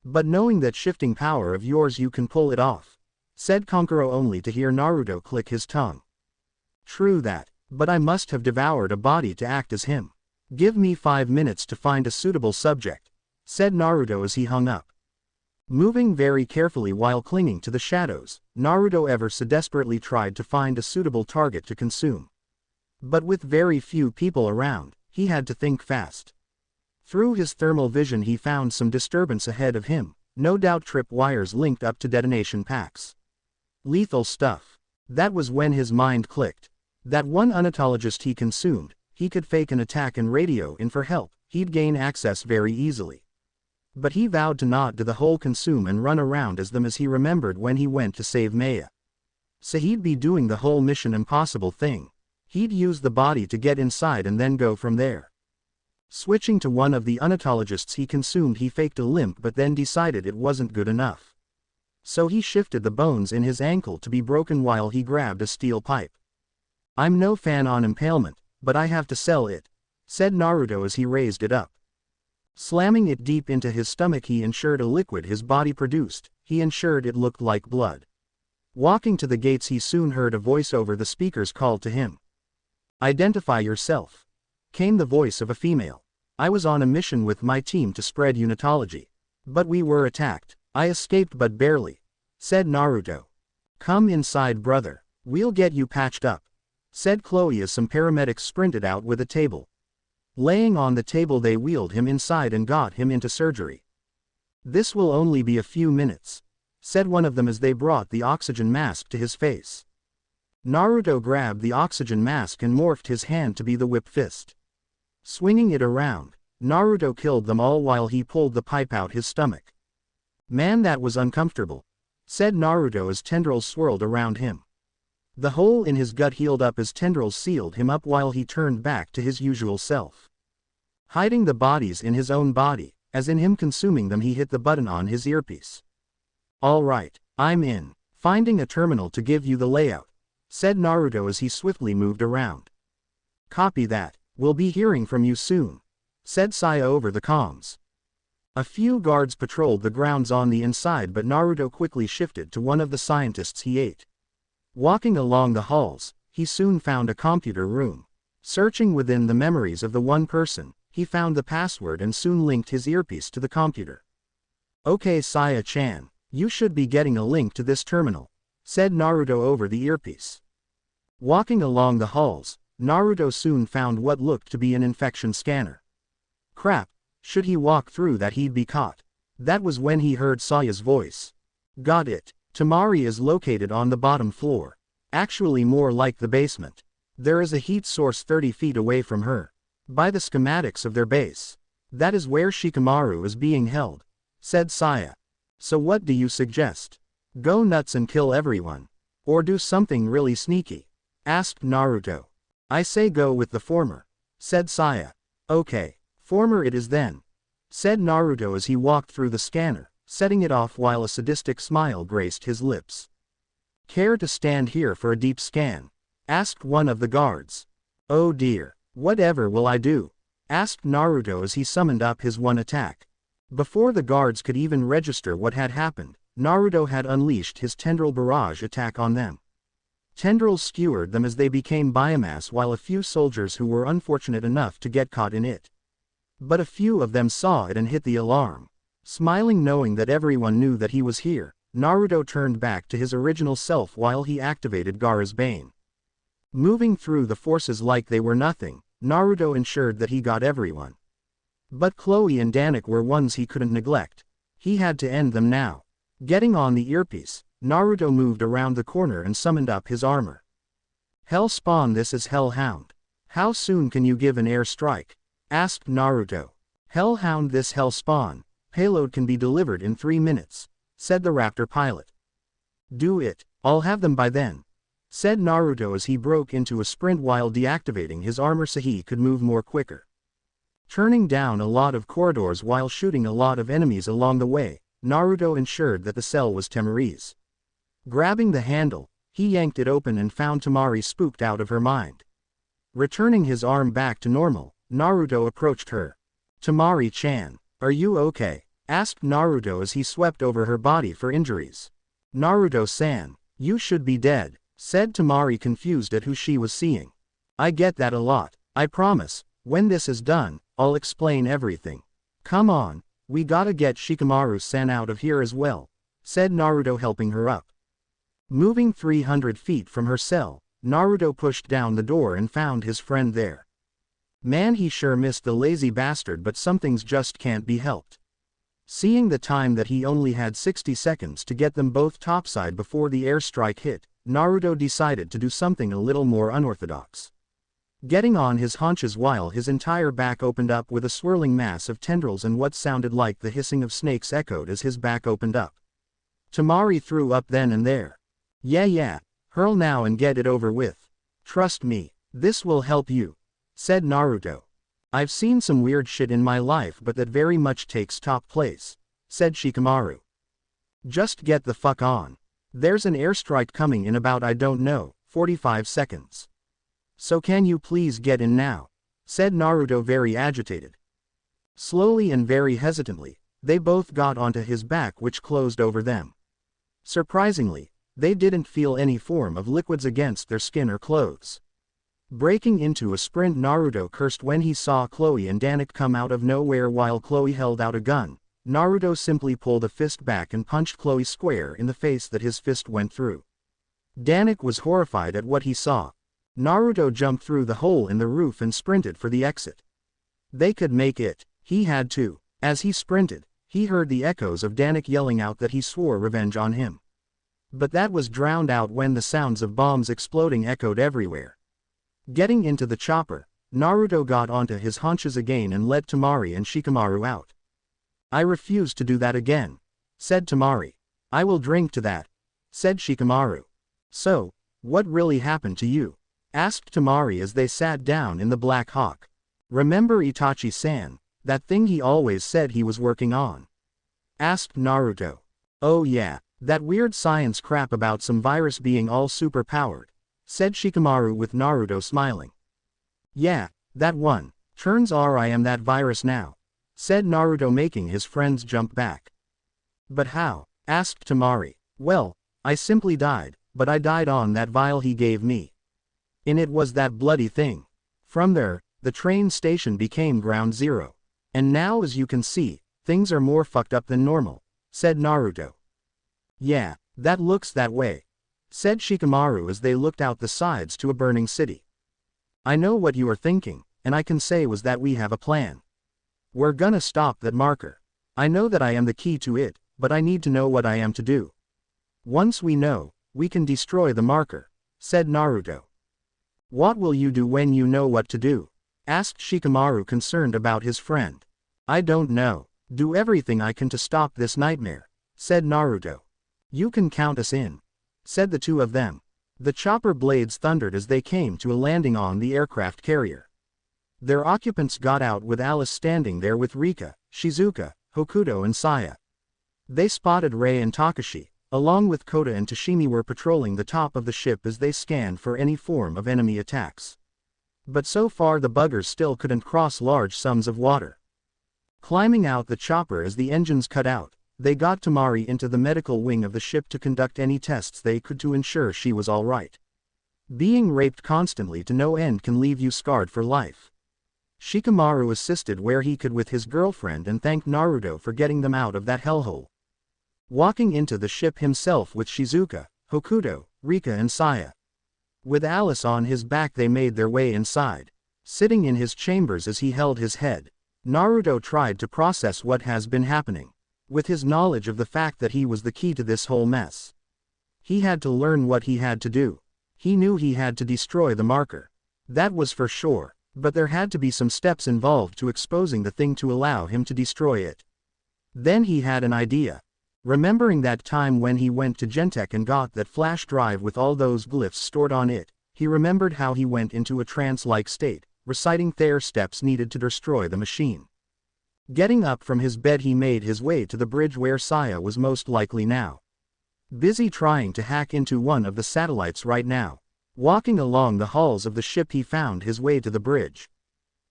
But knowing that shifting power of yours you can pull it off," said Konkuro, only to hear Naruto click his tongue. "True that, but I must have devoured a body to act as him. Give me 5 minutes to find a suitable subject," said Naruto as he hung up. Moving very carefully while clinging to the shadows, Naruto ever so desperately tried to find a suitable target to consume. But with very few people around, he had to think fast. Through his thermal vision he found some disturbance ahead of him, no doubt trip wires linked up to detonation packs. Lethal stuff. That was when his mind clicked. That one unetologist he consumed, he could fake an attack and radio in for help, he'd gain access very easily. But he vowed to not do the whole consume and run around as them, as he remembered when he went to save Maya. So he'd be doing the whole Mission Impossible thing. He'd use the body to get inside and then go from there. Switching to one of the unetologists he consumed, he faked a limp but then decided it wasn't good enough. So he shifted the bones in his ankle to be broken while he grabbed a steel pipe. "I'm no fan on impalement, but I have to sell it," said Naruto as he raised it up. Slamming it deep into his stomach, he ensured a liquid his body produced, he ensured it looked like blood. Walking to the gates, he soon heard a voice over the speakers call to him. "Identify yourself," came the voice of a female. "I was on a mission with my team to spread unitology. But we were attacked. I escaped but barely," said Naruto. "Come inside, brother. We'll get you patched up," said Chloe as some paramedics sprinted out with a table. Laying on the table, they wheeled him inside and got him into surgery. "This will only be a few minutes," said one of them as they brought the oxygen mask to his face. Naruto grabbed the oxygen mask and morphed his hand to be the whip fist. Swinging it around, Naruto killed them all while he pulled the pipe out his stomach. "Man, that was uncomfortable," said Naruto as tendrils swirled around him. The hole in his gut healed up as tendrils sealed him up while he turned back to his usual self. Hiding the bodies in his own body, as in him consuming them, he hit the button on his earpiece. "All right, I'm in. Finding a terminal to give you the layout," said Naruto as he swiftly moved around. "Copy that. We'll be hearing from you soon, said Saya over the comms. A few guards patrolled the grounds on the inside, but Naruto quickly shifted to one of the scientists he ate. Walking along the halls, he soon found a computer room. Searching within the memories of the one person, he found the password and soon linked his earpiece to the computer. Okay, Saya-chan, you should be getting a link to this terminal, said Naruto over the earpiece. Walking along the halls, Naruto soon found what looked to be an infection scanner. Crap, should he walk through that he'd be caught. That was when he heard Saya's voice. Got it. Temari is located on the bottom floor. Actually more like the basement. There is a heat source 30 feet away from her. By the schematics of their base. That is where Shikamaru is being held, said Saya. So what do you suggest? Go nuts and kill everyone? Or do something really sneaky? Asked Naruto. I say go with the former, said Saya. Okay, former it is then, said Naruto as he walked through the scanner, setting it off while a sadistic smile graced his lips. Care to stand here for a deep scan? Asked one of the guards. Oh dear, whatever will I do? Asked Naruto as he summoned up his one attack. Before the guards could even register what had happened, Naruto had unleashed his tendril barrage attack on them. Tendrils skewered them as they became biomass, while a few soldiers who were unfortunate enough to get caught in it. But a few of them saw it and hit the alarm. Smiling, knowing that everyone knew that he was here, Naruto turned back to his original self while he activated Gaara's Bane. Moving through the forces like they were nothing, Naruto ensured that he got everyone. But Chloe and Danik were ones he couldn't neglect. He had to end them now. Getting on the earpiece, Naruto moved around the corner and summoned up his armor. Hell Spawn, this is Hellhound. How soon can you give an air strike? Asked Naruto. Hellhound, this Hell Spawn. Payload can be delivered in 3 minutes, said the Raptor pilot. Do it, I'll have them by then, said Naruto as he broke into a sprint while deactivating his armor so he could move more quicker. Turning down a lot of corridors while shooting a lot of enemies along the way, Naruto ensured that the cell was Temari's. Grabbing the handle, he yanked it open and found Temari spooked out of her mind. Returning his arm back to normal, Naruto approached her. Temari-chan, are you okay? Asked Naruto as he swept over her body for injuries. Naruto-san, you should be dead, said Temari, confused at who she was seeing. I get that a lot. I promise, when this is done, I'll explain everything. Come on, we gotta get Shikamaru-san out of here as well, said Naruto, helping her up. Moving 300 feet from her cell, Naruto pushed down the door and found his friend there. Man, he sure missed the lazy bastard, but some things just can't be helped. Seeing the time that he only had 60 seconds to get them both topside before the airstrike hit, Naruto decided to do something a little more unorthodox. Getting on his haunches while his entire back opened up with a swirling mass of tendrils and what sounded like the hissing of snakes echoed as his back opened up. Temari threw up then and there. Yeah, hurl now and get it over with. Trust me, this will help you, said Naruto. I've seen some weird shit in my life, but that very much takes top place, said Shikamaru. Just get the fuck on. There's an airstrike coming in about, I don't know, 45 seconds. So can you please get in now? Said Naruto, very agitated. Slowly and very hesitantly, they both got onto his back, which closed over them. Surprisingly, they didn't feel any form of liquids against their skin or clothes. Breaking into a sprint, Naruto cursed when he saw Chloe and Danik come out of nowhere while Chloe held out a gun. Naruto simply pulled a fist back and punched Chloe square in the face that his fist went through. Danik was horrified at what he saw. Naruto jumped through the hole in the roof and sprinted for the exit. They could make it. He had to. As he sprinted, he heard the echoes of Danik yelling out that he swore revenge on him. But that was drowned out when the sounds of bombs exploding echoed everywhere. Getting into the chopper, Naruto got onto his haunches again and led Temari and Shikamaru out. I refuse to do that again, said Temari. I will drink to that, said Shikamaru. So, what really happened to you? Asked Temari as they sat down in the Black Hawk. Remember Itachi-san, that thing he always said he was working on? Asked Naruto. Oh yeah, that weird science crap about some virus being all super-powered, said Shikamaru with Naruto smiling. Yeah, That one. Turns out I am that virus now, said Naruto, making his friends jump back. But how? Asked Temari. Well, I simply died, but I died on that vial he gave me. In it was that bloody thing. From there, the train station became ground zero. And now, as you can see, things are more fucked up than normal, said Naruto. Yeah, that looks that way, said Shikamaru as they looked out the sides to a burning city. I know what you are thinking, and I can say was that we have a plan. We're gonna stop that marker. I know that I am the key to it, but I need to know what I am to do. Once we know, we can destroy the marker, said Naruto. What will you do when you know what to do? Asked Shikamaru, concerned about his friend. I don't know. Do everything I can to stop this nightmare, said Naruto. You can count us in, said the two of them. The chopper blades thundered as they came to a landing on the aircraft carrier. Their occupants got out with Alice standing there with Rika, Shizuka, Hokuto and Saya. They spotted Rei and Takashi, along with Kota and Tashimi, were patrolling the top of the ship as they scanned for any form of enemy attacks. But so far the buggers still couldn't cross large sums of water. Climbing out the chopper as the engines cut out, they got Temari into the medical wing of the ship to conduct any tests they could to ensure she was all right. Being raped constantly to no end can leave you scarred for life. Shikamaru assisted where he could with his girlfriend and thanked Naruto for getting them out of that hellhole. Walking into the ship himself with Shizuka, Hokuto, Rika and Saya. With Alice on his back, they made their way inside. Sitting in his chambers as he held his head, Naruto tried to process what has been happening. With his knowledge of the fact that he was the key to this whole mess, he had to learn what he had to do. He knew he had to destroy the marker. That was for sure, but there had to be some steps involved to exposing the thing to allow him to destroy it. Then he had an idea. Remembering that time when he went to Genentech and got that flash drive with all those glyphs stored on it, he remembered how he went into a trance-like state, reciting their steps needed to destroy the machine. Getting up from his bed, he made his way to the bridge where Saya was most likely now. Busy trying to hack into one of the satellites right now. Walking along the halls of the ship, he found his way to the bridge.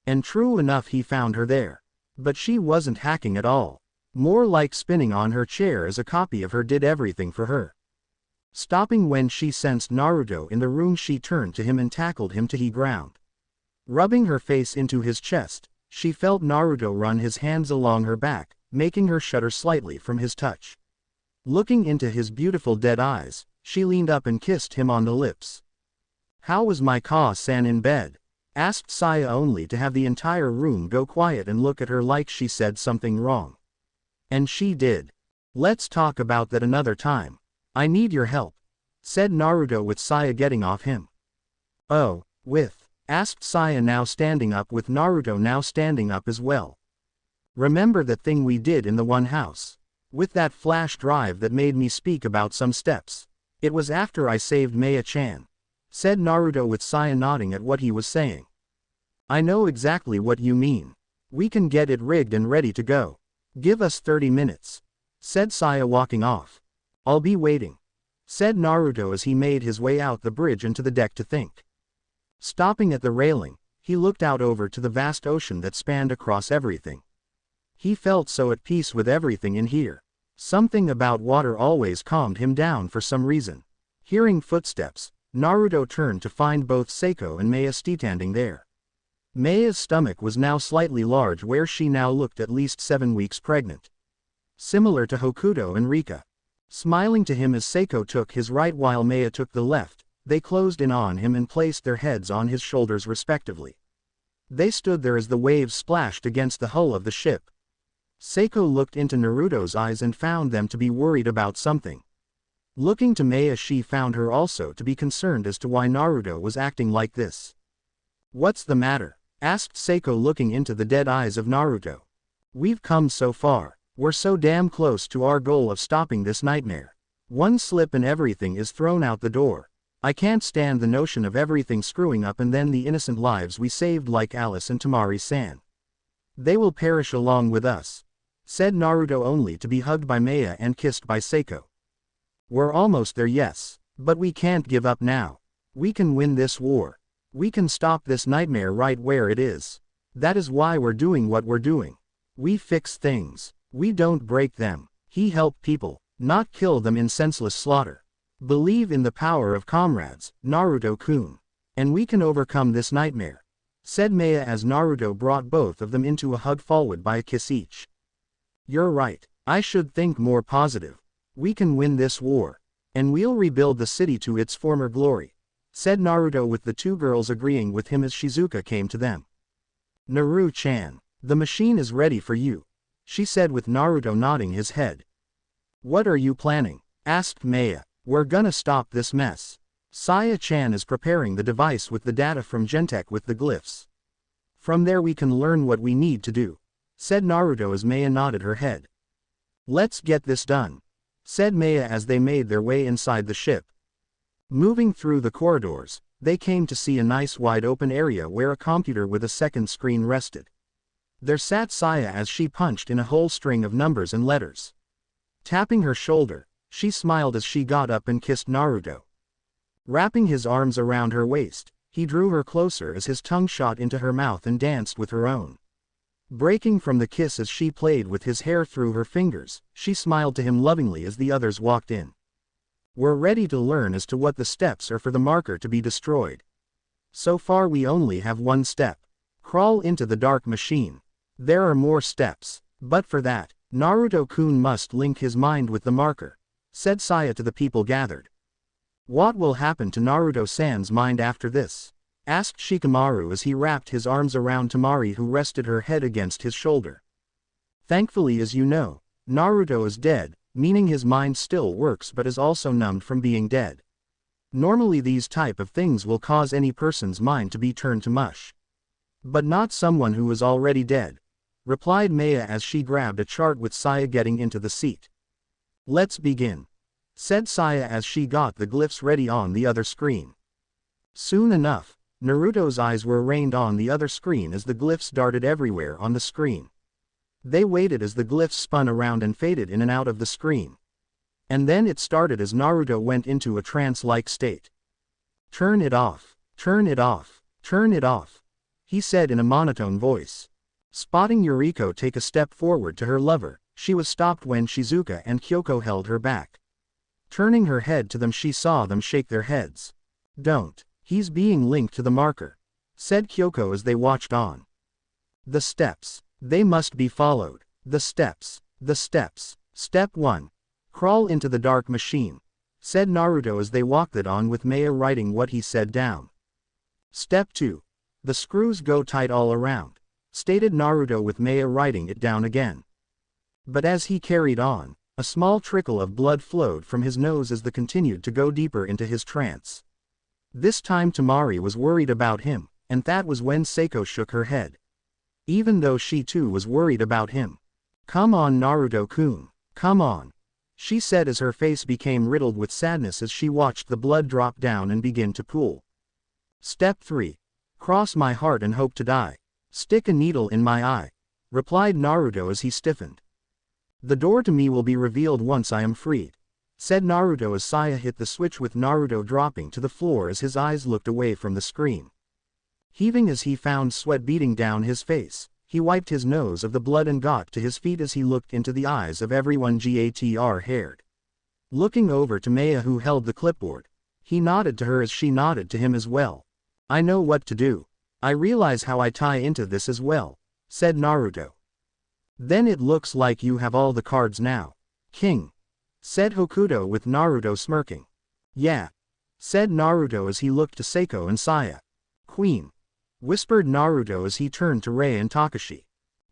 And true enough, he found her there. But she wasn't hacking at all. More like spinning on her chair as a copy of her did everything for her. Stopping when she sensed Naruto in the room, she turned to him and tackled him to the ground. Rubbing her face into his chest, she felt Naruto run his hands along her back, making her shudder slightly from his touch. Looking into his beautiful dead eyes, she leaned up and kissed him on the lips. How was my Ka-san in bed? Asked Saya, only to have the entire room go quiet and look at her like she said something wrong. And she did. Let's talk about that another time. I need your help, said Naruto with Saya getting off him. Oh, asked Saya, now standing up with Naruto now standing up as well. Remember that thing we did in the one house? With that flash drive that made me speak about some steps. It was after I saved Maya-chan, said Naruto with Saya nodding at what he was saying. I know exactly what you mean. We can get it rigged and ready to go. Give us 30 minutes, said Saya, walking off. I'll be waiting, said Naruto as he made his way out the bridge and to the deck to think. Stopping at the railing, he looked out over to the vast ocean that spanned across everything. He felt so at peace with everything in here. Something about water always calmed him down for some reason. Hearing footsteps, Naruto turned to find both Seiko and Maya standing there. Maya's stomach was now slightly large, where she now looked at least 7 weeks pregnant. Similar to Hokuto and Rika. Smiling to him as Seiko took his right while Maya took the left, they closed in on him and placed their heads on his shoulders respectively. They stood there as the waves splashed against the hull of the ship. Seiko looked into Naruto's eyes and found them to be worried about something. Looking to Maya, she found her also to be concerned as to why Naruto was acting like this. What's the matter? Asked Seiko, looking into the dead eyes of Naruto. We've come so far. We're so damn close to our goal of stopping this nightmare. One slip and everything is thrown out the door. I can't stand the notion of everything screwing up and then the innocent lives we saved like Alice and Temari-san. They will perish along with us, said Naruto, only to be hugged by Maya and kissed by Seiko. We're almost there, yes, but we can't give up now. We can win this war. We can stop this nightmare right where it is. That is why we're doing what we're doing. We fix things. We don't break them. He help people, not kill them in senseless slaughter. Believe in the power of comrades, Naruto-kun. And we can overcome this nightmare," said Maya as Naruto brought both of them into a hug followed by a kiss each. "You're right. I should think more positive. We can win this war. And we'll rebuild the city to its former glory," said Naruto with the two girls agreeing with him as Shizuka came to them. "Naru-chan, the machine is ready for you," she said with Naruto nodding his head. "What are you planning?" asked Maya. "We're gonna stop this mess. Saya-chan is preparing the device with the data from Genentech with the glyphs. From there we can learn what we need to do," said Naruto as Maya nodded her head. "Let's get this done," said Maya as they made their way inside the ship. Moving through the corridors, they came to see a nice wide open area where a computer with a second screen rested. There sat Saya as she punched in a whole string of numbers and letters. Tapping her shoulder, she smiled as she got up and kissed Naruto. Wrapping his arms around her waist, he drew her closer as his tongue shot into her mouth and danced with her own. Breaking from the kiss as she played with his hair through her fingers, she smiled to him lovingly as the others walked in. "We're ready to learn as to what the steps are for the marker to be destroyed. So far we only have one step. Crawl into the dark machine. There are more steps, but for that, Naruto-kun must link his mind with the marker," said Saya to the people gathered. "What will happen to Naruto-san's mind after this?" asked Shikamaru as he wrapped his arms around Tamari who rested her head against his shoulder. "Thankfully, as you know, Naruto is dead, meaning his mind still works but is also numbed from being dead. Normally these type of things will cause any person's mind to be turned to mush. But not someone who is already dead," replied Maya as she grabbed a chart with Saya getting into the seat. "Let's begin," said Saya as she got the glyphs ready on the other screen. Soon enough, Naruto's eyes were rained on the other screen as the glyphs darted everywhere on the screen. They waited as the glyphs spun around and faded in and out of the screen. And then it started as Naruto went into a trance-like state. "Turn it off, turn it off, turn it off," he said in a monotone voice. Spotting Yuriko take a step forward to her lover, she was stopped when Shizuka and Kyoko held her back. Turning her head to them, she saw them shake their heads. "Don't. He's being linked to the marker," said Kyoko as they watched on. "The steps. They must be followed. The steps. The steps. Step 1. Crawl into the dark machine," said Naruto as they walked it on with Maya writing what he said down. "Step 2. The screws go tight all around," stated Naruto with Maya writing it down again. But as he carried on, a small trickle of blood flowed from his nose as they continued to go deeper into his trance. This time Tamari was worried about him, and that was when Seiko shook her head. Even though she too was worried about him. "Come on Naruto-kun, come on," she said as her face became riddled with sadness as she watched the blood drop down and begin to pool. "Step 3. Cross my heart and hope to die. Stick a needle in my eye," replied Naruto as he stiffened. "The door to me will be revealed once I am freed," said Naruto as Saya hit the switch with Naruto dropping to the floor as his eyes looked away from the screen. Heaving as he found sweat beating down his face, he wiped his nose of the blood and got to his feet as he looked into the eyes of everyone GATR-haired. Looking over to Maya who held the clipboard, he nodded to her as she nodded to him as well. "I know what to do. I realize how I tie into this as well," said Naruto. "Then it looks like you have all the cards now, King," said Hokuto with Naruto smirking. "Yeah," said Naruto as he looked to Seiko and Saya. "Queen," whispered Naruto as he turned to Rei and Takashi.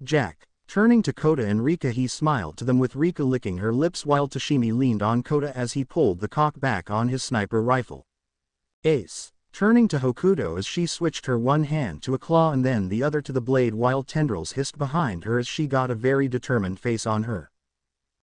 "Jack," turning to Kota and Rika he smiled to them with Rika licking her lips while Tashimi leaned on Kota as he pulled the cock back on his sniper rifle. "Ace," turning to Hokuto as she switched her one hand to a claw and then the other to the blade while tendrils hissed behind her as she got a very determined face on her.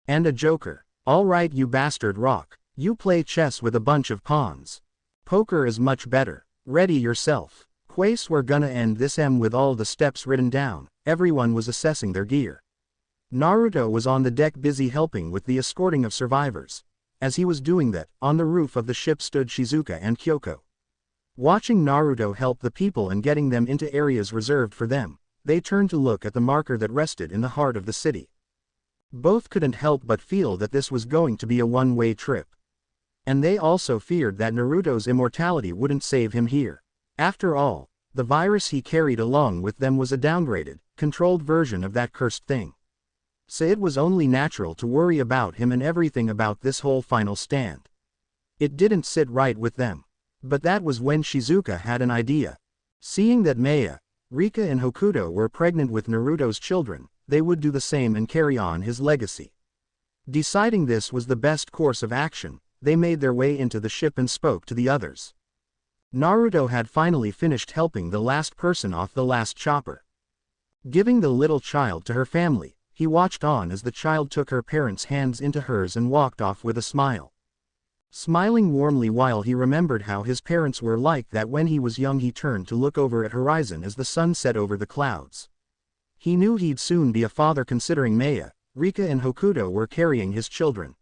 "And a joker. All right you bastard rock, you play chess with a bunch of pawns. Poker is much better. Ready yourself. Quace we're gonna end this with all the steps written down." Everyone was assessing their gear. Naruto was on the deck busy helping with the escorting of survivors. As he was doing that, on the roof of the ship stood Shizuka and Kyoko. Watching Naruto help the people and getting them into areas reserved for them, they turned to look at the marker that rested in the heart of the city. Both couldn't help but feel that this was going to be a one-way trip. And they also feared that Naruto's immortality wouldn't save him here. After all, the virus he carried along with them was a downgraded, controlled version of that cursed thing. So it was only natural to worry about him and everything about this whole final stand. It didn't sit right with them. But that was when Shizuka had an idea. Seeing that Maya, Rika and Hokuto were pregnant with Naruto's children, they would do the same and carry on his legacy. Deciding this was the best course of action, they made their way into the ship and spoke to the others. Naruto had finally finished helping the last person off the last chopper. Giving the little child to her family, he watched on as the child took her parents' hands into hers and walked off with a smile. Smiling warmly while he remembered how his parents were like that when he was young, he turned to look over at horizon as the sun set over the clouds. He knew he'd soon be a father considering Maya, Rika and Hokuto were carrying his children.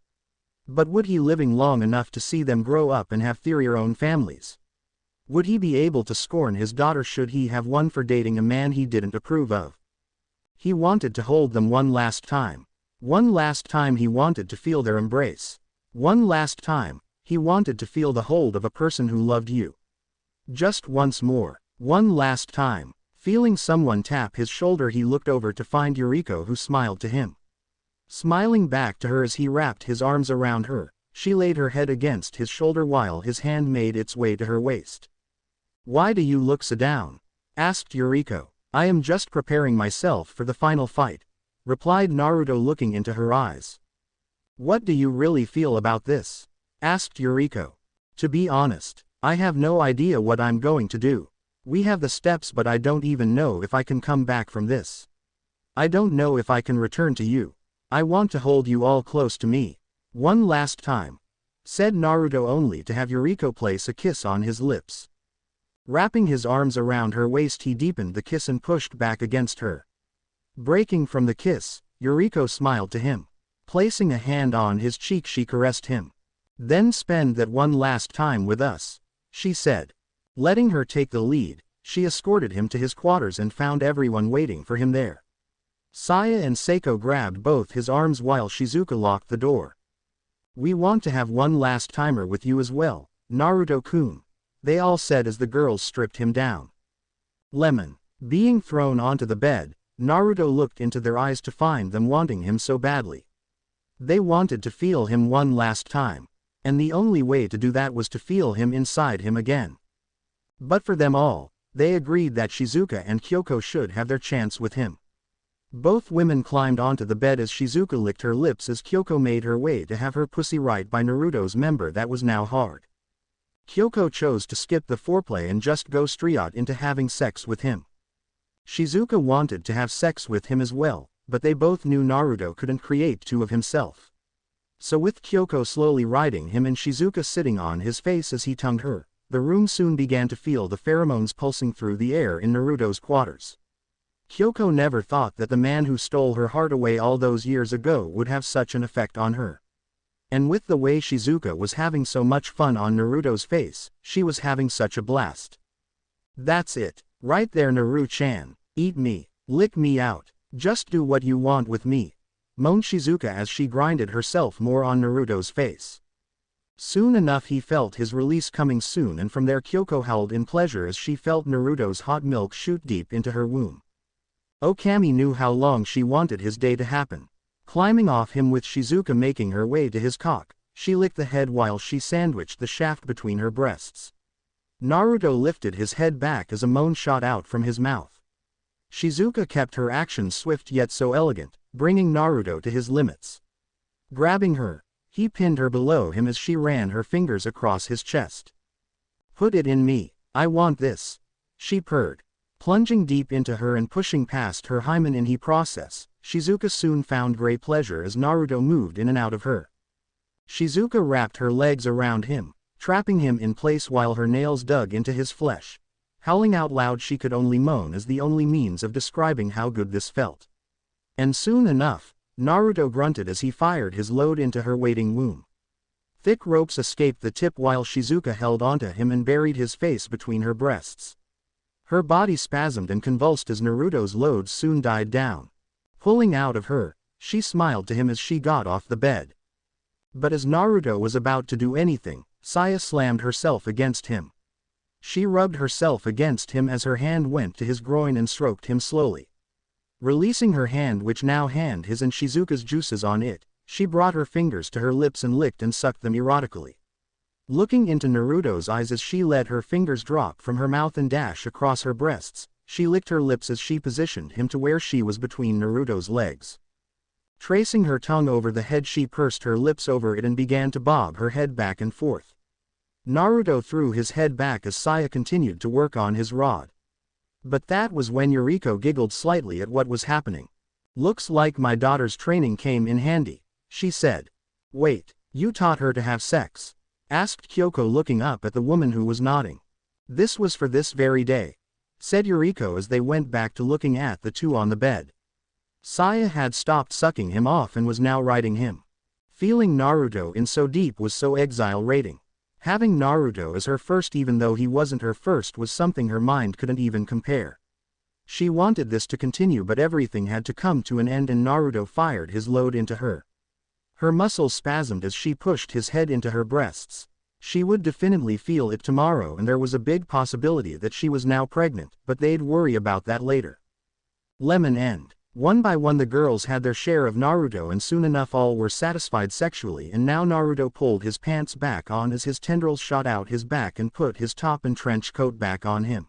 But would he living long enough to see them grow up and have their own families? Would he be able to scorn his daughter should he have one for dating a man he didn't approve of? He wanted to hold them one last time. One last time he wanted to feel their embrace. One last time, he wanted to feel the hold of a person who loved you. Just once more. One last time. Feeling someone tap his shoulder, he looked over to find Yuriko, who smiled to him. Smiling back to her as he wrapped his arms around her, she laid her head against his shoulder while his hand made its way to her waist. "Why do you look so down?" asked Yuriko. "I am just preparing myself for the final fight," replied Naruto, looking into her eyes. "What do you really feel about this?" asked Yuriko. "To be honest, I have no idea what I'm going to do. We have the steps, but I don't even know if I can come back from this. I don't know if I can return to you. I want to hold you all close to me. One last time," said Naruto, only to have Yuriko place a kiss on his lips. Wrapping his arms around her waist, he deepened the kiss and pushed back against her. Breaking from the kiss, Yuriko smiled to him. Placing a hand on his cheek, she caressed him. "Then spend that one last time with us," she said. Letting her take the lead, she escorted him to his quarters and found everyone waiting for him there. Saya and Seiko grabbed both his arms while Shizuka locked the door. "We want to have one last timer with you as well, Naruto-kun," they all said as the girls stripped him down. Lemon. Being thrown onto the bed, Naruto looked into their eyes to find them wanting him so badly. They wanted to feel him one last time, and the only way to do that was to feel him inside him again. But for them all, they agreed that Shizuka and Kyoko should have their chance with him. Both women climbed onto the bed as Shizuka licked her lips as Kyoko made her way to have her pussy right by Naruto's member that was now hard. Kyoko chose to skip the foreplay and just go straight into having sex with him. Shizuka wanted to have sex with him as well, but they both knew Naruto couldn't create two of himself. So with Kyoko slowly riding him and Shizuka sitting on his face as he tongued her, the room soon began to feel the pheromones pulsing through the air in Naruto's quarters. Kyoko never thought that the man who stole her heart away all those years ago would have such an effect on her. And with the way Shizuka was having so much fun on Naruto's face, she was having such a blast. "That's it, right there, Naru-chan. Eat me, lick me out, just do what you want with me," moaned Shizuka as she grinded herself more on Naruto's face. Soon enough he felt his release coming soon, and from there Kyoko howled in pleasure as she felt Naruto's hot milk shoot deep into her womb. Okami knew how long she wanted his day to happen. Climbing off him with Shizuka making her way to his cock, she licked the head while she sandwiched the shaft between her breasts. Naruto lifted his head back as a moan shot out from his mouth. Shizuka kept her actions swift yet so elegant, bringing Naruto to his limits. Grabbing her, he pinned her below him as she ran her fingers across his chest. "Put it in me, I want this," she purred. Plunging deep into her and pushing past her hymen in the process, Shizuka soon found great pleasure as Naruto moved in and out of her. Shizuka wrapped her legs around him, trapping him in place while her nails dug into his flesh. Howling out loud, she could only moan as the only means of describing how good this felt. And soon enough, Naruto grunted as he fired his load into her waiting womb. Thick ropes escaped the tip while Shizuka held onto him and buried his face between her breasts. Her body spasmed and convulsed as Naruto's load soon died down. Pulling out of her, she smiled to him as she got off the bed. But as Naruto was about to do anything, Saya slammed herself against him. She rubbed herself against him as her hand went to his groin and stroked him slowly. Releasing her hand, which now had his and Shizuka's juices on it, she brought her fingers to her lips and licked and sucked them erotically. Looking into Naruto's eyes as she let her fingers drop from her mouth and dash across her breasts, she licked her lips as she positioned him to where she was between Naruto's legs. Tracing her tongue over the head, she pursed her lips over it and began to bob her head back and forth. Naruto threw his head back as Saya continued to work on his rod. But that was when Yuriko giggled slightly at what was happening. "Looks like my daughter's training came in handy," she said. "Wait, you taught her to have sex?" asked Kyoko, looking up at the woman who was nodding. "This was for this very day," said Yuriko as they went back to looking at the two on the bed. Saya had stopped sucking him off and was now riding him. Feeling Naruto in so deep was so exhilarating. Having Naruto as her first, even though he wasn't her first, was something her mind couldn't even compare. She wanted this to continue, but everything had to come to an end and Naruto fired his load into her. Her muscles spasmed as she pushed his head into her breasts. She would definitely feel it tomorrow, and there was a big possibility that she was now pregnant, but they'd worry about that later. Lemon end. One by one the girls had their share of Naruto, and soon enough all were satisfied sexually, and now Naruto pulled his pants back on as his tendrils shot out his back and put his top and trench coat back on him.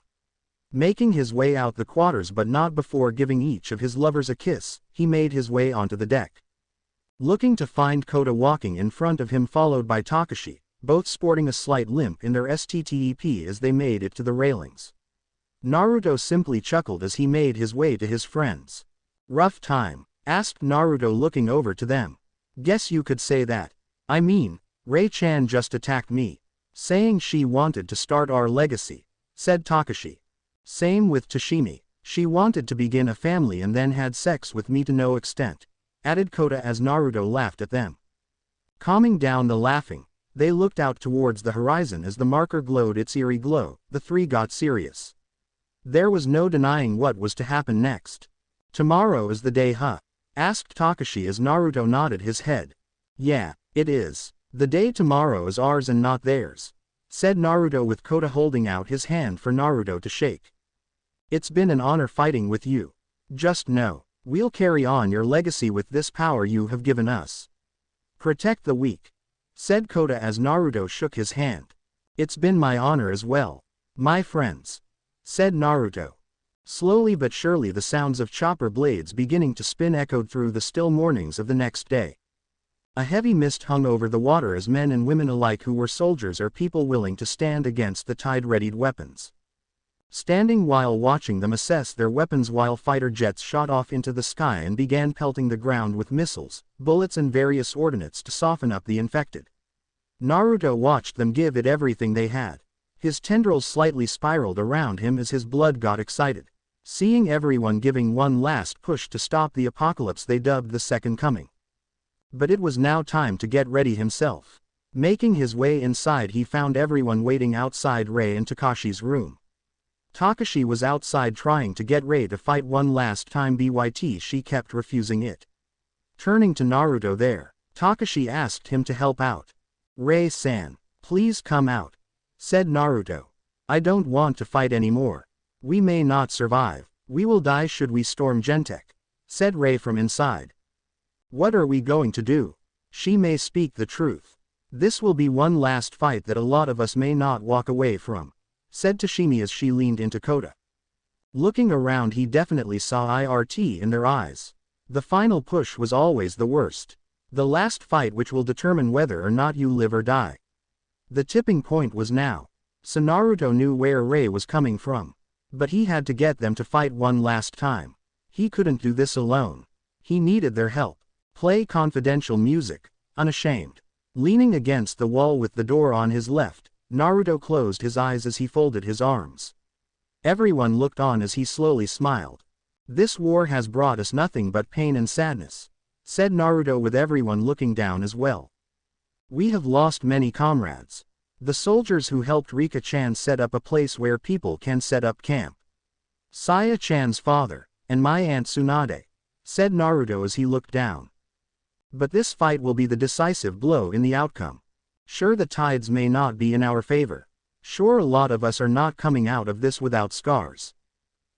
Making his way out the quarters, but not before giving each of his lovers a kiss, he made his way onto the deck. Looking to find Kota walking in front of him, followed by Takashi, both sporting a slight limp in their STTEP as they made it to the railings. Naruto simply chuckled as he made his way to his friends. "Rough time?" asked Naruto, looking over to them. "Guess you could say that. I mean, Rei-chan just attacked me, saying she wanted to start our legacy," said Takashi. "Same with Tashimi. She wanted to begin a family and then had sex with me to no extent," added Kota as Naruto laughed at them. Calming down the laughing, they looked out towards the horizon as the marker glowed its eerie glow. The three got serious. There was no denying what was to happen next. "Tomorrow is the day, huh?" asked Takashi as Naruto nodded his head. "Yeah, it is. The day tomorrow is ours and not theirs," said Naruto, with Kota holding out his hand for Naruto to shake. "It's been an honor fighting with you. Just know, we'll carry on your legacy with this power you have given us. Protect the weak," said Kota as Naruto shook his hand. "It's been my honor as well, my friends," said Naruto. Slowly but surely the sounds of chopper blades beginning to spin echoed through the still mornings of the next day. A heavy mist hung over the water as men and women alike who were soldiers or people willing to stand against the tide readied weapons. Standing while watching them assess their weapons while fighter jets shot off into the sky and began pelting the ground with missiles, bullets and various ordnance to soften up the infected. Naruto watched them give it everything they had. His tendrils slightly spiraled around him as his blood got excited. Seeing everyone giving one last push to stop the apocalypse they dubbed the Second Coming. But it was now time to get ready himself. Making his way inside, he found everyone waiting outside Rei and Takashi's room. Takashi was outside trying to get Rei to fight one last time, but she kept refusing it. Turning to Naruto there, Takashi asked him to help out. "Rei-san, please come out," said Naruto. "I don't want to fight anymore. We may not survive. We will die should we storm Genentech," said Rei from inside. "What are we going to do? She may speak the truth. This will be one last fight that a lot of us may not walk away from," said Tashimi as she leaned into Kota. Looking around, he definitely saw IRT in their eyes. The final push was always the worst. The last fight which will determine whether or not you live or die. The tipping point was now. So Naruto knew where Rei was coming from. But he had to get them to fight one last time. He couldn't do this alone. He needed their help. Play confidential music. Unashamed. Leaning against the wall with the door on his left, Naruto closed his eyes as he folded his arms. Everyone looked on as he slowly smiled. "This war has brought us nothing but pain and sadness," said Naruto, with everyone looking down as well. We have lost many comrades. The soldiers who helped Rika-chan set up a place where people can set up camp. Saya-chan's father, and my aunt Tsunade, said Naruto as he looked down. But this fight will be the decisive blow in the outcome. Sure, the tides may not be in our favor. Sure, a lot of us are not coming out of this without scars.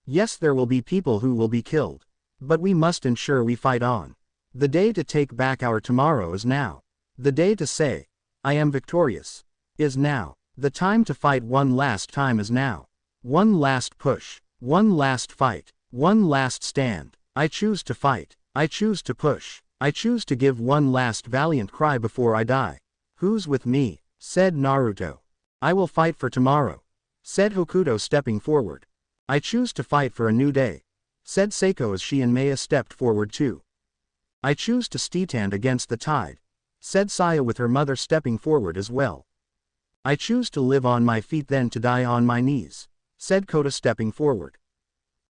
Yes, there will be people who will be killed. But we must ensure we fight on. The day to take back our tomorrow is now. The day to say, I am victorious, is now. The time to fight one last time is now. One last push. One last fight. One last stand. I choose to fight. I choose to push. I choose to give one last valiant cry before I die. Who's with me? Said Naruto. I will fight for tomorrow, said Hokuto stepping forward. I choose to fight for a new day, said Seiko as she and Maya stepped forward too. I choose to stand against the tide, said Saya with her mother stepping forward as well. I choose to live on my feet then to die on my knees, said Kota stepping forward.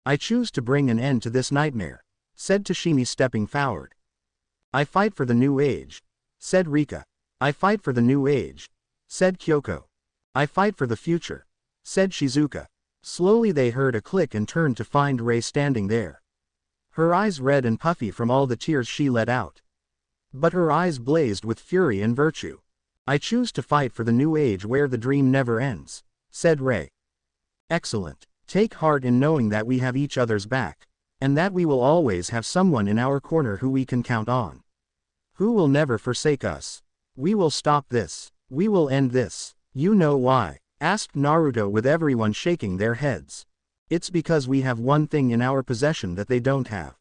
I choose to bring an end to this nightmare, said Tashimi stepping forward. I fight for the new age, said Rika. I fight for the new age, said Kyoko. I fight for the future, said Shizuka. Slowly they heard a click and turned to find Rei standing there. Her eyes red and puffy from all the tears she let out. But her eyes blazed with fury and virtue. I choose to fight for the new age where the dream never ends, said Rei. Excellent. Take heart in knowing that we have each other's back, and that we will always have someone in our corner who we can count on. Who will never forsake us. We will stop this. We will end this. You know why? Asked Naruto with everyone shaking their heads. It's because we have one thing in our possession that they don't have.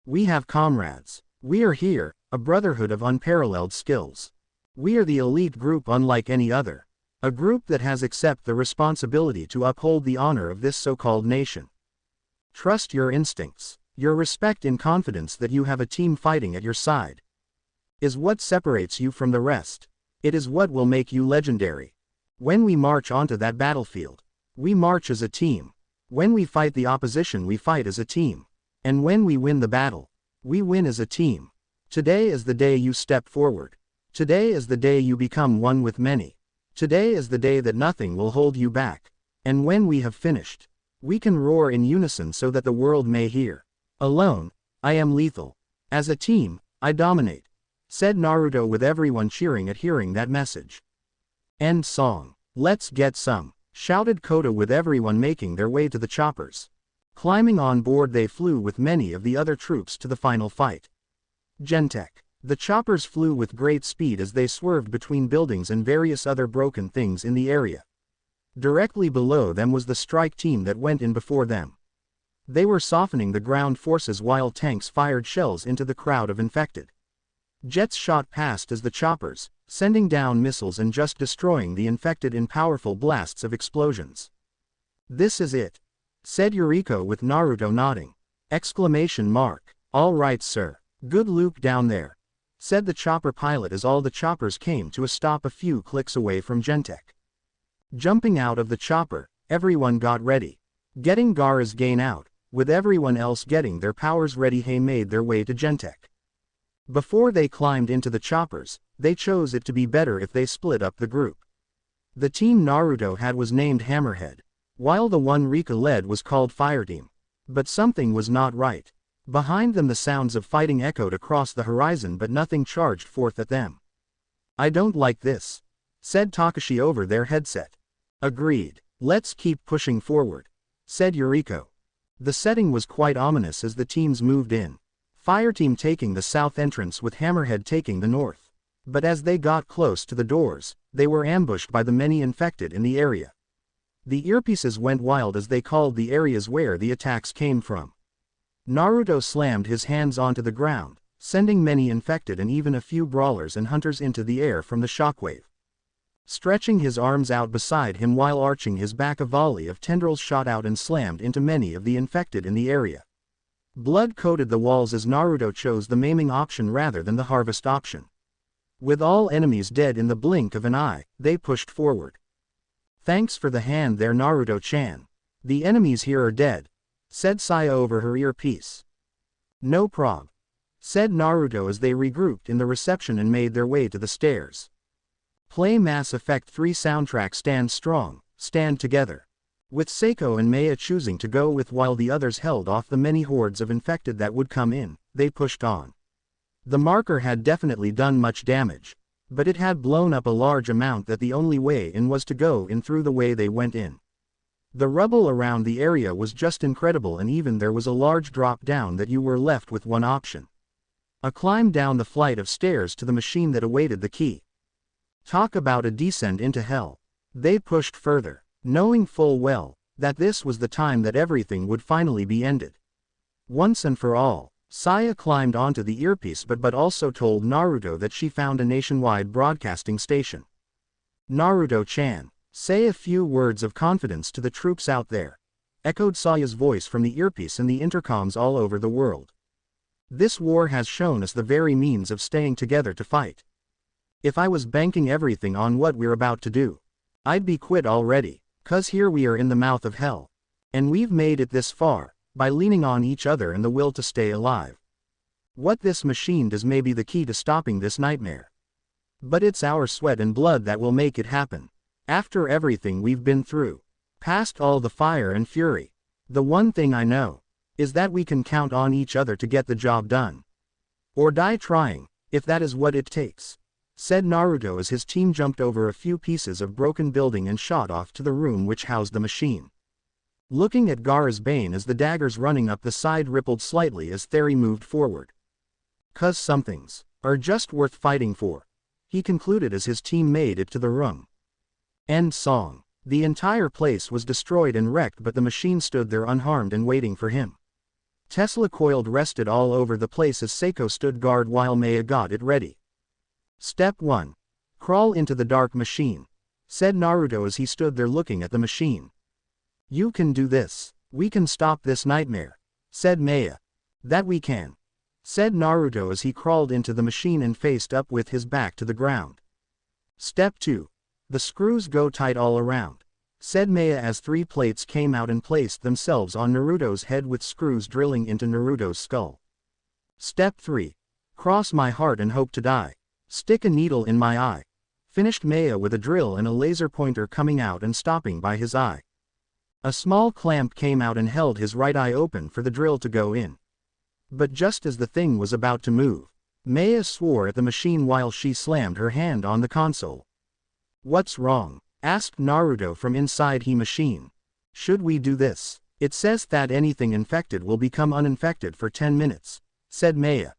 We have comrades. We are here, a brotherhood of unparalleled skills. We are the elite group unlike any other. A group that has accepted the responsibility to uphold the honor of this so-called nation. Trust your instincts. Your respect and confidence that you have a team fighting at your side is what separates you from the rest. It is what will make you legendary. When we march onto that battlefield, we march as a team. When we fight the opposition, we fight as a team. And when we win the battle, we win as a team. Today is the day you step forward. Today is the day you become one with many. Today is the day that nothing will hold you back. And when we have finished, we can roar in unison so that the world may hear. Alone, I am lethal. As a team, I dominate, said Naruto with everyone cheering at hearing that message. End song. Let's get some, shouted Kota with everyone making their way to the choppers. Climbing on board they flew with many of the other troops to the final fight. Genentech. The choppers flew with great speed as they swerved between buildings and various other broken things in the area. Directly below them was the strike team that went in before them. They were softening the ground forces while tanks fired shells into the crowd of infected. Jets shot past as the choppers, sending down missiles and just destroying the infected in powerful blasts of explosions. This is it, said Yuriko with Naruto nodding. Exclamation mark. All right, sir. Good look down there, said the chopper pilot as all the choppers came to a stop a few clicks away from Genentech. Jumping out of the chopper, everyone got ready. Getting Gaara's gain out, with everyone else getting their powers ready, they made their way to Genentech. Before they climbed into the choppers, they chose it to be better if they split up the group. The team Naruto had was named Hammerhead, while the one Rika led was called Fireteam. But something was not right. Behind them the sounds of fighting echoed across the horizon, but nothing charged forth at them. I don't like this, said Takashi over their headset. Agreed. Let's keep pushing forward, said Yuriko. The setting was quite ominous as the teams moved in. Fireteam taking the south entrance with Hammerhead taking the north. But as they got close to the doors, they were ambushed by the many infected in the area. The earpieces went wild as they called the areas where the attacks came from. Naruto slammed his hands onto the ground, sending many infected and even a few brawlers and hunters into the air from the shockwave. Stretching his arms out beside him while arching his back, a volley of tendrils shot out and slammed into many of the infected in the area. Blood coated the walls as Naruto chose the maiming option rather than the harvest option. With all enemies dead in the blink of an eye, they pushed forward. Thanks for the hand there, Naruto-chan. The enemies here are dead, said Saya over her earpiece. No prob, said Naruto as they regrouped in the reception and made their way to the stairs. Play Mass Effect 3 soundtrack. Stand strong, stand together. With Seiko and Maya choosing to go with while the others held off the many hordes of infected that would come in, they pushed on. The marker had definitely done much damage, but it had blown up a large amount that the only way in was to go in through the way they went in. The rubble around the area was just incredible, and even there was a large drop down that you were left with one option. A climb down the flight of stairs to the machine that awaited the key. Talk about a descent into hell. They pushed further, knowing full well that this was the time that everything would finally be ended. Once and for all, Saya climbed onto the earpiece but also told Naruto that she found a nationwide broadcasting station. Naruto-chan, say a few words of confidence to the troops out there, echoed Saya's voice from the earpiece and the intercoms all over the world. This war has shown us the very means of staying together to fight. If I was banking everything on what we're about to do, I'd be quit already, 'cause here we are in the mouth of hell. And we've made it this far, by leaning on each other and the will to stay alive. What this machine does may be the key to stopping this nightmare. But it's our sweat and blood that will make it happen. After everything we've been through, past all the fire and fury, the one thing I know is that we can count on each other to get the job done. Or die trying, if that is what it takes, said Naruto as his team jumped over a few pieces of broken building and shot off to the room which housed the machine. Looking at Gaara's bane as the daggers running up the side rippled slightly as Theory moved forward. 'Cause some things are just worth fighting for, he concluded as his team made it to the room. End song. The entire place was destroyed and wrecked, but the machine stood there unharmed and waiting for him. Tesla coiled rested all over the place as Seiko stood guard while Maya got it ready. Step 1. Crawl into the dark machine, said Naruto as he stood there looking at the machine. You can do this. We can stop this nightmare, said Maya. That we can, said Naruto as he crawled into the machine and faced up with his back to the ground. Step 2. The screws go tight all around, said Maya as 3 plates came out and placed themselves on Naruto's head with screws drilling into Naruto's skull. Step 3. Cross my heart and hope to die. Stick a needle in my eye, finished Maya with a drill and a laser pointer coming out and stopping by his eye. A small clamp came out and held his right eye open for the drill to go in. But just as the thing was about to move, Maya swore at the machine while she slammed her hand on the console. What's wrong? Asked Naruto from inside the machine. Should we do this? It says that anything infected will become uninfected for 10 minutes, said Maya.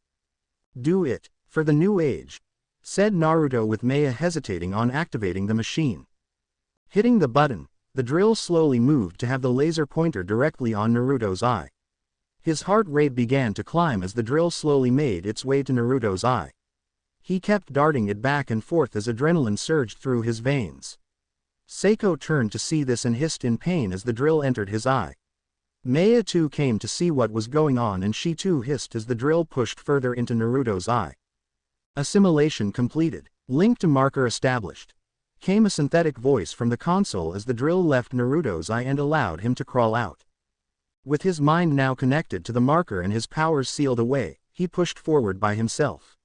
Do it, for the new age, said Naruto with Maya hesitating on activating the machine. Hitting the button, the drill slowly moved to have the laser pointer directly on Naruto's eye. His heart rate began to climb as the drill slowly made its way to Naruto's eye. He kept darting it back and forth as adrenaline surged through his veins. Seiko turned to see this and hissed in pain as the drill entered his eye. Maya too came to see what was going on and she too hissed as the drill pushed further into Naruto's eye. Assimilation completed. Link to marker established. Came a synthetic voice from the console as the drill left Naruto's eye and allowed him to crawl out. With his mind now connected to the marker and his powers sealed away, he pushed forward by himself.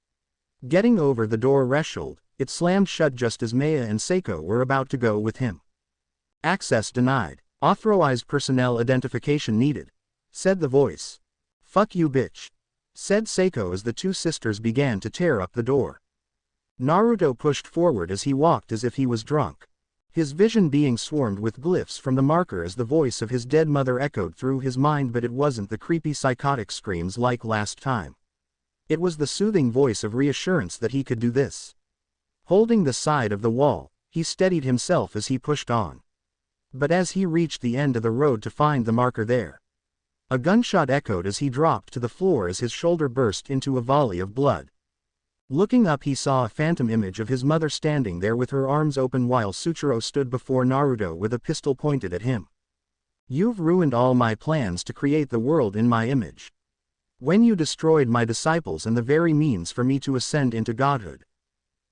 Getting over the door threshold, it slammed shut just as Maya and Seiko were about to go with him. Access denied. Authorized personnel identification needed, said the voice. Fuck you bitch, said Seiko as the 2 sisters began to tear up the door. Naruto pushed forward as he walked as if he was drunk, his vision being swarmed with glyphs from the marker as the voice of his dead mother echoed through his mind, but it wasn't the creepy psychotic screams like last time. It was the soothing voice of reassurance that he could do this. Holding the side of the wall, he steadied himself as he pushed on. But as he reached the end of the road to find the marker there, a gunshot echoed as he dropped to the floor as his shoulder burst into a volley of blood. Looking up, he saw a phantom image of his mother standing there with her arms open while Suchiro stood before Naruto with a pistol pointed at him. You've ruined all my plans to create the world in my image. When you destroyed my disciples and the very means for me to ascend into godhood.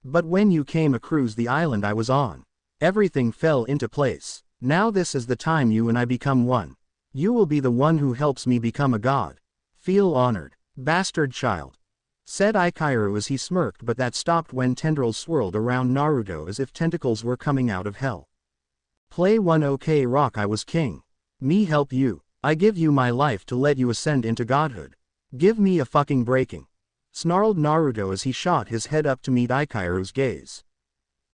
But when you came across the island I was on, everything fell into place. Now this is the time you and I become one. You will be the one who helps me become a god. Feel honored, bastard child. said Ikairu as he smirked, but that stopped when tendrils swirled around Naruto as if tentacles were coming out of hell. Play one OK rock. I was king. Me help you. I give you my life to let you ascend into godhood. Give me a fucking breaking. Snarled Naruto as he shot his head up to meet Ikairu's gaze.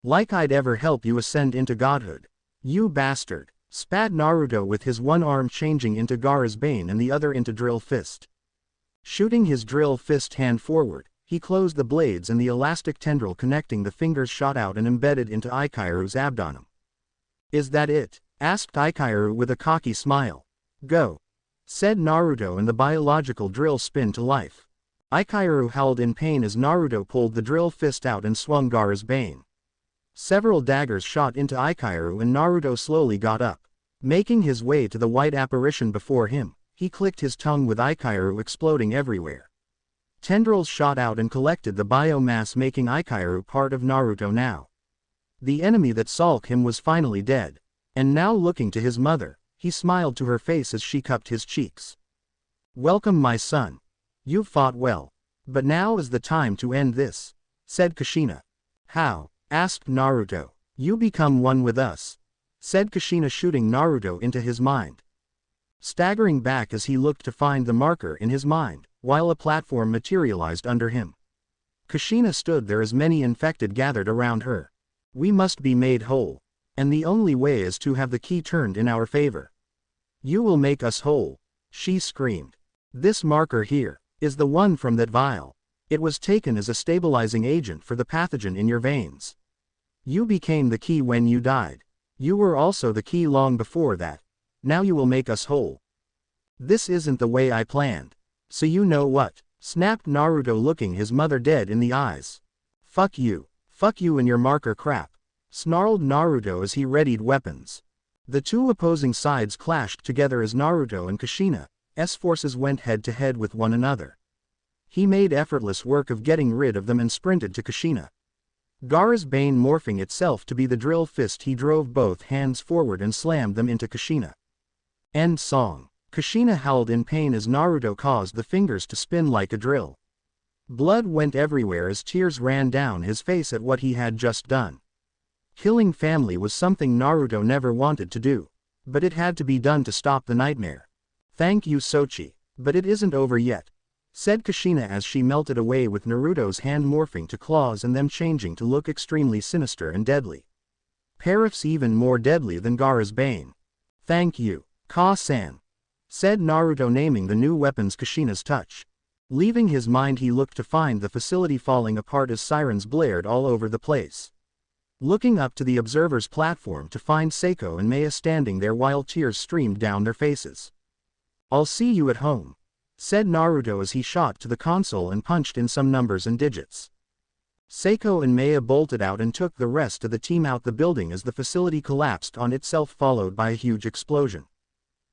Like I'd ever help you ascend into godhood. You bastard. Spat Naruto with his one arm changing into Gaara's Bane and the other into Drill Fist. Shooting his Drill Fist hand forward, he closed the blades and the elastic tendril connecting the fingers shot out and embedded into Ikairu's abdomen. Is that it? Asked Ikairu with a cocky smile. Go. Said Naruto and the biological drill spin to life. Ikairu howled in pain as Naruto pulled the Drill Fist out and swung Gaara's Bane. Several daggers shot into Ikairu and Naruto slowly got up. Making his way to the white apparition before him, he clicked his tongue with Ikairu exploding everywhere. Tendrils shot out and collected the biomass, making Ikairu part of Naruto now. The enemy that sulked him was finally dead. And now looking to his mother, he smiled to her face as she cupped his cheeks. Welcome my son. You've fought well. But now is the time to end this, said Kushina. How? Asked Naruto. You become one with us, said Kushina, shooting Naruto into his mind. Staggering back as he looked to find the marker in his mind, while a platform materialized under him. Kushina stood there as many infected gathered around her. We must be made whole. And the only way is to have the key turned in our favor. You will make us whole, she screamed. This marker here is the one from that vial. It was taken as a stabilizing agent for the pathogen in your veins. You became the key when you died. You were also the key long before that. Now you will make us whole. This isn't the way I planned. So you know what? Snapped Naruto, looking his mother dead in the eyes. Fuck you and your marker crap. Snarled Naruto as he readied weapons. The two opposing sides clashed together as Naruto and Kushina's forces went head to head with one another. He made effortless work of getting rid of them and sprinted to Kushina. Gaara's Bane morphing itself to be the Drill Fist, he drove both hands forward and slammed them into Kushina. End song. Kushina howled in pain as Naruto caused the fingers to spin like a drill. Blood went everywhere as tears ran down his face at what he had just done. Killing family was something Naruto never wanted to do. But it had to be done to stop the nightmare. Thank you Sochi. But it isn't over yet, said Kushina as she melted away with Naruto's hand morphing to claws and them changing to look extremely sinister and deadly. Perhaps even more deadly than Gaara's Bane. Thank you, Ka-san, said Naruto, naming the new weapons Kushina's touch. Leaving his mind, he looked to find the facility falling apart as sirens blared all over the place. Looking up to the observer's platform to find Seiko and Maya standing there while tears streamed down their faces. I'll see you at home, said Naruto as he shot to the console and punched in some numbers and digits. Seiko and Maya bolted out and took the rest of the team out the building as the facility collapsed on itself, followed by a huge explosion.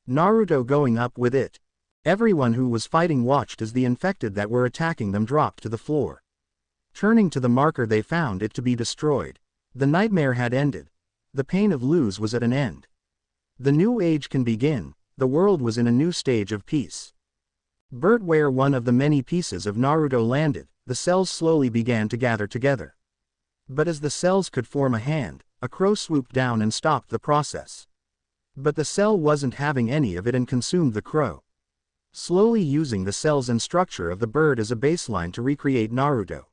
Naruto going up with it. Everyone who was fighting watched as the infected that were attacking them dropped to the floor. Turning to the marker, they found it to be destroyed. The nightmare had ended. The pain of lose was at an end. The new age can begin. The world was in a new stage of peace. But where one of the many pieces of Naruto landed, the cells slowly began to gather together. But as the cells could form a hand, a crow swooped down and stopped the process. But the cell wasn't having any of it and consumed the crow, slowly using the cells and structure of the bird as a baseline to recreate Naruto.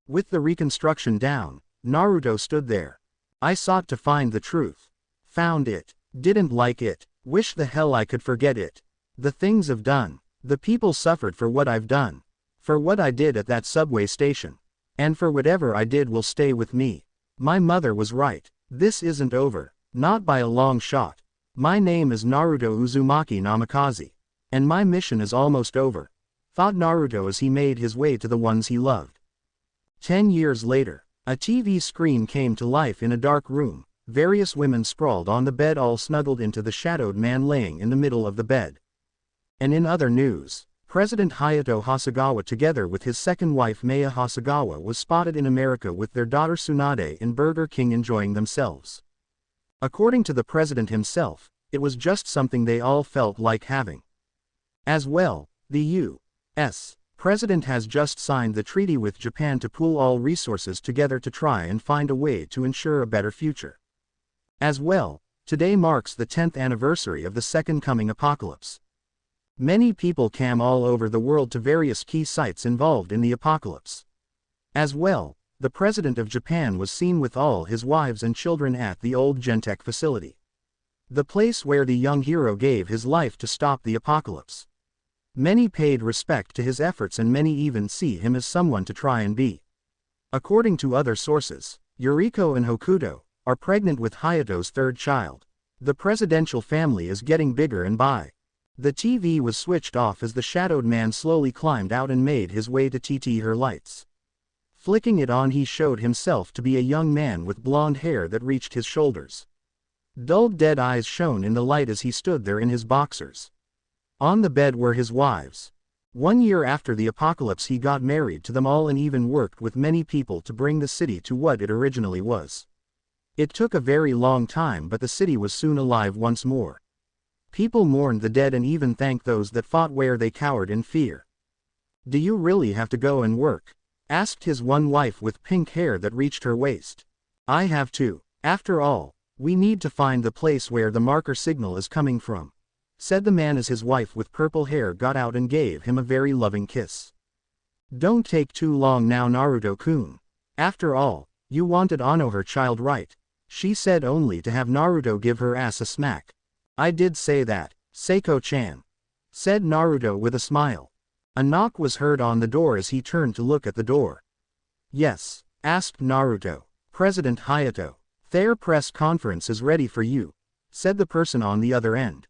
With the reconstruction down, Naruto stood there. I sought to find the truth. Found it. Didn't like it. Wish the hell I could forget it. The things I've done. The people suffered for what I've done. For what I did at that subway station. And for whatever I did will stay with me. My mother was right. This isn't over. Not by a long shot. My name is Naruto Uzumaki Namikaze. And my mission is almost over, thought Naruto as he made his way to the ones he loved. 10 years later, a TV screen came to life in a dark room. Various women sprawled on the bed, all snuggled into the shadowed man laying in the middle of the bed. And in other news, President Hayato Hasegawa together with his second wife Maya Hasegawa was spotted in America with their daughter Tsunade in Burger King enjoying themselves. According to the president himself, it was just something they all felt like having. As well, the U.S. president has just signed the treaty with Japan to pool all resources together to try and find a way to ensure a better future. As well, today marks the 10th anniversary of the Second Coming apocalypse. Many people came all over the world to various key sites involved in the apocalypse. As well, the president of Japan was seen with all his wives and children at the old Genentech facility. The place where the young hero gave his life to stop the apocalypse. Many paid respect to his efforts and many even see him as someone to try and be. According to other sources, Yuriko and Hokuto are pregnant with Hayato's third child. The presidential family is getting bigger and by. The TV was switched off as the shadowed man slowly climbed out and made his way to her lights. Flicking it on, he showed himself to be a young man with blonde hair that reached his shoulders. Dull dead eyes shone in the light as he stood there in his boxers. On the bed were his wives. 1 year after the apocalypse he got married to them all and even worked with many people to bring the city to what it originally was. It took a very long time, but the city was soon alive once more. People mourned the dead and even thanked those that fought where they cowered in fear. "Do you really have to go and work?" asked his one wife with pink hair that reached her waist. "I have to. After all, we need to find the place where the marker signal is coming from," said the man as his wife with purple hair got out and gave him a very loving kiss. "Don't take too long now, Naruto-kun. After all, you wanted Ano, her child, right?" she said, only to have Naruto give her ass a smack. "I did say that, Seiko-chan," said Naruto with a smile. A knock was heard on the door as he turned to look at the door. "Yes?" asked Naruto. "President Hayato, their press conference is ready for you," said the person on the other end.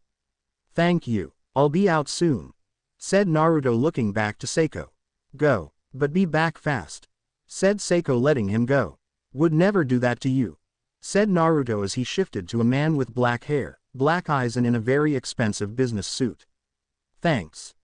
"Thank you, I'll be out soon," said Naruto looking back to Seiko. "Go, but be back fast," said Seiko letting him go. "Would never do that to you," said Naruto as he shifted to a man with black hair, black eyes and in a very expensive business suit. "Thanks,"